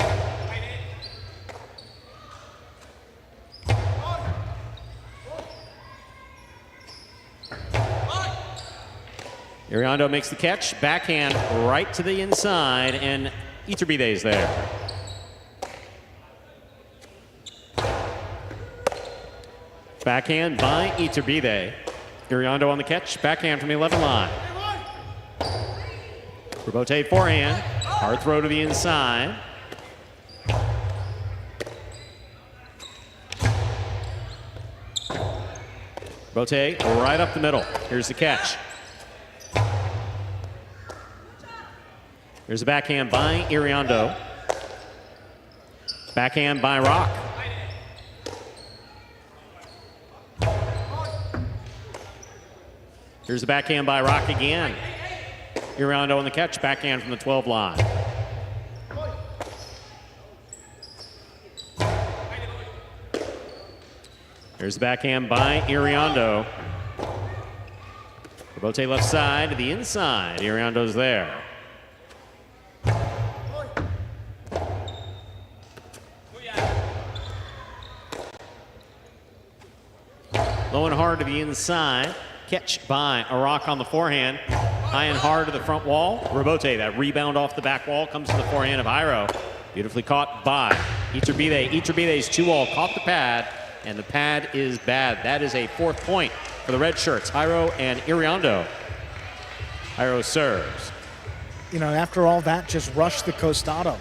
Iriondo makes the catch, backhand right to the inside, and Iturbide's there. Backhand by Iturbide. Iriondo on the catch, backhand from the 11 line. Robote forehand, hard throw to the inside. Robote right up the middle. Here's the catch. Here's a backhand by Iriondo. Backhand by Rock. Here's a backhand by Rock again. Iriondo on the catch, backhand from the 12 line. Here's the backhand by Iriondo. Robote left side to the inside. Iriondo's there. Low and hard to the inside. Catch by a Rock on the forehand. High and hard to the front wall. Robote, that rebound off the back wall, comes to the forehand of Jairo. Beautifully caught by Iturbide. Iturbide's 2-all caught the pad, and the pad is bad. That is a 4th point for the red shirts, Jairo and Iriondo. Jairo serves. You know, after all that, just rushed the costado.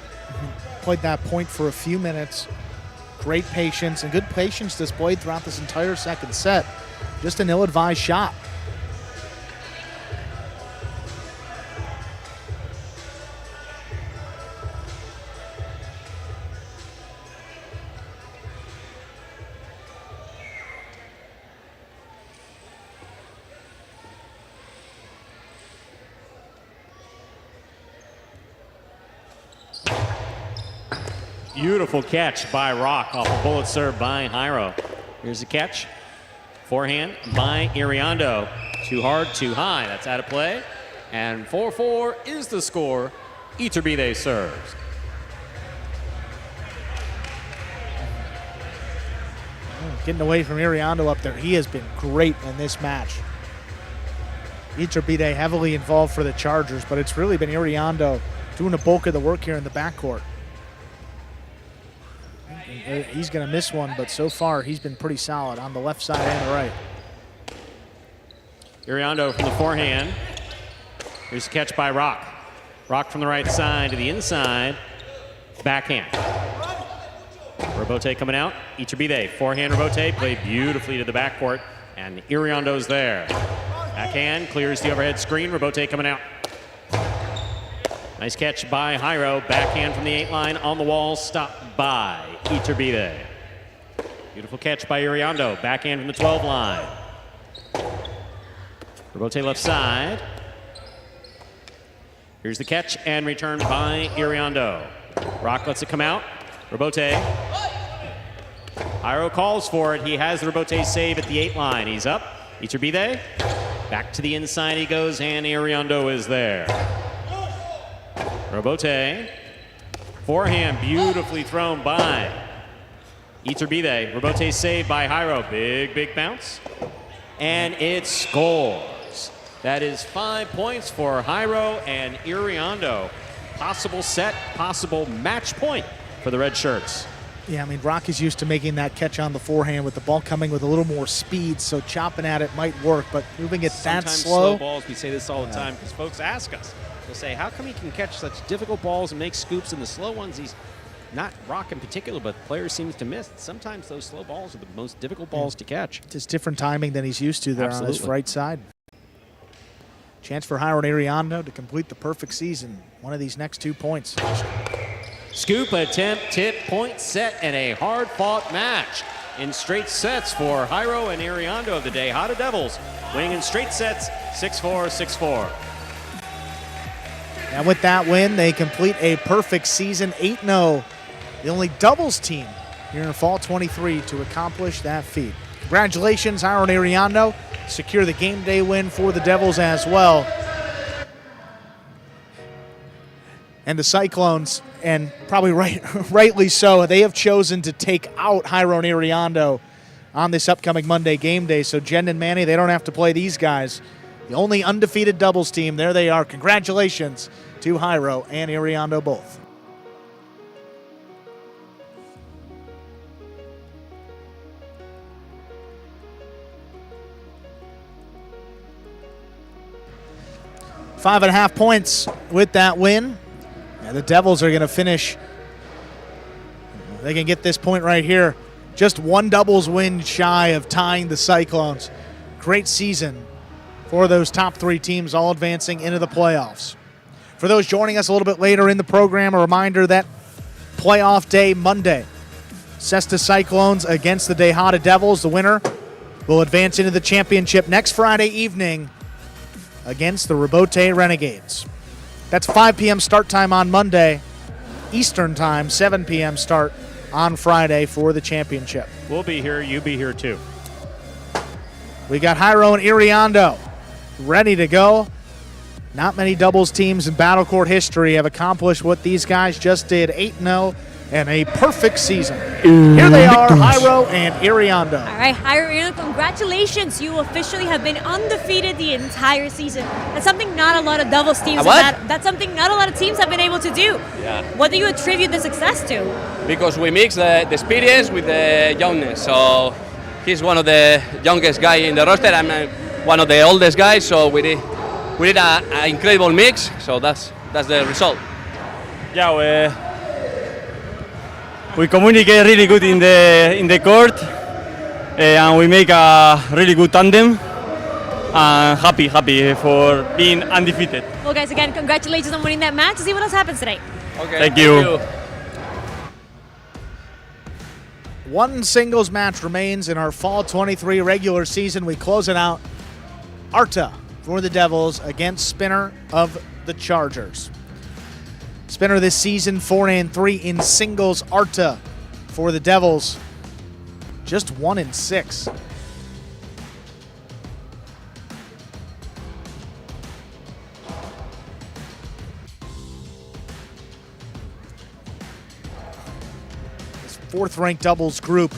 Played that point for a few minutes. Great patience, and good patience displayed throughout this entire second set. Just an ill-advised shot. Beautiful catch by Rock off a bullet serve by Jairo. Here's the catch. Forehand by Iriondo. Too hard, too high. That's out of play. And 4-4 is the score. Iturbide serves. getting away from Iriando up there. He has been great in this match. Iturbide heavily involved for the Chargers, but it's really been Iriando doing the bulk of the work here in the backcourt. He's going to miss one, but so far he's been pretty solid on the left side and the right. Iriando from the forehand. Here's a catch by Rock. Rock from the right side to the inside. Backhand. Robote coming out. Iturbide, forehand Robote, played beautifully to the backcourt, and Iriondo's there. Backhand, clears the overhead screen. Robote coming out. Nice catch by Jairo. Backhand from the 8 line on the wall, stopped by Iturbide. Beautiful catch by Iriondo. Backhand from the 12 line. Robote left side. Here's the catch and return by Iriando. Rock lets it come out. Robote. Jairo calls for it. He has the Robote save at the 8 line. He's up. Iturbide. Back to the inside he goes, and Iriando is there. Robote. Forehand beautifully thrown by Iturbide. Robote saved by Jairo. Big bounce. And it scores. That is 5 points for Jairo and Iriando. Possible set, possible match point for the red shirts. Yeah, I mean, Rock is used to making that catch on the forehand with the ball coming with a little more speed, so chopping at it might work, but moving it that slow. Slow balls, we say this all the time because folks ask us. They'll say, how come he can catch such difficult balls and make scoops, and the slow ones, he's not Rock in particular, but players seems to miss. Sometimes those slow balls are the most difficult balls to catch. Just different timing than he's used to there on his right side. Chance for Jairo and Iriando to complete the perfect season. One of these next 2 points. Scoop attempt, tip, point, set, and a hard-fought match in straight sets for Jairo and Iriando of the DeHada Devils, winning in straight sets 6-4, 6-4. And with that win, they complete a perfect season, 8-0. The only doubles team here in Fall 23 to accomplish that feat. Congratulations, Jairo and Iriando. Secure the game day win for the Devils as well. And the Cyclones, and probably rightly so, they have chosen to take out Jairo and Iriando on this upcoming Monday game day. So Jen and Manny, they don't have to play these guys. The only undefeated doubles team, there they are. Congratulations to Jairo and Iriando both. Five and a half points with that win. And the Devils are going to finish. They can get this point right here. Just one doubles win shy of tying the Cyclones. Great season for those top 3 teams, all advancing into the playoffs. For those joining us a little bit later in the program, a reminder that playoff day Monday. Cesta Cyclones against the DeHada Devils. The winner will advance into the championship next Friday evening against the Robote Renegades. That's 5 p.m. start time on Monday, Eastern time, 7 p.m. start on Friday for the championship. We'll be here, you be here too. We got Jairo and Iriando ready to go. Not many doubles teams in Battle Court history have accomplished what these guys just did, 8-0 and a perfect season. Here they are, Jairo and Iriando. All right, Jairo and Iriando, congratulations. You officially have been undefeated the entire season. That's something not a lot of doubles teams that's something not a lot of teams have been able to do. Yeah. What do you attribute the success to? Because we mix the experience with the youngness. So he's one of the youngest guy in the roster. I'm one of the oldest guys. So we did an incredible mix. So that's the result. Yeah, we communicate really good in the court, and we make a really good tandem. Happy for being undefeated. Well, guys, again, congratulations on winning that match. Let's see what else happens today. Okay. Thank you. One singles match remains in our Fall 23 regular season. We close it out. Arta for the Devils against Spinner of the Chargers. Spinner this season 4-3 in singles. Arta for the Devils just 1-6. This 4th-ranked doubles group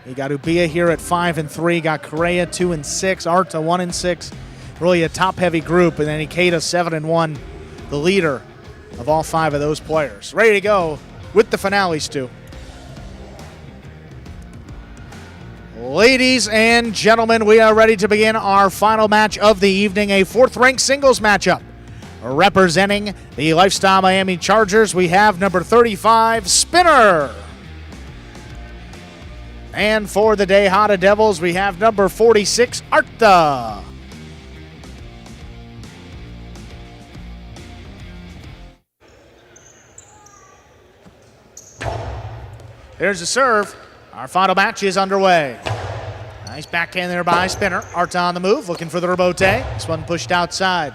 You got Ubia here at 5-3. Got Correa 2-6. Arta 1-6. Really a top-heavy group. And then Ikeda 7-1, the leader of all 5 of those players. Ready to go with the finale, Stu. Ladies and gentlemen, we are ready to begin our final match of the evening, a 4th-ranked singles matchup. Representing the Lifestyle Miami Chargers, we have number 35, Spinner. And for the Tejada Devils, we have number 46, Arta. Here's the serve. Our final match is underway. Nice backhand there by Spinner. Arta on the move, looking for the rebote. This one pushed outside.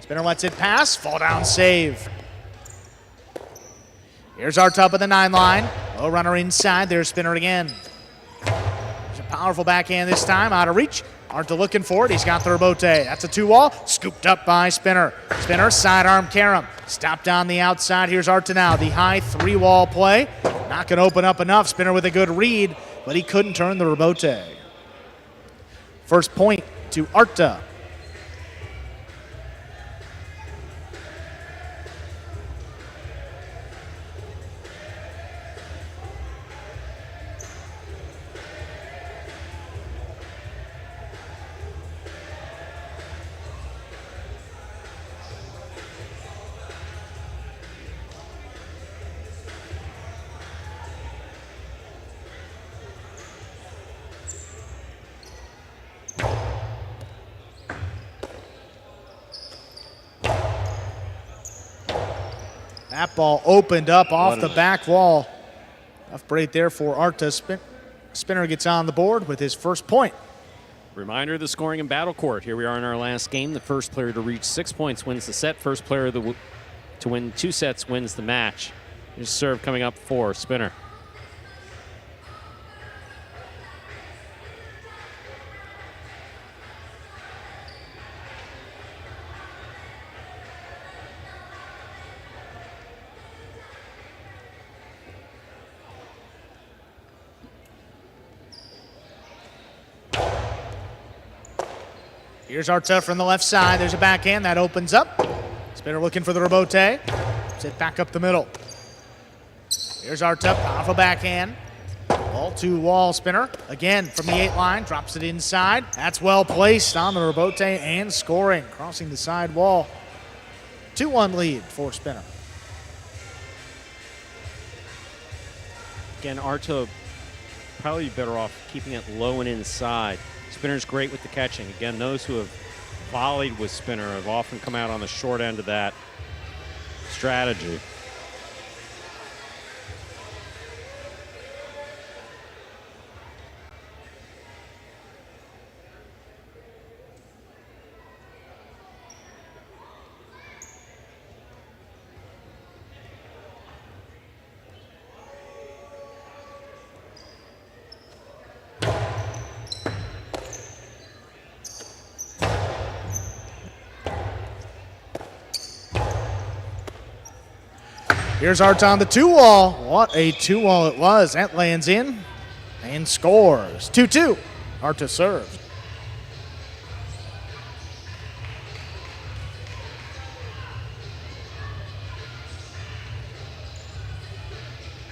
Spinner lets it pass, fall down save. Here's Arta up at the 9 line. Low runner inside, there's Spinner again. There's a powerful backhand this time, out of reach. Arta looking for it, he's got the rebote. That's a 2-wall, scooped up by Spinner. Spinner, sidearm Karam. Stopped on the outside, here's Arta now. The high 3-wall play. Not going to open up enough. Spinner with a good read, but he couldn't turn the rebote. First point to Arta. That ball opened up off the back wall. Tough break there for Arta. Spinner gets on the board with his first point. Reminder of the scoring in Battle Court. Here we are in our last game. The first player to reach 6 points wins the set. First player to win 2 sets wins the match. Here's serve coming up for Spinner. Here's Arta from the left side. There's a backhand that opens up. Spinner looking for the rebote. Sit back up the middle. Here's Arta, powerful backhand. Ball to wall. Spinner again from the 8 line, drops it inside. That's well placed on the rebote and scoring, crossing the side wall. 2-1 lead for Spinner. Again, Arta probably better off keeping it low and inside. Spinner's great with the catching. Again, those who have volleyed with Spinner have often come out on the short end of that strategy. Here's Arta on the 2-wall. What a 2-wall it was. That lands in and scores. 2-2. Arta serves.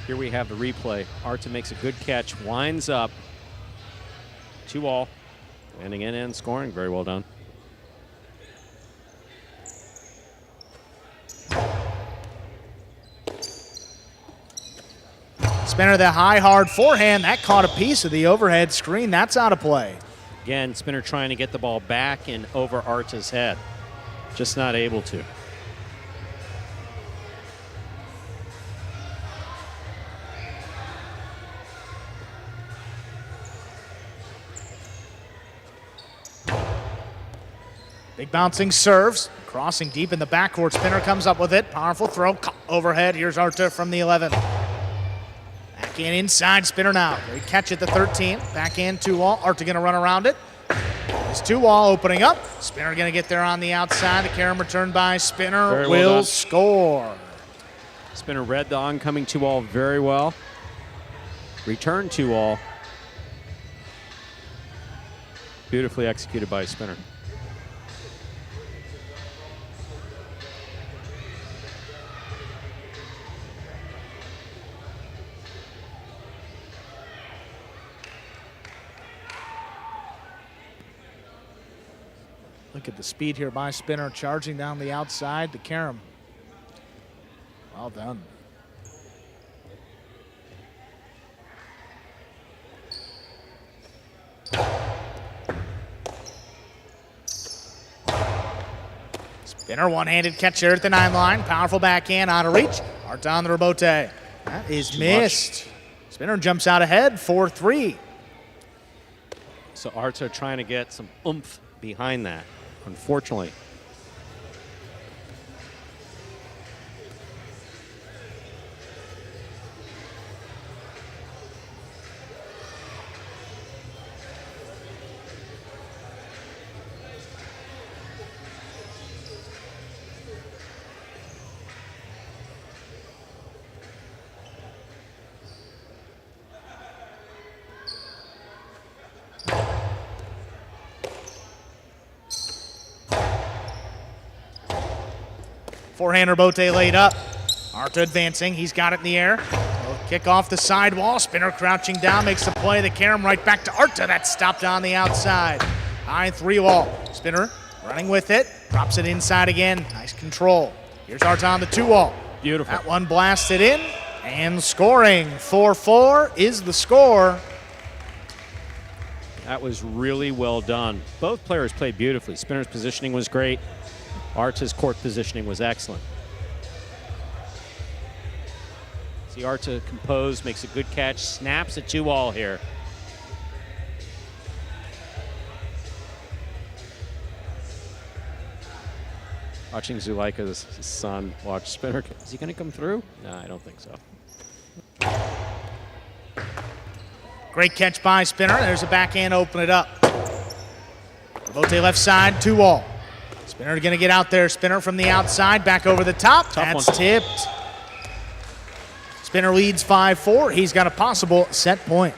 Here we have the replay. Arta makes a good catch, winds up. 2-all. Landing in and scoring. Very well done. Spinner, the high, hard forehand. That caught a piece of the overhead screen. That's out of play. Again, Spinner trying to get the ball back and over Arta's head. Just not able to. Big bouncing serves. Crossing deep in the backcourt. Spinner comes up with it. Powerful throw. Overhead. Here's Arta from the 11. Backhand inside. Spinner now. Great catch at the 13. Backhand 2-wall. Arta going to run around it. This 2-wall opening up. Spinner going to get there on the outside. The carom return by Spinner. Very will well score. Spinner read the oncoming 2-wall very well. Return 2-wall. Beautifully executed by a spinner. Look at the speed here by spinner, charging down the outside to Karam. Well done. Spinner one-handed catch there at the 9 line. Powerful backhand out of reach. Art on the rebote. That is missed. Spinner jumps out ahead, 4-3. So Arta trying to get some oomph behind that, unfortunately. Forehand rebote laid up. Arta advancing. He's got it in the air. He'll kick off the sidewall. Spinner crouching down, makes the play. The Karam right back to Arta. That's stopped on the outside. High 3-wall. Spinner running with it. Drops it inside again. Nice control. Here's Arta on the 2-wall. Beautiful. That one blasted in and scoring. 4-4 is the score. That was really well done. Both players played beautifully. Spinner's positioning was great. Arta's court positioning was excellent. See Arta composed, makes a good catch, snaps a 2-all here. Watching Zuleika's son watch Spinner. Is he going to come through? No, I don't think so. Great catch by Spinner. There's a backhand, open it up. Rebote left side, 2-wall. Spinner going to get out there. Spinner from the outside, back over the top. That's tipped. Spinner leads 5-4. He's got a possible set point.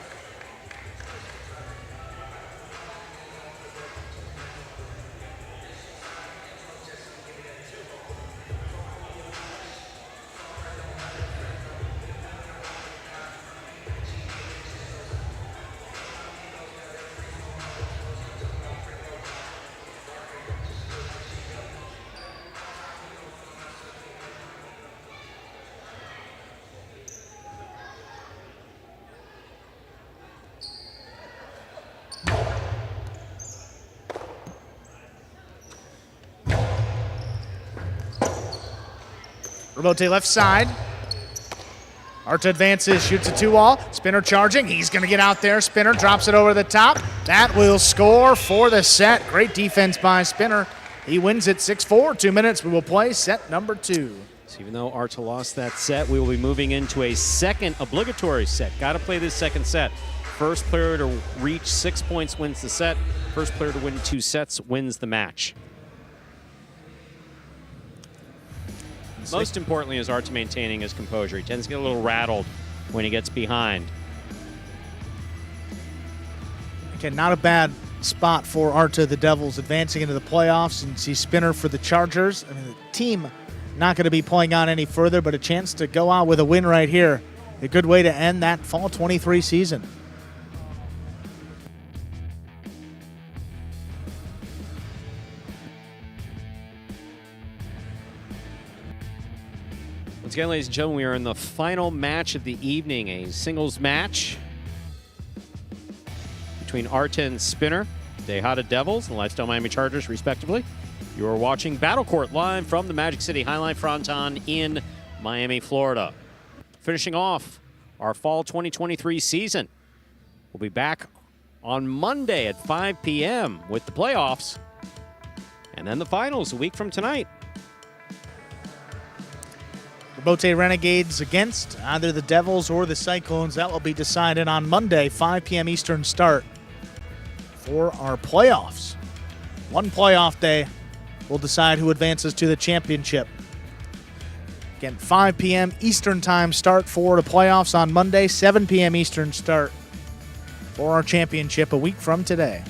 Rebote left side. Arta advances, shoots a 2-wall. Spinner charging. He's going to get out there. Spinner drops it over the top. That will score for the set. Great defense by Spinner. He wins it 6-4. 2 minutes. We will play set number 2. So even though Arta lost that set, we will be moving into a second obligatory set. Got to play this second set. First player to reach 6 points wins the set. First player to win 2 sets wins the match. Most importantly is Arta maintaining his composure. He tends to get a little rattled when he gets behind. Okay, not a bad spot for Arta, the Devils, advancing into the playoffs, and see Spinner for the Chargers. I mean, the team not going to be playing on any further, but a chance to go out with a win right here. A good way to end that Fall 23 season. Once again, ladies and gentlemen, we are in the final match of the evening, a singles match between Arta and Spinner, Tejada Devils and Lifestyle Miami Chargers, respectively. You are watching Battle Court live from the Magic City Fronton in Miami, Florida. Finishing off our Fall 2023 season. We'll be back on Monday at 5 p.m. with the playoffs, and then the finals a week from tonight. Rebote Renegades against either the Devils or the Cyclones. That will be decided on Monday, 5 p.m. Eastern start for our playoffs. One playoff day will decide who advances to the championship. Again, 5 p.m. Eastern time start for the playoffs on Monday, 7 p.m. Eastern start for our championship a week from today.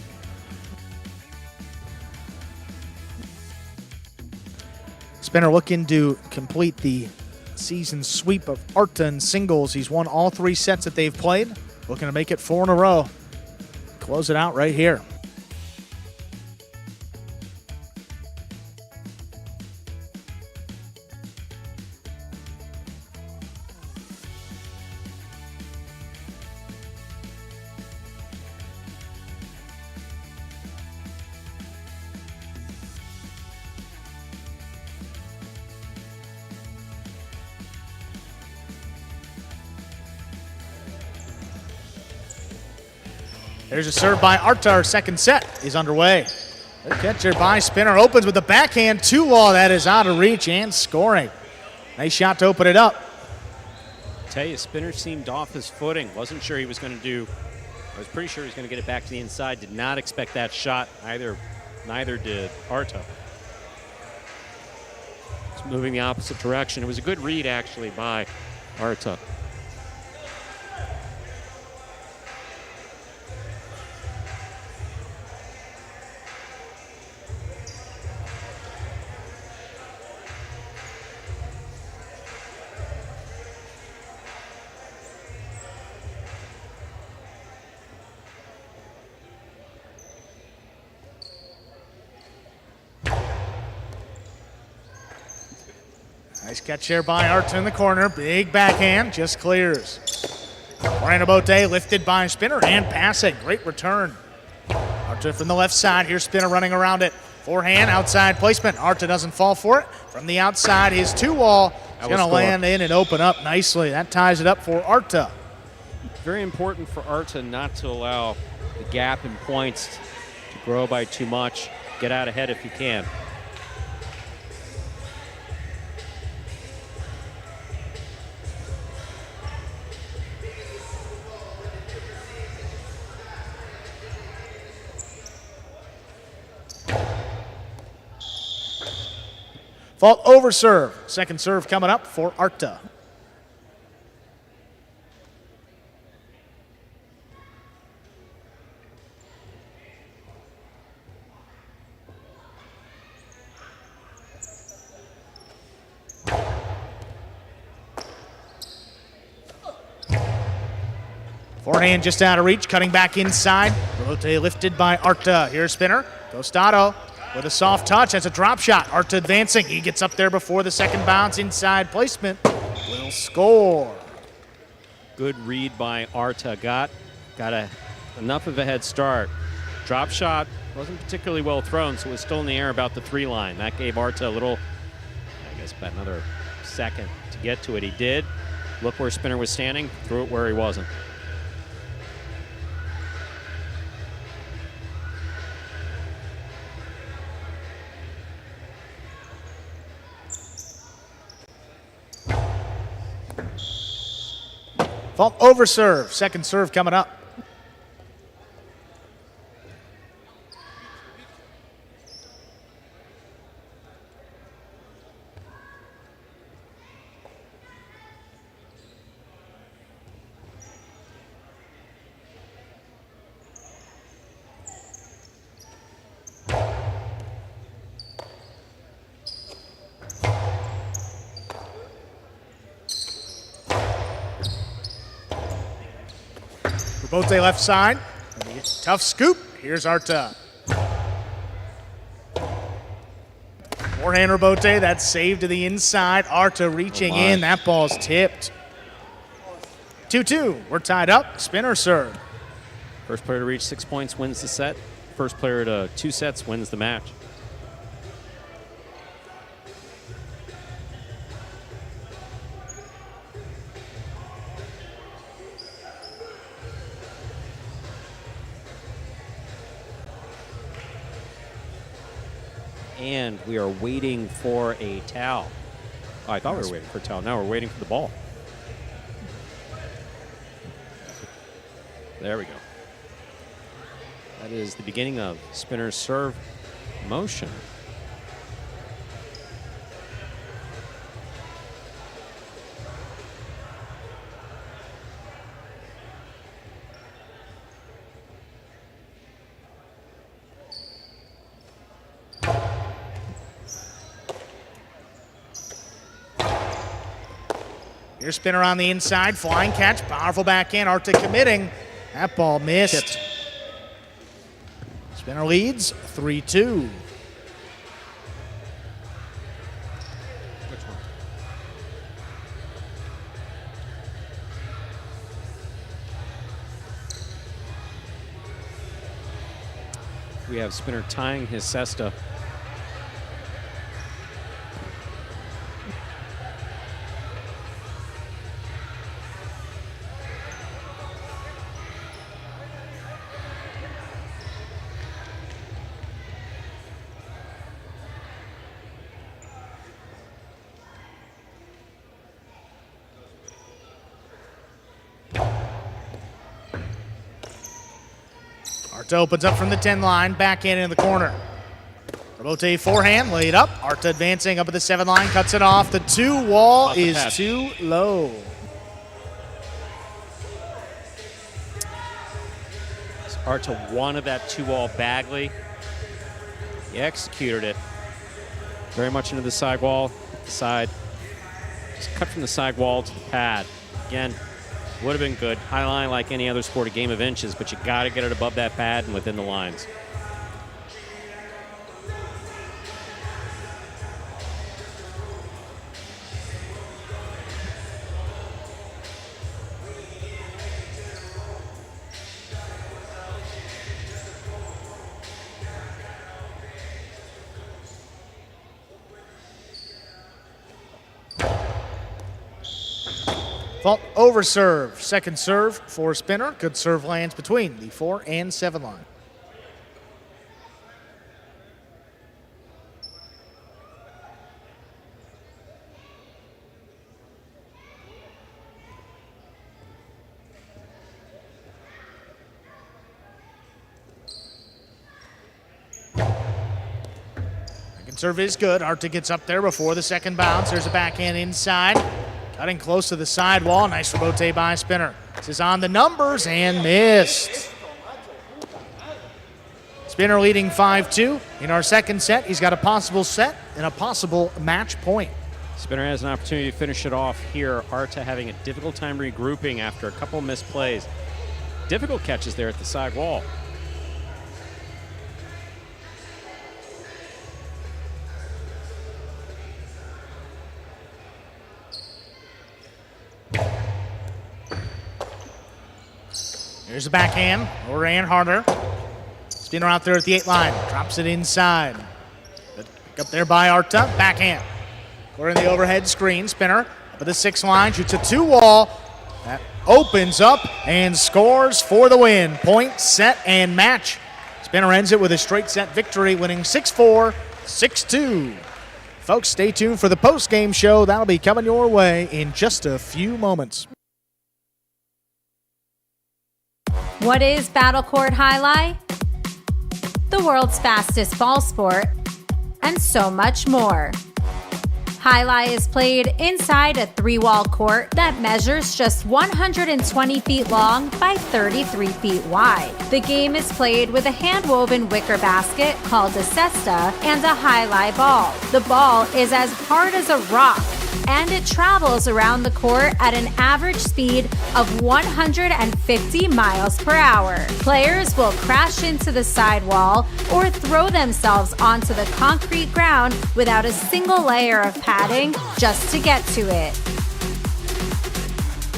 Spinner looking to complete the season sweep of Arta in singles. He's won all 3 sets that they've played. Looking to make it 4 in a row. Close it out right here. There's a serve by Arta. Our second set is underway. Good catch here by Spinner. Opens with the backhand 2-wall. That is out of reach and scoring. Nice shot to open it up. Tell you, Spinner seemed off his footing. Wasn't sure he was going to do. I was pretty sure he was going to get it back to the inside. Did not expect that shot. Neither did Arta. It's moving the opposite direction. It was a good read, actually, by Arta. Nice catch here by Arta in the corner. Big backhand, just clears. Ranabote lifted by Spinner and passing. Great return. Arta from the left side. Here's Spinner running around it. Forehand, outside placement. Arta doesn't fall for it. From the outside, his 2-wall is going to land in and open up nicely. That ties it up for Arta. Very important for Arta not to allow the gap in points to grow by too much. Get out ahead if you can. Fault over serve. Second serve coming up for Arta. Forehand just out of reach, cutting back inside. Rote lifted by Arta. Here's Spinner. Tostado with a soft touch. That's a drop shot. Arta advancing. He gets up there before the second bounce. Inside placement will score. Good read by Arta. Got enough of a head start. Drop shot wasn't particularly well thrown, so it was still in the air about the 3 line. That gave Arta a little, I guess, about another second to get to it. He did. Look where Spinner was standing. Threw it where he wasn't. Fault over serve. Second serve coming up. Bote left side. Tough scoop. Here's Arta. Forehand Rebote. That's saved to the inside. Arta reaching in. That ball's tipped. 2-2. We're tied up. Spinner serve. First player to reach 6 points wins the set. First player to 2 sets wins the match. And we are waiting for a towel. Oh, I thought we were waiting for a towel. Now we're waiting for the ball. There we go. That is the beginning of Spinner's serve motion. Here's spinner on the inside, flying catch, powerful backhand. Arta committing. That ball missed. Tipped. Spinner leads 3-2. We have spinner tying his cesta. Arta opens up from the 10 line, backhand in the corner. Robote forehand, laid up. Arta advancing up at the 7 line, cuts it off. The 2 wall is too low. Arta wanted that 2-wall Bagley. He executed it. Very much into the side wall, the side. Just cut from the side wall to the pad. Again, would have been good. High line like any other sport, a game of inches, but you got to get it above that pad and within the lines. Fault over serve. Second serve for spinner. Good serve lands between the 4 and 7 line. Second serve is good. Arta gets up there before the second bounce. There's a backhand inside. Cutting close to the sidewall. Nice rebote by spinner. This is on the numbers and missed. Spinner leading 5-2. In our second set, he's got a possible set and a possible match point. Spinner has an opportunity to finish it off here. Arta having a difficult time regrouping after a couple missed plays. Difficult catches there at the side wall. Here's the backhand. Ran harder. Spinner out there at the 8 line. Drops it inside. Pick up there by Arta. Backhand. Clearing the overhead screen. Spinner up at the 6 line. Shoots a 2-wall. That opens up and scores for the win. Point, set, and match. Spinner ends it with a straight set victory, winning 6-4, 6-2. Folks, stay tuned for the post-game show. That'll be coming your way in just a few moments. What is Battle Court Jai-Alai? The world's fastest ball sport, and so much more. Jai-Alai is played inside a 3-wall court that measures just 120 feet long by 33 feet wide. The game is played with a hand-woven wicker basket called a cesta and a Jai-Alai ball. The ball is as hard as a rock, and it travels around the court at an average speed of 150 miles per hour. Players will crash into the sidewall or throw themselves onto the concrete ground without a single layer of padding just to get to it.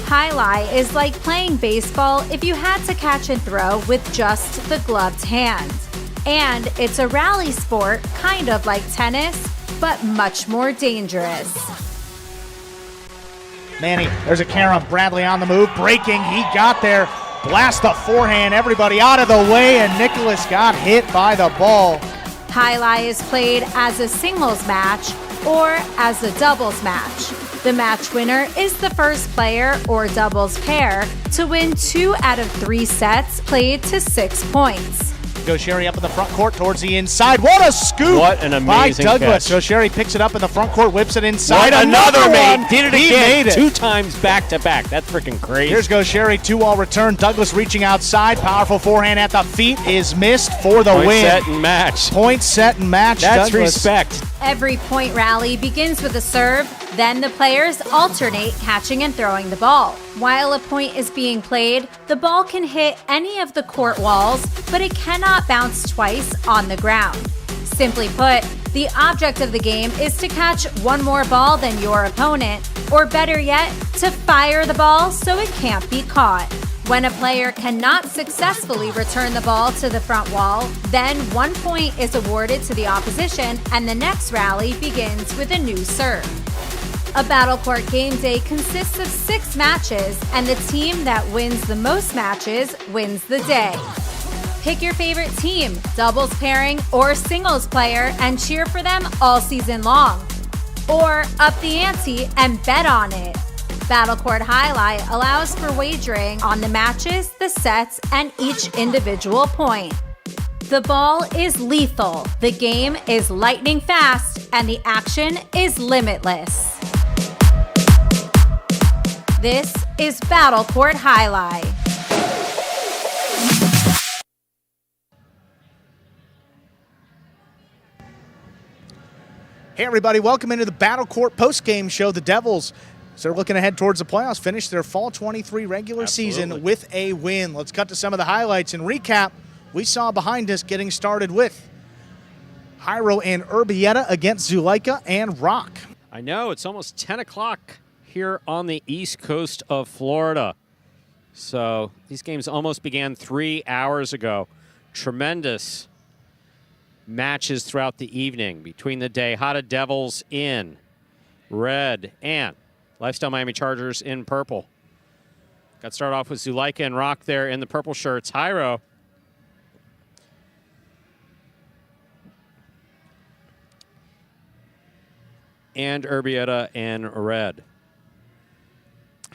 Jai-Alai is like playing baseball if you had to catch and throw with just the gloved hand. And it's a rally sport, kind of like tennis, but much more dangerous. Manny, there's a carom. Bradley on the move, breaking. He got there. Blast the forehand. Everybody out of the way, and Nicholas got hit by the ball. Jai-Alai is played as a singles match or as a doubles match. The match winner is the first player or doubles pair to win 2 out of 3 sets played to 6 points. Gaucheri up in the front court towards the inside. What a scoop! What an amazing by Douglas. catch. Gaucheri picks it up in the front court, whips it inside. Another one. mate. Did it He again. made it. 2 times back to back. That's freaking crazy. Here's Gaucheri, 2-wall return. Douglas reaching outside. Powerful forehand at the feet is missed for the Point, win. set, and match. Point, set, and match. That's Douglas. respect. Every point rally begins with a serve, Then the players alternate catching and throwing the ball. While a point is being played, the ball can hit any of the court walls, but it cannot bounce twice on the ground. Simply put, the object of the game is to catch one more ball than your opponent, or better yet, to fire the ball so it can't be caught. When a player cannot successfully return the ball to the front wall, then 1 point is awarded to the opposition and the next rally begins with a new serve. A Battle Court game day consists of 6 matches, and the team that wins the most matches wins the day. Pick your favorite team, doubles pairing, or singles player and cheer for them all season long. Or up the ante and bet on it. Battle Court Jai-Alai allows for wagering on the matches, the sets, and each individual point. The ball is lethal, the game is lightning fast, and the action is limitless. This is Battle Court Jai-Alai. Hey everybody, welcome into the Battle Court post-game show. The Devils, so they're looking ahead towards the playoffs, finished their Fall 23 regular season with a win. Let's cut to some of the highlights and recap we saw behind us, getting started with Jairo and Urbieta against Zuleika and Rock. I know, it's almost 10 o'clock here on the east coast of Florida. So these games almost began 3 hours ago. Tremendous matches throughout the evening between the Tejada Devils in red and Lifestyle Miami Chargers in purple. Got started off with Zuleika and Rock there in the purple shirts. Jairo and Urbieta in red.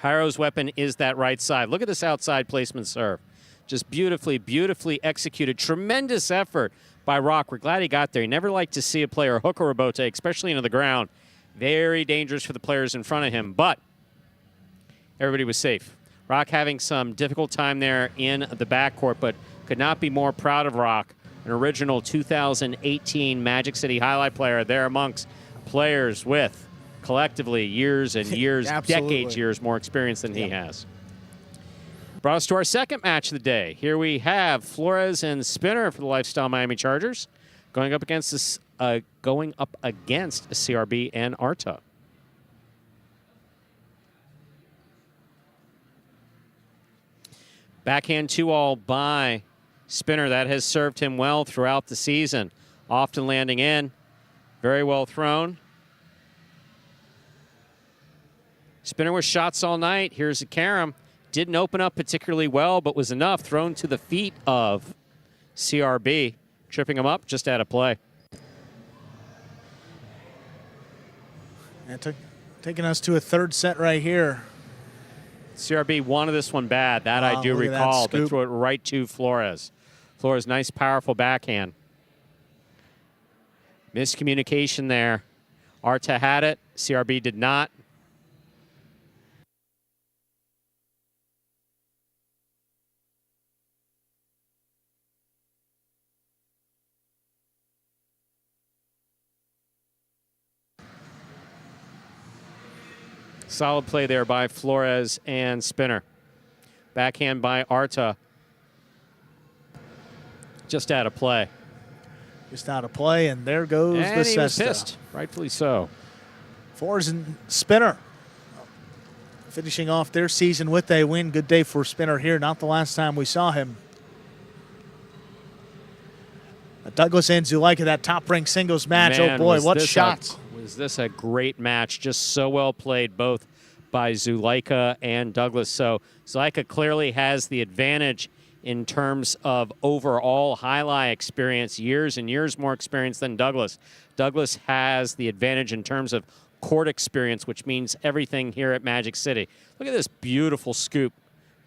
Jairo's weapon is that right side. Look at this outside placement serve. Just beautifully, beautifully executed. Tremendous effort by Rock. We're glad he got there. You never like to see a player hook a rebote, especially into the ground. Very dangerous for the players in front of him, but everybody was safe. Rock having some difficult time there in the backcourt, but could not be more proud of Rock, an original 2018 Magic City Jai-Alai player there amongst players with collectively years and years, decades years more experience than he has. Brought us to our second match of the day. Here we have Flores and Spinner for the Lifestyle Miami Chargers going up against CRB and Arta. Backhand 2-all by Spinner. That has served him well throughout the season. Often landing in. Very well thrown. Spinner with shots all night. Here's a carom. Didn't open up particularly well, but was enough. Thrown to the feet of CRB. Tripping him up just out of play. And taking us to a third set right here. CRB wanted this one bad. That I do recall. They threw it right to Flores. Flores, nice, powerful backhand. Miscommunication there. Arta had it. CRB did not. Solid play there by Flores and Spinner. Backhand by Arta. Just out of play. Just out of play, and there goes the he was cesta. pissed, rightfully so. Flores and Spinner finishing off their season with a win. Good day for Spinner here. Not the last time we saw him. Douglas and Zuleika, that top-ranked singles match. Man, oh, boy, what shots. Was this a great match? Just so well played, both by Zuleika and Douglas. So Zuleika clearly has the advantage in terms of overall Jai-Alai experience, years and years more experience than Douglas. Douglas has the advantage in terms of court experience, which means everything here at Magic City. Look at this beautiful scoop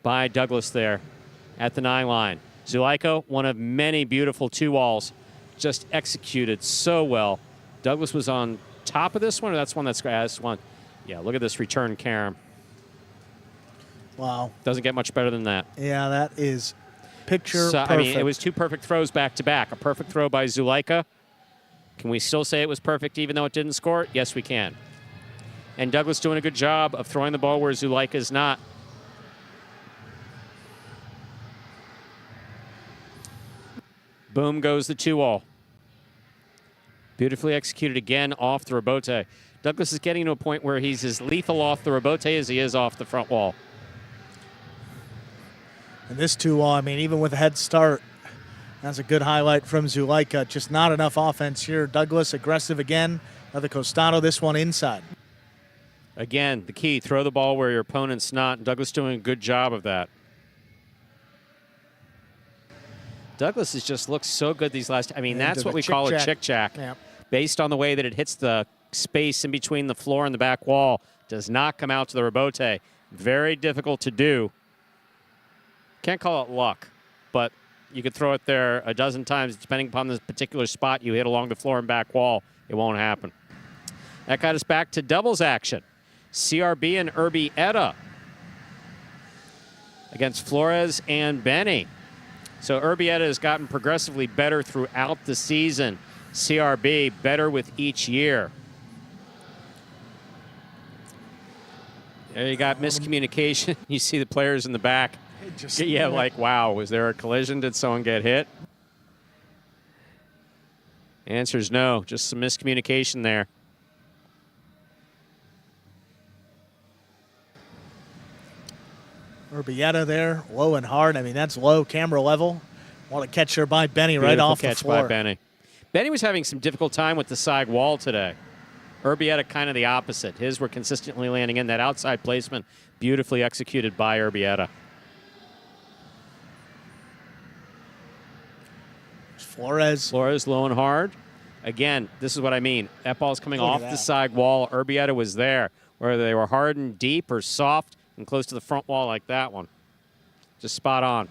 by Douglas there at the 9 line. Zuleika, one of many beautiful 2-alls, just executed so well. Douglas was on top of this one, or that's one that's one. Yeah, look at this return carom. Wow. Doesn't get much better than that. Yeah, that is picture perfect. I mean, it was 2 perfect throws back to back. A perfect throw by Zuleika. Can we still say it was perfect even though it didn't score? Yes, we can. And Douglas doing a good job of throwing the ball where Zuleika's not. Boom goes the 2-all. Beautifully executed again off the rebote. Douglas is getting to a point where he's as lethal off the rebote as he is off the front wall. And this 2-all, I mean, even with a head start, that's a good highlight from Zuleika. Just not enough offense here. Douglas aggressive again. Another costado, this one inside. Again, the key, throw the ball where your opponent's not. Douglas doing a good job of that. Douglas has just looked so good these last, I mean, that's what we call a chick-jack. Yep. Based on the way that it hits the space in between the floor and the back wall, does not come out to the rebote. Very difficult to do. Can't call it luck, but you could throw it there a dozen times, depending upon the particular spot you hit along the floor and back wall. It won't happen. That got us back to doubles action. CRB and Urbieta against Flores and Benny. So Urbieta has gotten progressively better throughout the season. CRB better with each year. There you got miscommunication. You see the players in the back. Yeah, like, wow, was there a collision? Did someone get hit? Answer is no, just some miscommunication there. Urbieta there, low and hard. I mean, that's low camera level. What a catch there by Benny right off the floor. Catch by Benny. Benny was having some difficult time with the side wall today. Urbieta kind of the opposite. His were consistently landing in that outside placement, beautifully executed by Urbieta. Flores low and hard. Again, this is what I mean. That ball's coming off the side wall. Urbieta was there. Whether they were hard and deep or soft and close to the front wall like that one. Just spot on.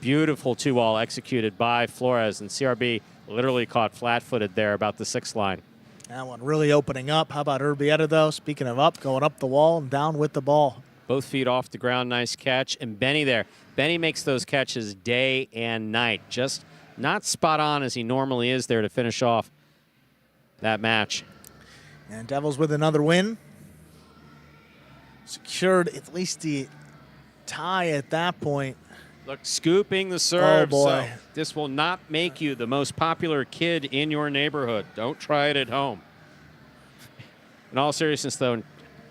Beautiful 2-all executed by Flores, and CRB literally caught flat-footed there about the 6th line. That one really opening up. How about Urbieta, though? Speaking of up, going up the wall and down with the ball. Both feet off the ground, nice catch. And Benny there. Benny makes those catches day and night. Just not spot on as he normally is there to finish off that match. And Devils with another win. Secured at least the tie at that point. Look, scooping the serve. Oh, boy. So this will not make you the most popular kid in your neighborhood. Don't try it at home. In all seriousness, though,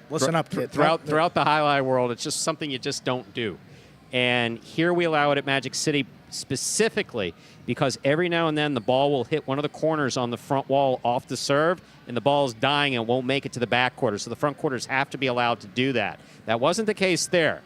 listen up, kid. Throughout the highlight world, it's just something you just don't do. And here we allow it at Magic City specifically because every now and then the ball will hit one of the corners on the front wall off the serve, and the ball's dying and won't make it to the back quarter. So the front quarters have to be allowed to do that. That wasn't the case there.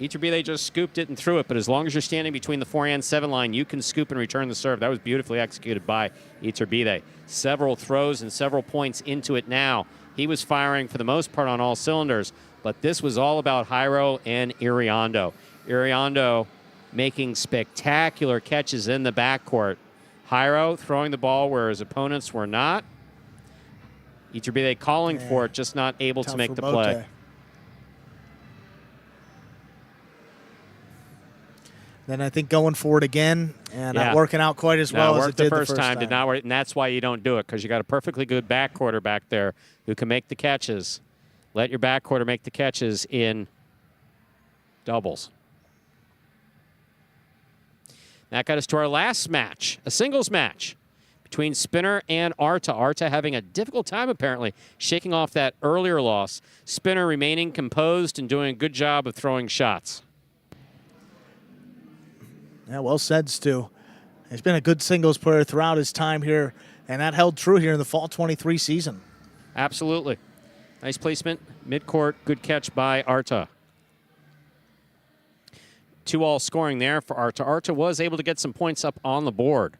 Iturbide just scooped it and threw it, but as long as you're standing between the 4 and 7 line, you can scoop and return the serve. That was beautifully executed by Iturbide. Several throws and several points into it now. He was firing for the most part on all cylinders, but this was all about Jairo and Iriondo. Iriondo making spectacular catches in the backcourt. Jairo throwing the ball where his opponents were not. Iturbide calling for it, just not able to make the play. Then I think going for it again and not working out quite as well as it did the first time. Did not work, and that's why you don't do it, because you got a perfectly good back quarterback there who can make the catches. Let your back quarter make the catches in doubles. That got us to our last match, a singles match between Spinner and Arta. Arta having a difficult time, apparently, shaking off that earlier loss. Spinner remaining composed and doing a good job of throwing shots. Yeah, well said, Stu. He's been a good singles player throughout his time here, and that held true here in the fall 23 season. Absolutely. Nice placement, midcourt, good catch by Arta. 2-all scoring there for Arta. Arta was able to get some points up on the board.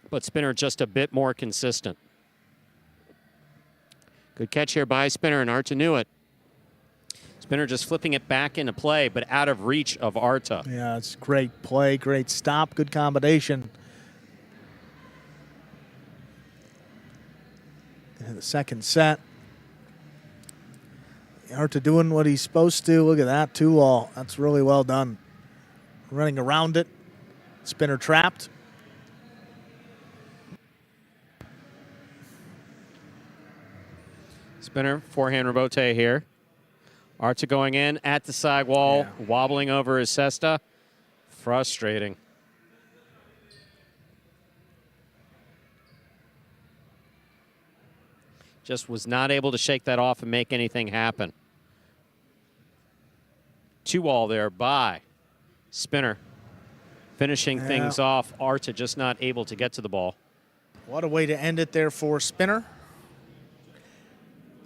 But Spinner just a bit more consistent. Good catch here by Spinner, and Arta knew it. Spinner just flipping it back into play, but out of reach of Arta. Yeah, it's great play, great stop, good combination. In the second set. Arta doing what he's supposed to. Look at that, 2-all. That's really well done. Running around it. Spinner trapped. Spinner, forehand rebote here. Arta going in at the side wall, wobbling over his cesta. Frustrating. Just was not able to shake that off and make anything happen. 2-all there by Spinner. Finishing things off. Arta just not able to get to the ball. What a way to end it there for Spinner.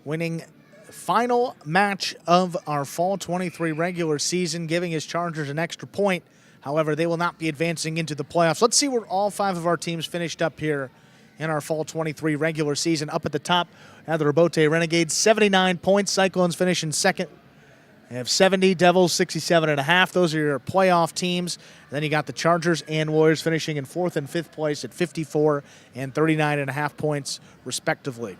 Winning final match of our Fall 23 regular season, giving his Chargers an extra point. However, they will not be advancing into the playoffs. Let's see where all 5 of our teams finished up here in our Fall 23 regular season. Up at the top, the Rebote Renegades, 79 points. Cyclones finishing second. They have 70, Devils 67.5. Those are your playoff teams. Then you got the Chargers and Warriors finishing in 4th and 5th place at 54 and 39.5 points, respectively.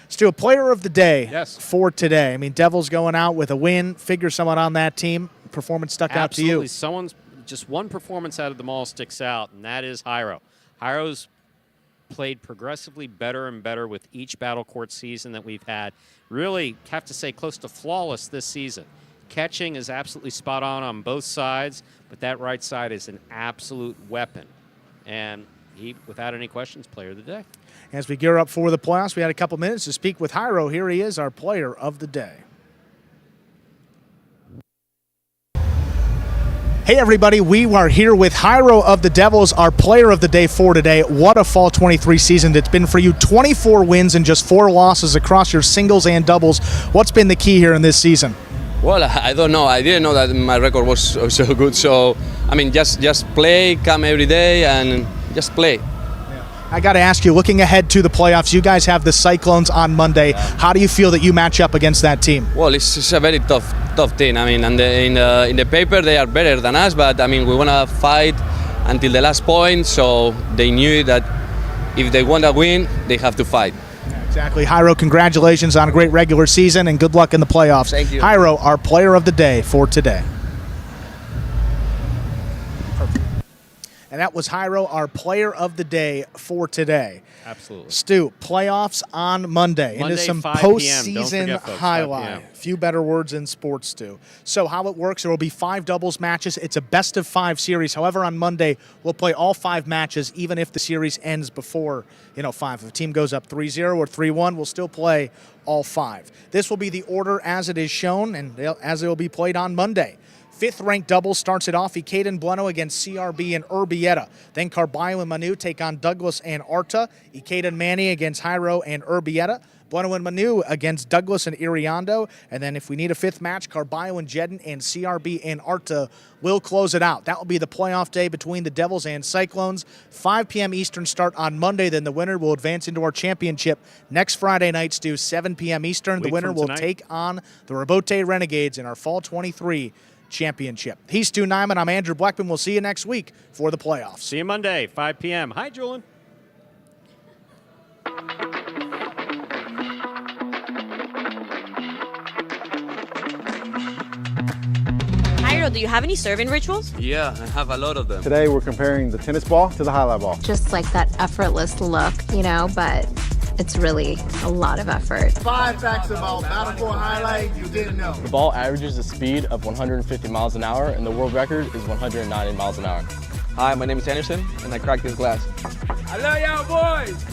Stu, a player of the day for today. I mean, Devils going out with a win. Figure someone on that team. Performance stuck out to you. Absolutely. Someone's just one performance out of them all sticks out, and that is Jairo. Jairo's played progressively better and better with each battle court season that we've had. Really have to say close to flawless this season. Catching is absolutely spot on both sides, but that right side is an absolute weapon. And he, without any questions, player of the day. As we gear up for the playoffs, we had a couple minutes to speak with Jairo. Here he is, our player of the day. Hey everybody, we are here with Jairo of the Devils, our player of the day for today. What a Fall 23 season it's been for you. 24 wins and just 4 losses across your singles and doubles. What's been the key here in this season? Well, I don't know. I didn't know that my record was so good. So, I mean, just play, come every day and just play. I got to ask you, looking ahead to the playoffs, you guys have the Cyclones on Monday. How do you feel that you match up against that team? Well, it's a very tough team. I mean, and in the paper they are better than us, but I mean, we want to fight until the last point. So they knew that if they want to win, they have to fight. Exactly. Jairo, congratulations on a great regular season and good luck in the playoffs. Thank you. Jairo, our player of the day for today. And that was Jairo, our player of the day for today. Absolutely. Stu, playoffs on Monday. Monday, into some 5 p.m. Don't postseason forget, folks, 5 highlight. p.m. Few better words in sports, Stu. So how it works, there will be 5 doubles matches. It's a best of 5 series. However, on Monday, we'll play all 5 matches, even if the series ends before 5. If a team goes up 3-0 or 3-1, we'll still play all 5. This will be the order as it is shown and as it will be played on Monday. 5th-ranked doubles starts it off. Ikaden Bueno against CRB and Urbieta. Then Carballo and Manu take on Douglas and Arta. Ikaden Manny against Jairo and Urbieta. Bueno and Manu against Douglas and Iriondo. And then if we need a 5th match, Carballo and Jedden and CRB and Arta will close it out. That will be the playoff day between the Devils and Cyclones. 5 p.m. Eastern start on Monday. Then the winner will advance into our championship next Friday night, Stu, 7 p.m. Eastern. The winner will take on the Rebote Renegades in our Fall 23 championship. He's Stu Nyman. I'm Andrew Blackman. We'll see you next week for the playoffs. See you Monday, 5 p.m. Hi, Julian. Jairo, do you have any serving rituals? Yeah, I have a lot of them. Today we're comparing the tennis ball to the highlight ball. Just like that effortless look, but it's really a lot of effort. 5 facts about Battle Court Highlight you didn't know. The ball averages a speed of 150 miles an hour, and the world record is 190 miles an hour. Hi, my name is Anderson, and I cracked this glass. I love y'all boys.